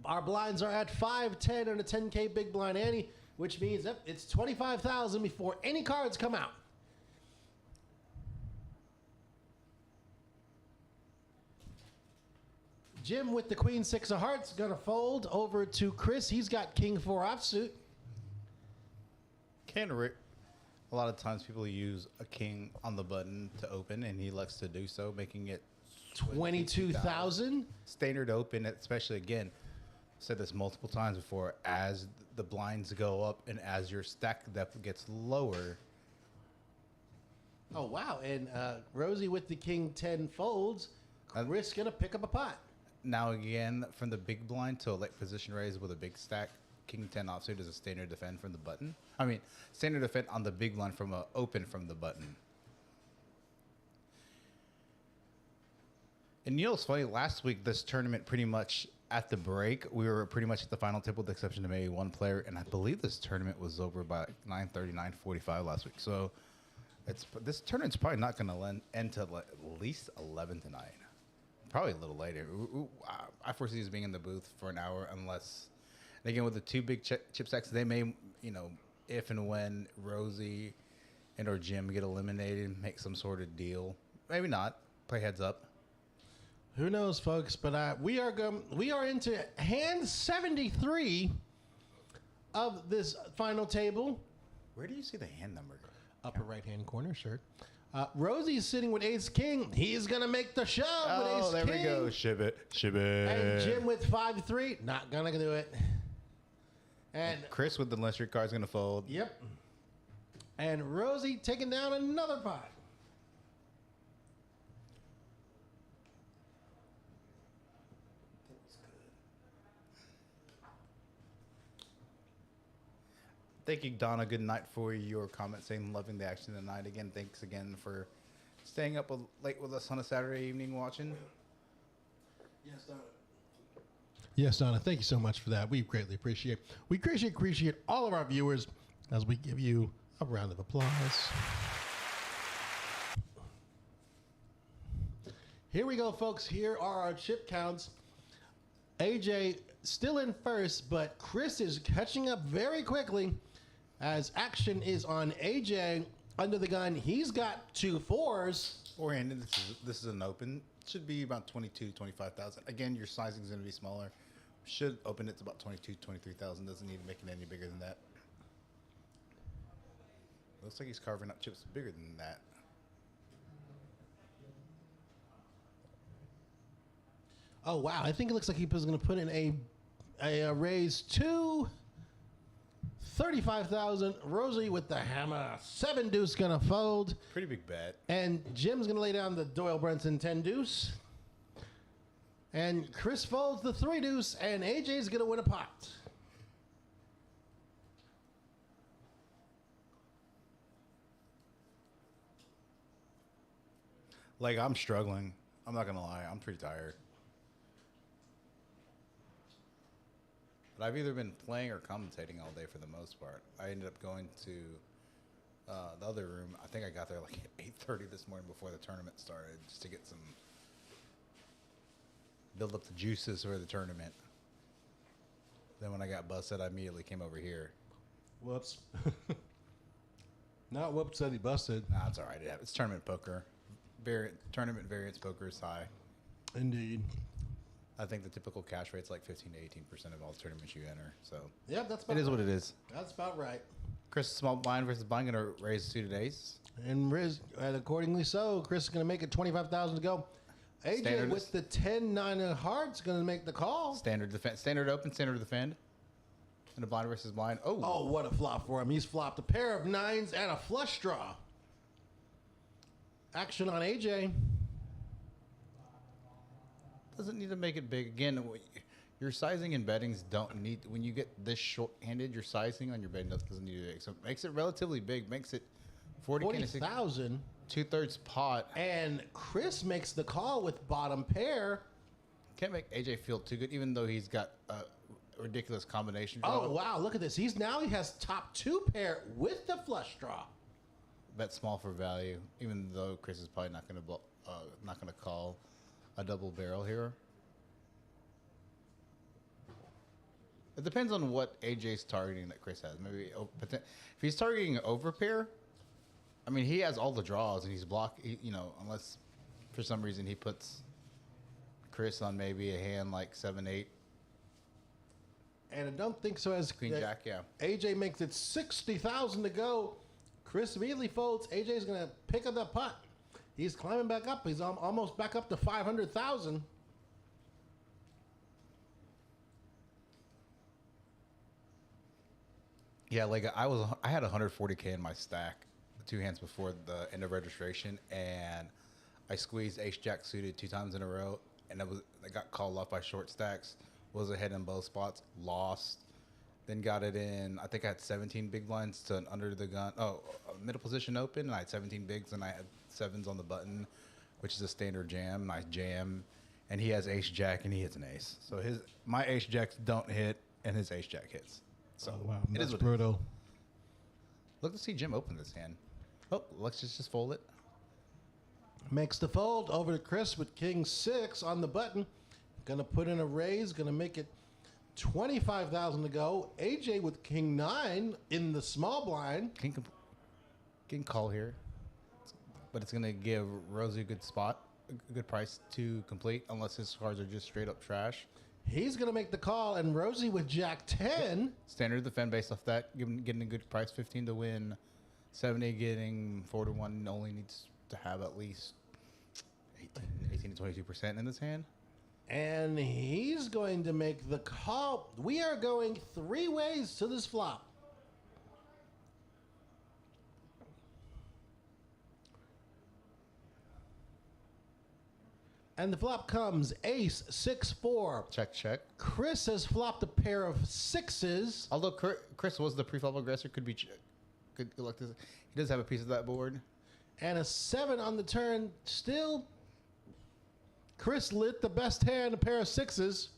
our blinds are at 5, 10, and a 10K big blind ante, which means it's 25,000 before any cards come out. Jim with the Queen 6 of Hearts gonna fold over to Chris. He's got King 4 offsuit. A lot of times people use a king on the button to open, and he likes to do so, making it 22,000. Standard open, especially, again, said this multiple times before, as the blinds go up and as your stack depth gets lower. Oh, wow. And Rosie with the King 10 folds. Chris gonna pick up a pot. Now, again, from the big blind to a late position raise with a big stack, King 10 offsuit is a standard defend from the button. Standard defend on the big blind from a open from the button. And you know what's funny? Last week, this tournament pretty much at the break, we were pretty much at the final table with the exception of maybe one player. And I believe this tournament was over by 9:30, 9:45 last week. So this tournament's probably not going to end till at least 11 tonight. Probably a little later. I foresee us being in the booth for an hour unless, and again, with the two big chip stacks, they may, if and when Rosie and or Jim get eliminated, make some sort of deal. Maybe not. Play heads up. Who knows, folks? But we are into hand 73 of this final table. Where do you see the hand number? Upper right-hand corner, sure. Rosie's sitting with Ace King. He's gonna make the shove with Ace King. Oh, there we go. Shib it. And Jim with 5-3, not gonna do it. And Chris with the electric card is gonna fold. Yep. And Rosie taking down another pot. Thank you, Donna. Good night for your comment saying loving the action tonight. Again, thanks again for staying up late with us on a Saturday evening watching. Yes, Donna. Yes, Donna. Thank you so much for that. We greatly appreciate. We appreciate all of our viewers as we give you a round of applause. Here we go, folks. Here are our chip counts. AJ still in first, but Chris is catching up very quickly as action is on AJ under the gun. He's got 2 4s. Four-handed. This is an open. Should be about 22, 25,000. Again, your sizing is going to be smaller. Should open it to about 22, 23,000. Doesn't need to make it any bigger than that. Looks like he's carving up chips bigger than that. Oh, wow. I think it looks like he was going to put in a raise to 35,000. Rosie with the hammer. 7 deuce going to fold. Pretty big bet. And Jim's going to lay down the Doyle Brunson 10 deuce. And Chris folds the 3 deuce, and AJ's going to win a pot. Like, I'm struggling. I'm not going to lie. I'm pretty tired. But I've either been playing or commentating all day for the most part. I ended up going to the other room. I think I got there like at 8:30 this morning before the tournament started just to get some, build up the juices for the tournament. Then when I got busted, I immediately came over here. Whoops. Not whoops that he busted. Nah, it's all right. It's tournament poker. Tournament variance poker is high. Indeed. I think the typical cash rate's like 15 to 18% of all tournaments you enter. So Yep, that's about it is right. what it is. That's about right. Chris, small blind versus blind, going to raise suited ace. And Riz, and accordingly so, Chris is going to make it 25,000 to go. AJ Standard with the 10-9 of hearts going to make the call. Standard defend, standard open, standard defend. And a blind versus blind. Oh, what a flop for him. He's flopped a pair of 9s and a flush draw. Action on AJ. Doesn't need to make it big. Again, your sizing and bettings don't need, when you get this short-handed, your sizing on your betting doesn't need to be big. So it makes it relatively big. Makes it 40,000. 2/3 pot. And Chris makes the call with bottom pair. Can't make AJ feel too good, even though he's got a ridiculous combination. Oh, wow. Look at this. He has top 2 pair with the flush draw. Bet small for value, even though Chris is probably not going to call a double barrel here. It depends on what AJ's targeting that Chris has. Maybe if he's targeting overpair, I mean, he has all the draws and he's unless for some reason he puts Chris on maybe a hand like 7-8. And I don't think so as Queen Jack, yeah. AJ makes it 60,000 to go. Chris immediately folds. AJ's going to pick up that putt. He's climbing back up. He's almost back up to 500,000. Yeah, like I had 140K in my stack 2 hands before the end of registration, and I squeezed ace jack suited 2 times in a row, and I got called off by short stacks. Was ahead in both spots, lost, then got it in. I think I had 17 big blinds to an under the gun. Middle position open, and I had 17 bigs, and I had 7s on the button. which is a standard jam, nice jam, and he has ace jack and he hits an ace. So my ace jacks don't hit and his ace jack hits. So wow, it is that's what brutal. Look to see Jim open this hand. Oh, let's just fold it. Makes the fold over to Chris with king 6 on the button. Gonna put in a raise, gonna make it 25,000 to go. AJ with king 9 in the small blind. Can call here, but it's gonna give Rosie a good spot, a good price to complete, unless his cards are just straight up trash. He's gonna make the call, and Rosie with jack 10. Standard defend based off that, getting a good price, 15 to win, 70 getting 4 to 1. Only needs to have at least 18 to 22% in this hand. And he's going to make the call. We are going 3 ways to this flop. And the flop comes ace 6-4. Check, check. Chris has flopped a pair of 6s. Although Chris was the pre-flop aggressor, could like this. He does have a piece of that board. And a 7 on the turn. Still, Chris lit the best hand, a pair of 6s.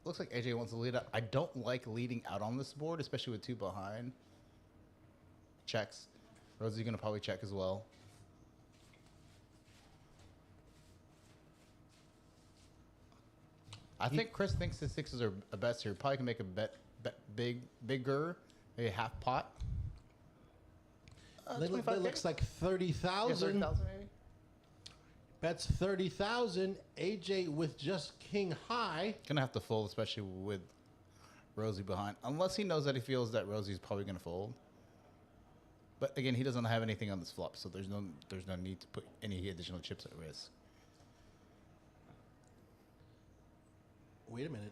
Looks like AJ wants to lead up. I don't like leading out on this board, especially with 2 behind. Checks. Rosie's going to probably check as well. I think Chris thinks the 6s are a best here. Probably can make a bet bigger, maybe a half pot. It looks like 30,000. Yeah, 30,000 maybe. Bets 30,000. AJ with just king high. Gonna have to fold, especially with Rosie behind, unless he knows that he feels that Rosie's probably gonna fold. But again, he doesn't have anything on this flop, so there's no need to put any additional chips at risk. Wait a minute.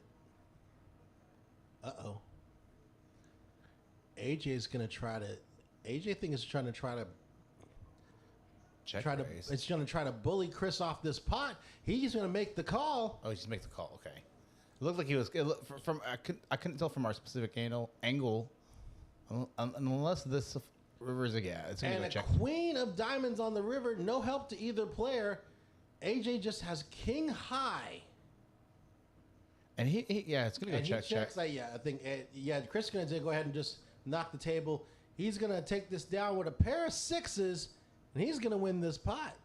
Uh-oh. AJ's gonna try to. AJ think is trying to Check raise. It's gonna try to bully Chris off this pot. He's gonna make the call. Oh, he just makes the call. Okay. It looked like he was I couldn't tell from our specific angle, unless this river is it's gonna And go a check. queen of diamonds on the river. No help to either player. AJ just has king high. And it's gonna go And check. he checks. I think Chris is gonna go ahead and just knock the table. He's gonna take this down with a pair of 6s, and he's gonna win this pot.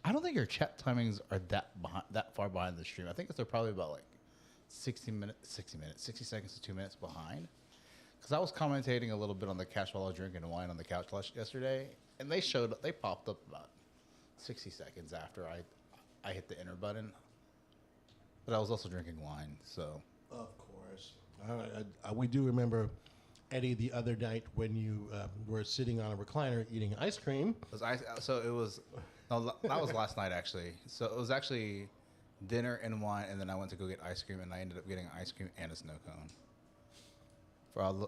I don't think your chat timings are that far behind the stream. I think they're probably about like 60 seconds to 2 minutes behind. Because I was commentating a little bit on the couch while I was drinking wine on the couch yesterday, and they popped up about 60 seconds after I hit the enter button. But I was also drinking wine, so. Of course. We do remember, Eddie, the other night when you were sitting on a recliner eating ice cream. That was last night, actually. So it was actually dinner and wine, and then I went to go get ice cream, and I ended up getting ice cream and a snow cone.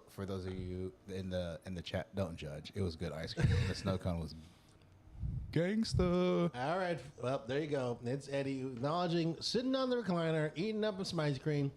For those of you in the chat, don't judge. It was good ice cream. The snow cone was gangsta. All right. Well, there you go. It's Eddie acknowledging, sitting on the recliner, eating up some ice cream.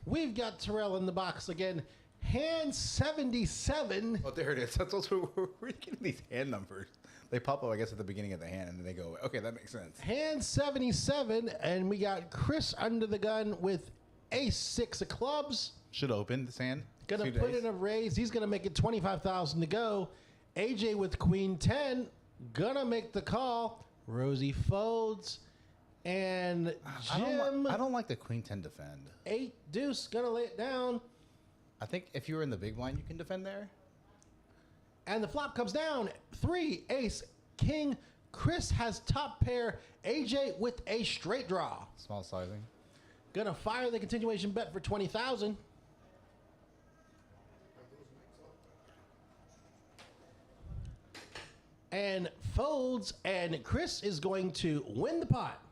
We've got Terrell in the box again. Hand 77. Oh, there it is. That's also where we're getting these hand numbers. They pop up, I guess, at the beginning of the hand, and then they go away. Okay, that makes sense. Hand 77, and we got Chris under the gun with ace 6 of clubs. Should open this hand. Gonna put in a raise. He's gonna make it 25,000 to go. AJ with queen 10. Gonna make the call. Rosie folds. And Jim. I don't like the queen 10 defend. 8 deuce. Gonna lay it down. I think if you were in the big blind, you can defend there. And the flop comes down. 3 ace king. Chris has top pair. AJ with a straight draw. Small sizing. Gonna fire the continuation bet for 20,000. And folds, and Chris is going to win the pot.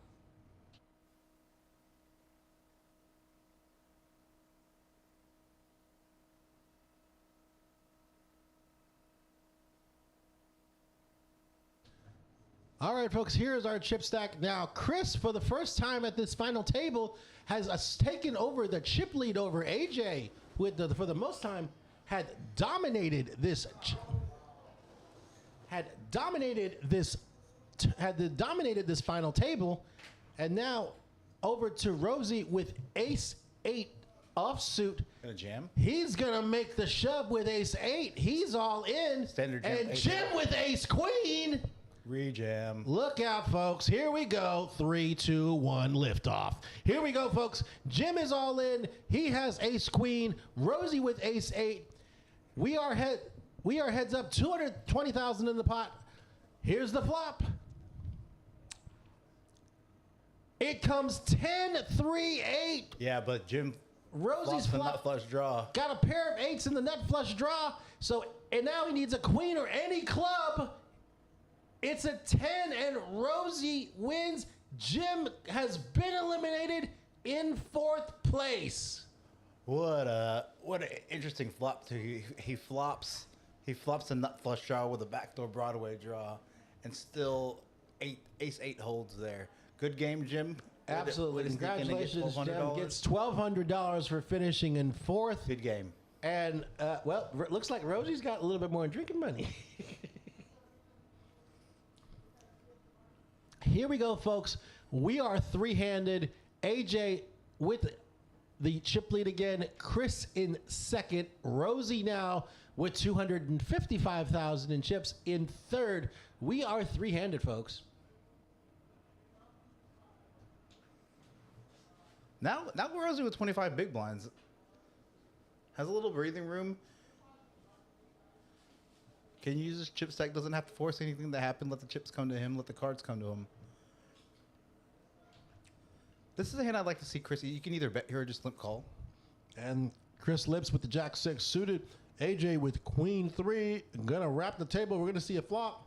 All right, folks, here's our chip stack. Now, Chris, for the first time at this final table, has taken over the chip lead over AJ, for the most time, had dominated this had dominated this final table, and now over to Rosie with ace 8 offsuit. Gonna jam. He's gonna make the shove with ace 8. He's all in. Standard jam, and ace Jim 8. with ace queen. Rejam. Look out, folks. Here we go. 3, 2, 1, liftoff. Here we go, folks. Jim is all in. He has ace queen. Rosie with ace 8. We are heads up. 220,000 in the pot. Here's the flop. It comes 10, 3, 8. Yeah, but Jim. Rosie's the flop. nut flush draw. Got a pair of 8s in the nut flush draw. And now he needs a queen or any club. It's a 10 and Rosie wins. Jim has been eliminated in 4th place. What an interesting flop too. He flops a nut flush draw with a backdoor Broadway draw, and still ace 8 holds there. Good game, Jim. Absolutely. Congratulations, Jim. $1,200. Gets $1,200 for finishing in 4th. Good game. And, looks like Rosie's got a little bit more in drinking money. Here we go, folks. We are 3-handed. AJ with the chip lead again. Chris in 2nd. Rosie now with 255,000 in chips in 3rd. We are 3-handed, folks. Now Rosie with 25 big blinds. Has a little breathing room. Can use his chip stack. Doesn't have to force anything to happen. Let the chips come to him. Let the cards come to him. This is a hand I'd like to see Chris. You can either bet here or just limp call. And Chris Lips with the Jack 6 suited. AJ with Queen 3. Gonna wrap the table. We're gonna see a flop.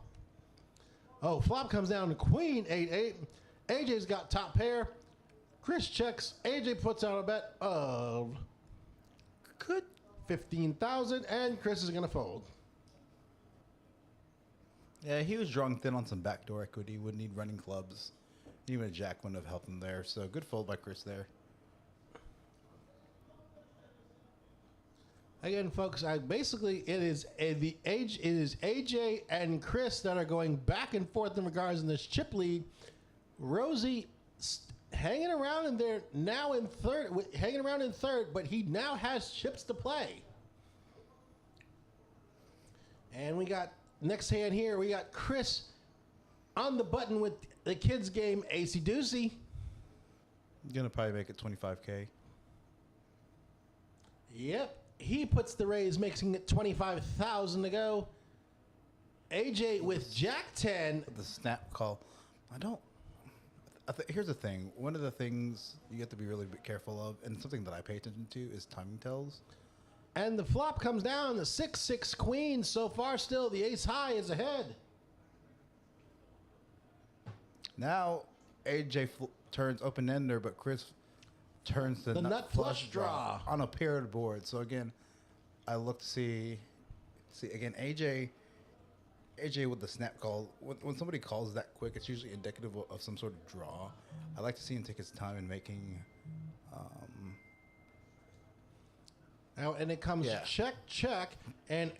Oh, flop comes down to Queen 8-8. AJ's got top pair. Chris checks. AJ puts out a bet of Good. 15,000, and Chris is gonna fold. Yeah, he was drawing thin on some backdoor equity. Would need running clubs. Even a jack wouldn't have helped him there. So good fold by Chris there. Again, folks, it is AJ and Chris that are going back and forth in regards to this chip lead. Rosie hanging around in there now in 3rd, but he now has chips to play. And we got next hand here. We got Chris on the button with the kids game Acey Deucey. Gonna probably make it 25K. Yep. He puts the raise, making it 25,000 to go. AJ with Jack 10. The snap call. Here's the thing. One of the things you have to be really careful of, and something that I pay attention to, is timing tells. And the flop comes down, the 6-6 queen. So far, still, the ace high is ahead. Now, AJ turns open-ender, but Chris turns the nut flush draw on a paired board. So, again, I look to see again, AJ with the snap call. When somebody calls that quick, it's usually indicative of some sort of draw. I like to see him take his time in making... Now, and it comes check, check, and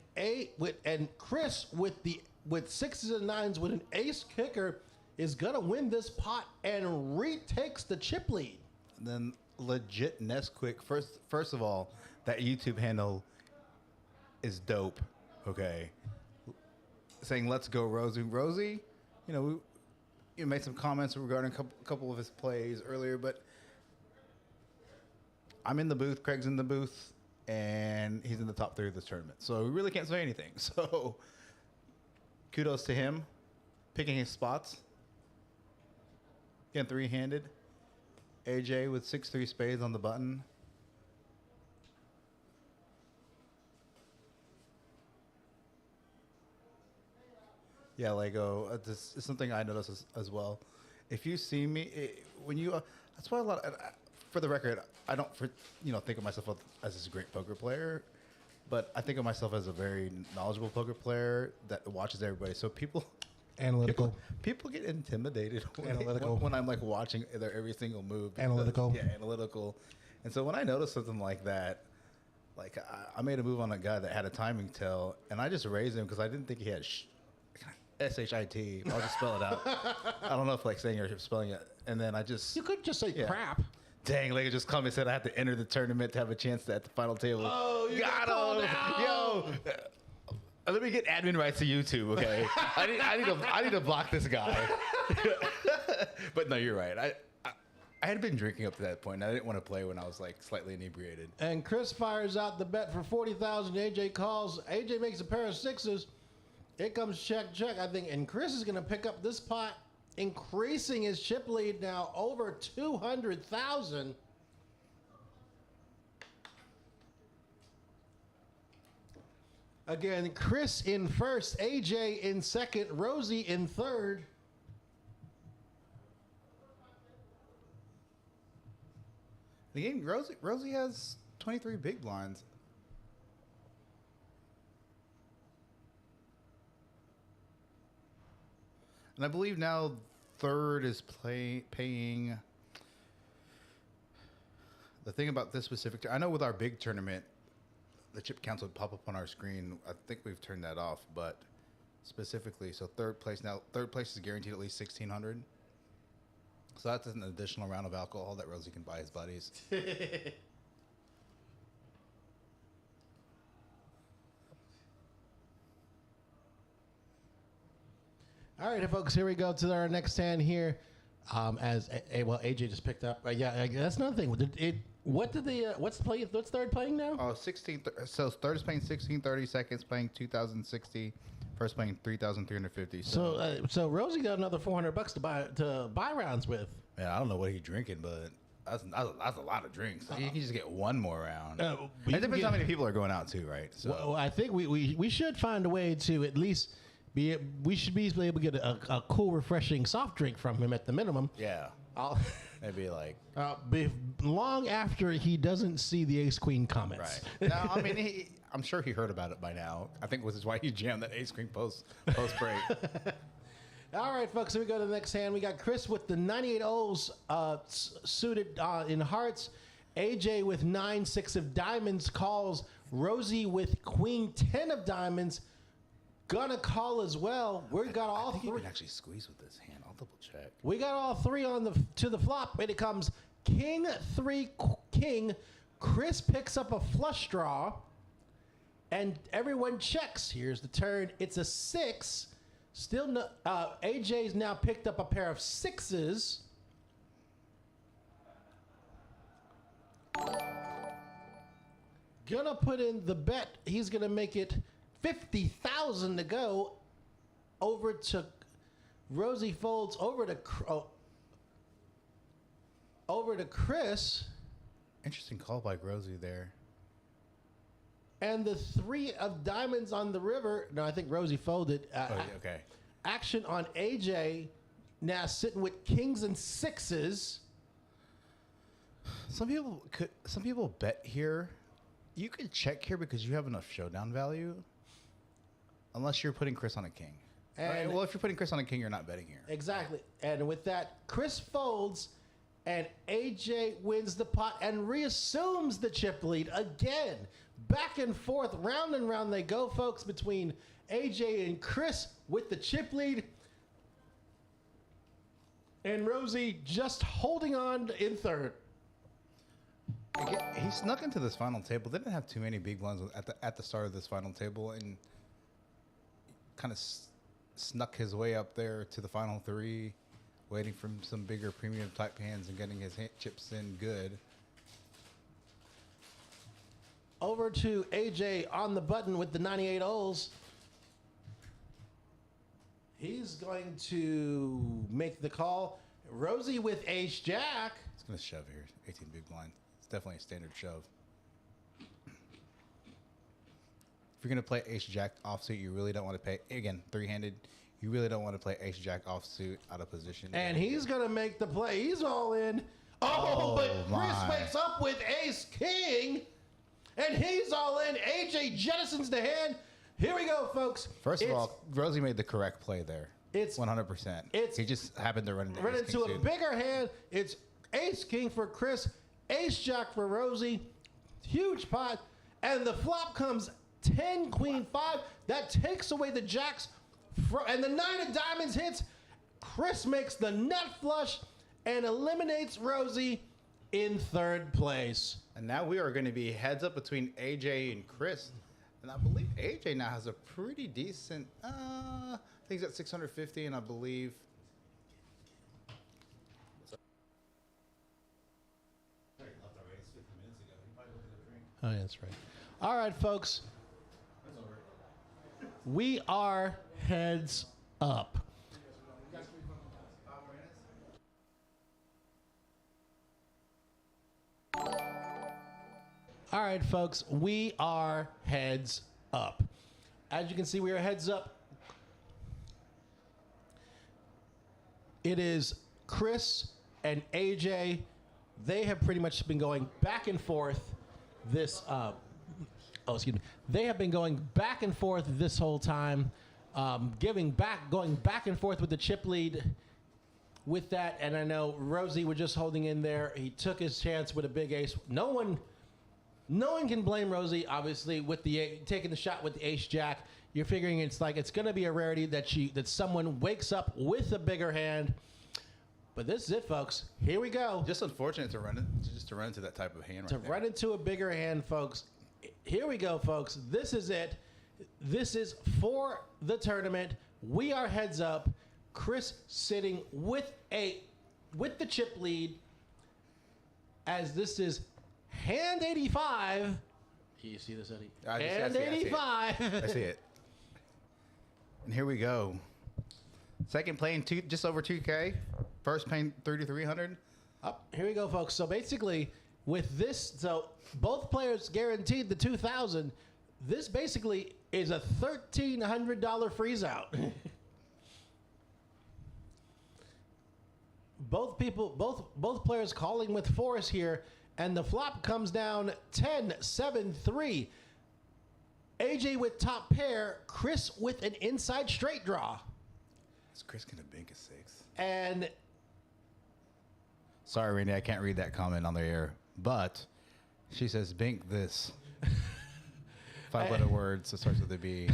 Chris with 6s and 9s with an ace kicker is gonna win this pot and retakes the chip lead. And then legit Nesquik. First of all, that YouTube handle is dope. Okay, saying "Let's go, Rosie." Rosie, you made some comments regarding a couple of his plays earlier, but I'm in the booth. Craig's in the booth. And he's in the top 3 of this tournament. So we really can't say anything. So kudos to him. Picking his spots. Again, 3-handed. AJ with 6-3 spades on the button. Yeah, Lego. This is something I notice as well. If you see me, that's why for the record, I don't think of myself as this great poker player, but I think of myself as a very knowledgeable poker player that watches everybody. So people get intimidated when I'm like watching their every single move. Analytical. Yeah, analytical. And so when I notice something like that, like I made a move on a guy that had a timing tell, and I just raised him because I didn't think he had S-H-I-T. I'll just spell it out. I don't know if like saying or spelling it. And then I just... You could just say crap. Dang, like it just called me and said I had to enter the tournament to have a chance at the final table. Oh, you got him. Yo. Let me get admin rights to YouTube, okay? I need to block this guy. But no, you're right. I had been drinking up to that point. And I didn't want to play when I was like slightly inebriated. And Chris fires out the bet for 40,000. AJ calls. AJ makes a pair of sixes. It comes check. I think, and Chris is going to pick up this pot, increasing his chip lead now over 200,000. Again, Chris in first, AJ in second, Rosie in third. Again, Rosie has 23 big blinds. And I believe now third is paying. The thing about this specific, I know with our big tournament, the chip counts would pop up on our screen. I think we've turned that off, but specifically, so third place is guaranteed at least 1,600. So that's an additional round of alcohol that Rosie can buy his buddies. All right, folks, here we go to our next hand here. AJ just picked up. That's another thing. What's third playing now? Oh, 16. So third is playing 1630, second's playing 2,060, first playing 3,350. So Rosie got another $400 to buy rounds with. Man, I don't know what he's drinking, but that's a lot of drinks. You can just get one more round. It depends how many people are going out too, right? So well, I think we should find a way to at least we should be able to get a cool, refreshing soft drink from him at the minimum. Yeah. Maybe like long after he doesn't see the Ace Queen comments. Right. No, I mean I'm sure he heard about it by now. I think this is why he jammed that Ace Queen post break. All right, folks. So we go to the next hand. We got Chris with the 98 O's suited in hearts. AJ with 9-6 of diamonds calls. Rosie with Queen 10 of diamonds. Gonna call as well. We got all three. You can actually squeeze with this hand. I'll double check. We got all three to the flop. And it comes King 3 King. Chris picks up a flush draw, and everyone checks. Here's the turn. It's a 6. Still no. AJ's now picked up a pair of sixes. Gonna put in the bet. He's gonna make it 50,000 to go. Over to Rosie folds over to Chris. Interesting call by Rosie there. And the 3 of diamonds on the river. No, I think Rosie folded. Okay. Action on AJ. Now sitting with kings and sixes. Some people bet here. You could check here because you have enough showdown value. Unless you're putting Chris on a king. Right? Well, if you're putting Chris on a king, you're not betting here. Exactly. And with that, Chris folds, and AJ wins the pot and reassumes the chip lead again. Back and forth, round and round they go, folks, between AJ and Chris with the chip lead. And Rosie just holding on in third. He snuck into this final table. They didn't have too many big blinds at the start of this final table, and kind of snuck his way up there to the final 3, waiting for some bigger premium type hands and getting his chips in good. Over to AJ on the button with the 98 O's. He's going to make the call. Rosie with ace jack. It's going to shove here. 18 big blind. It's definitely a standard shove. If you're going to play ace jack offsuit, you really don't want to play, again, three-handed. You really don't want to play ace jack offsuit out of position. And he's going to make the play. He's all in. But Chris wakes up with ace king. And he's all in. AJ jettisons the hand. Here we go, folks. First of all, Rosie made the correct play there. It's 100%. He just happened to run into a bigger hand. It's ace king for Chris, ace jack for Rosie. Huge pot. And the flop comes 10 queen 5. That takes away the jacks And the 9 of diamonds hits. Chris makes the nut flush and eliminates Rosie in 3rd place. And now we are going to be heads up between AJ and Chris. And I believe AJ now has a pretty decent, I think he's at 650, and I believe. Oh, yeah, that's right. All right, folks. We are heads up. All right, folks, we are heads up. As you can see, we are heads up. It is Chris and AJ. They have pretty much been going back and forth this, They have been going back and forth this whole time, going back and forth with the chip lead with that. And I know Rosie was just holding in there. He took his chance with a big ace. No one can blame Rosie, obviously, with taking the shot with the ace jack. You're figuring it's going to be a rarity that someone wakes up with a bigger hand. But this is it, folks. Here we go. Just unfortunate to run into that type of hand. Run into a bigger hand, folks. Here we go, folks. This is it. This is for the tournament. We are heads up. Chris sitting with the chip lead, as this is hand 85. Can you see this, Eddie? Hand 85. I see it. And here we go. Second playing just over 2K. First paying 3,300. Here we go, folks. So basically, with this, both players guaranteed the 2,000. This basically is a $1,300 freeze out. both players calling with force here, and the flop comes down 10-7-3. AJ with top pair, Chris with an inside straight draw. Is Chris gonna bank a 6? And sorry, Randy, I can't read that comment on the air, but she says bank this. 5-letter words. It starts with a B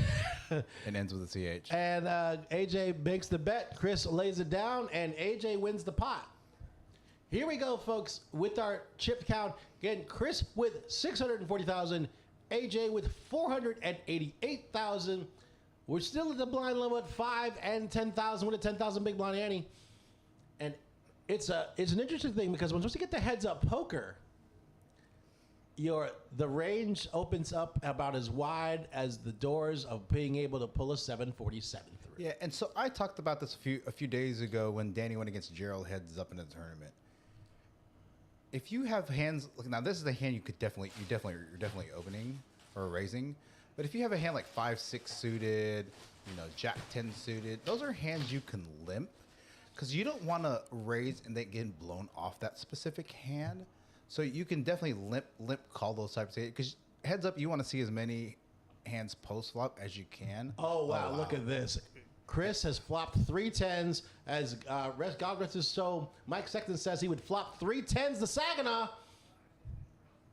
and ends with a CH. And AJ makes the bet. Chris lays it down, and AJ wins the pot. Here we go, folks, with our chip count. Again, Chris with 640,000, AJ with 488,000. We're still at the blind level at 5 and 10,000 with a 10,000 big blind ante. And it's an interesting thing because once you get the heads up poker, the range opens up about as wide as the doors of being able to pull a 747 through. Yeah, and so I talked about this a few days ago when Danny went against Gerald heads up in the tournament. If you have hands, now this is a hand you're definitely opening or raising, but if you have a hand like 5-6 suited, Jack 10 suited, those are hands you can limp because you don't want to raise and then get blown off that specific hand. So you can definitely limp call those types of hands because heads up, you want to see as many hands post flop as you can. Oh wow! Look at this. Chris has flopped 3 10s as God rest his soul. Mike Sexton says he would flop 3 10s to Saginaw.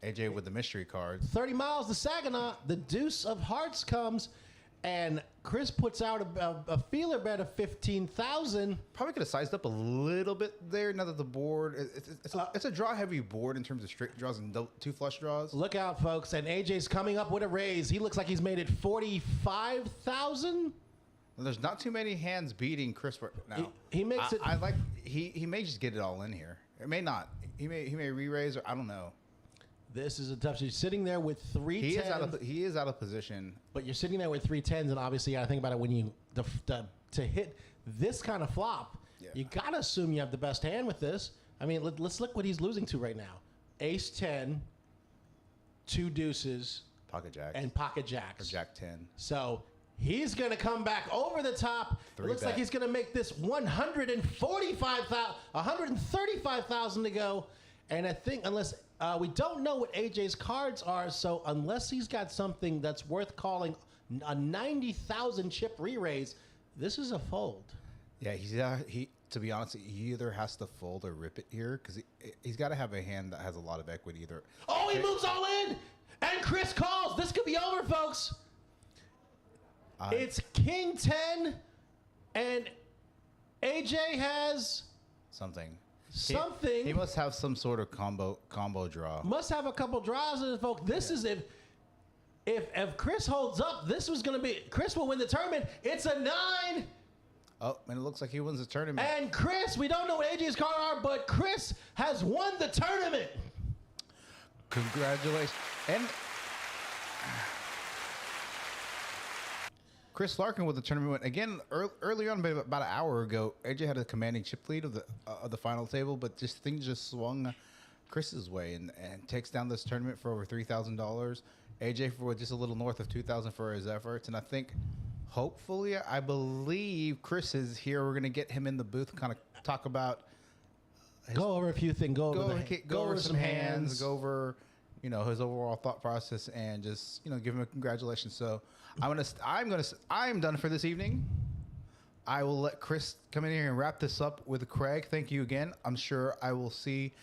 AJ with the mystery cards. 30 miles to Saginaw. The deuce of hearts comes, and Chris puts out a feeler bet of 15,000. Probably could have sized up a little bit there. Now that the board, it's a draw heavy board in terms of straight draws and 2 flush draws. Look out, folks! And AJ's coming up with a raise. He looks like he's made it 45,000. There's not too many hands beating Chris now. He makes it. He may just get it all in here. It may not. He may re-raise, or I don't know. This is a tough. She's sitting there with 3 10s. He is out of position. But you're sitting there with 3 10s, and obviously, I think about it when you to hit this kind of flop, you gotta assume you have the best hand with this. I mean, let's look what he's losing to right now: Ace 10, 2 deuces, pocket jacks, and pocket jacks, or Jack 10. So he's gonna come back over the top. It looks like he's gonna make this 135,000 to go. And I think unless we don't know what AJ's cards are, so unless he's got something that's worth calling a 90,000 chip re-raise, this is a fold. Yeah, he. To be honest, he either has to fold or rip it here because he's got to have a hand that has a lot of equity. Either. Oh, he moves all in, and Chris calls. This could be over, folks. It's King 10, And AJ has something. He must have some sort of combo draw. Must have a couple draws in it, folks. This is if Chris holds up, this was going to be Chris will win the tournament. It's a 9. Oh, and it looks like he wins the tournament. And Chris, we don't know what AJ's cards are, but Chris has won the tournament. Congratulations. And Chris Larkin with the tournament win. Again, early on, about an hour ago, AJ had a commanding chip lead of the final table, but things just swung Chris's way and takes down this tournament for over $3,000. AJ for just a little north of $2,000 for his efforts. And I think, hopefully, I believe Chris is here. We're going to get him in the booth, kind of talk about. Go over a few things. Go over some hands. Go over, his overall thought process, and just give him a congratulations. So I'm done for this evening. I will let Chris come in here and wrap this up with Craig. Thank you again. I'm sure I will see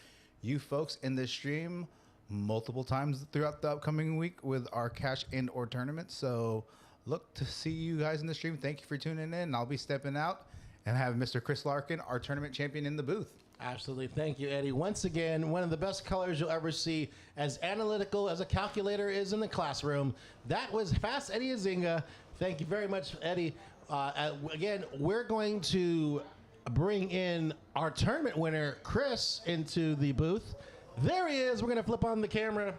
you folks in this stream multiple times throughout the upcoming week with our cash and or tournament. So look to see you guys in the stream. Thank you for tuning in. I'll be stepping out and have Mr. Chris Larkin, our tournament champion, in the booth. Absolutely. Thank you, Eddie. Once again, one of the best colors you'll ever see, as analytical as a calculator is in the classroom. That was Fast Eddie Azinga. Thank you very much, Eddie. Again, we're going to bring in our tournament winner, Chris, into the booth. There he is. We're going to flip on the camera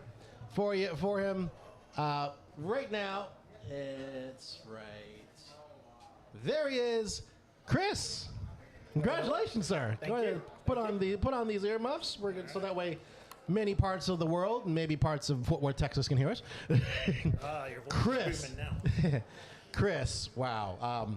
for him right now. It's right. There he is, Chris. Congratulations, sir. Thank Go ahead. you. Put on these earmuffs. We're good, so that way many parts of the world, maybe parts of Fort Worth, Texas, can hear us. Your voice Chris. is screaming now. Chris, wow.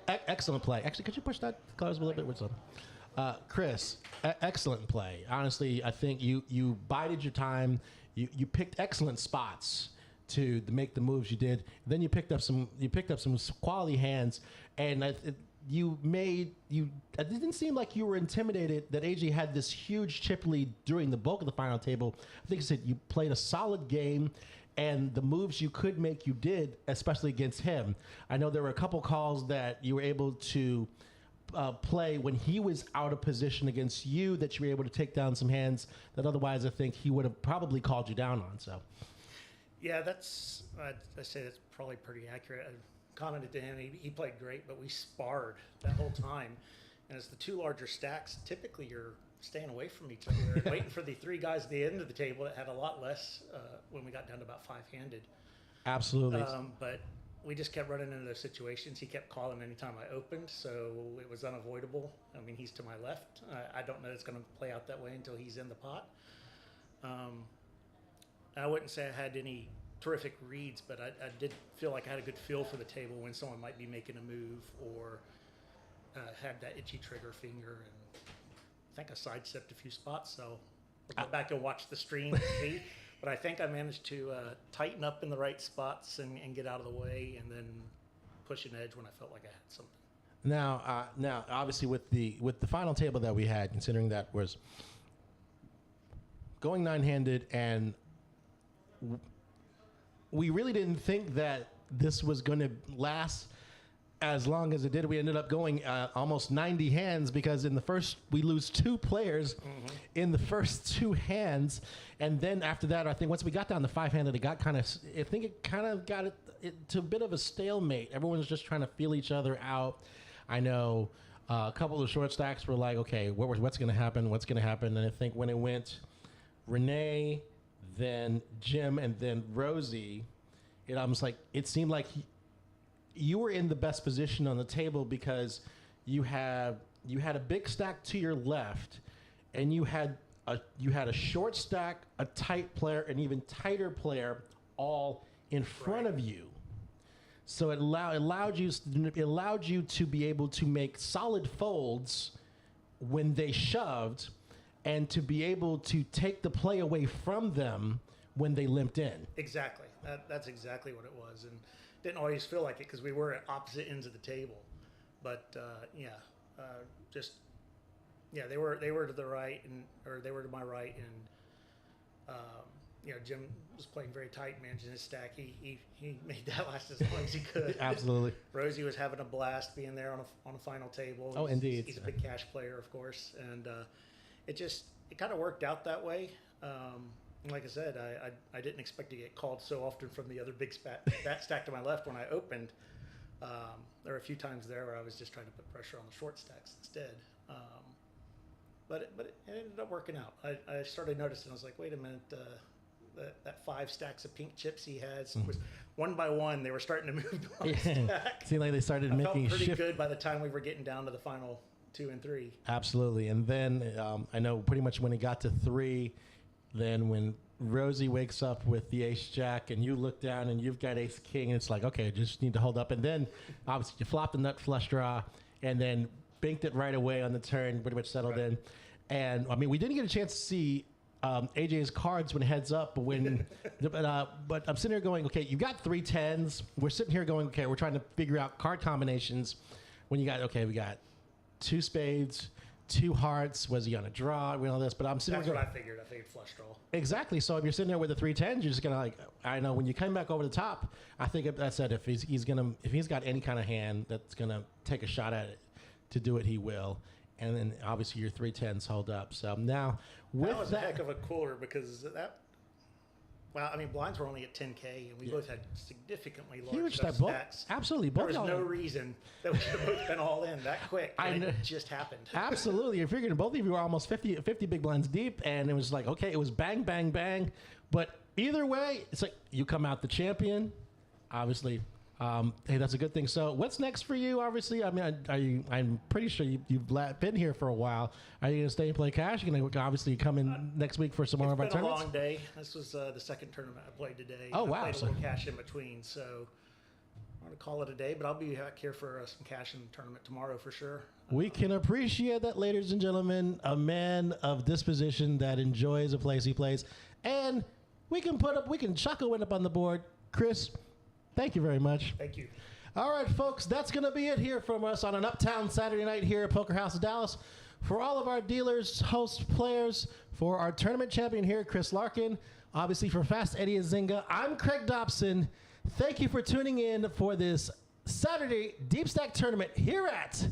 Excellent play. Actually, could you push that colors a little bit? What's on? Chris, excellent play. Honestly, I think you bided your time. You picked excellent spots to make the moves you did. Then you picked up some quality hands, and it didn't seem like you were intimidated that AJ had this huge chip lead during the bulk of the final table. I think you said you played a solid game, and the moves you could make, you did, especially against him. I know there were a couple calls that you were able to play when he was out of position against you, that you were able to take down some hands that otherwise I think he would have probably called you down on. So, Yeah, I say that's probably pretty accurate. I commented to him, he played great, but we sparred that whole time. And as the two larger stacks, typically you're staying away from each other and waiting for the three guys at the end of the table that had a lot less when we got down to about 5-handed. Absolutely. But we just kept running into those situations. He kept calling anytime I opened, so it was unavoidable. I mean, he's to my left. I don't know it's going to play out that way until he's in the pot. I wouldn't say I had any terrific reads, but I did feel like I had a good feel for the table when someone might be making a move or had that itchy trigger finger. And I think I sidestepped a few spots, so we'll go back and watch the stream and see. But I think I managed to tighten up in the right spots and get out of the way, and then push an edge when I felt like I had something. Now, obviously, with the final table that we had, considering that was going 9-handed, and we really didn't think that this was going to last as long as it did. We ended up going almost 90 hands, because in the first, we lose 2 players in the first 2 hands. And then after that, I think once we got down to 5-handed, it got kind of got it to a bit of a stalemate. Everyone was just trying to feel each other out. I know a couple of short stacks were like, okay, what's going to happen? What's going to happen? And I think when it went Renee, then Jim, and then Rosie, it seemed like you were in the best position on the table, because you had a big stack to your left, and you had a short stack, a tight player, an even tighter player, all in front of you. So it allowed you to be able to make solid folds when they shoved, and to be able to take the play away from them when they limped in. Exactly. That's exactly what it was, and didn't always feel like it because we were at opposite ends of the table. But they were to the right, or they were to my right, and Jim was playing very tight, managing his stack. He made that last as long as he could. Absolutely. Rosie was having a blast being there on a final table. Oh, indeed. He's a big cash player, of course, and it kind of worked out that way. Like I said, I didn't expect to get called so often from the other big that stack to my left when I opened. There were a few times there where I was just trying to put pressure on the short stacks instead. But it ended up working out. I started noticing, I was like, wait a minute, that 5 stacks of pink chips he has was one by one, they were starting to move to my stack. Seemed like they started I making felt a pretty shift. good by the time we were getting down to the final 2 and 3. Absolutely. And then I know pretty much when it got to 3, then when Rosie wakes up with the ace jack and you look down and you've got ace king, and it's like, okay, just need to hold up. And then obviously you flop the nut flush draw and then banked it right away on the turn, pretty much settled in. And I mean, we didn't get a chance to see AJ's cards when heads up, but but I'm sitting here going, okay, you got 3 10s. We're sitting here going, okay, we're trying to figure out card combinations. When you got, okay, we got 2 spades, 2 hearts. Was he on a draw? We know this, but I'm sitting That's there what going, I figured. I figured flush draw. exactly. So if you're sitting there with the 3 10s, you're just gonna like, I know when you come back over the top, I think that's it. If he's got any kind of hand that's gonna take a shot at it to do it, he will. And then obviously your 3 10s hold up. So now with That was a heck of a cooler because blinds were only at 10K and we both had significantly huge large stacks. Absolutely. There Both was no y'all- reason that we should have both been all in that quick. And it just happened. Absolutely. You're figuring both of you were almost 50 big blinds deep, and it was like, okay, it was bang, bang, bang. But either way, it's like you come out the champion, obviously. Hey, that's a good thing. So what's next for you, obviously? I mean, I'm pretty sure you've been here for a while. Are you going to stay and play cash? You're going to obviously come in next week for some more of our It's been a tournaments? long day. This was the second tournament I played today. Oh, I wow. played a little cash in between, so I'm going to call it a day, but I'll be back here for some cash in the tournament tomorrow for sure. We can appreciate that, ladies and gentlemen. A man of disposition that enjoys the place he plays. And we can chuck a win up on the board. Chris, thank you very much. Thank you. All right, folks, that's going to be it here from us on an Uptown Saturday night here at Poker House of Dallas. For all of our dealers, hosts, players, for our tournament champion here, Chris Larkin, obviously for Fast Eddie Azinga, I'm Craig Dobson. Thank you for tuning in for this Saturday Deep Stack tournament here at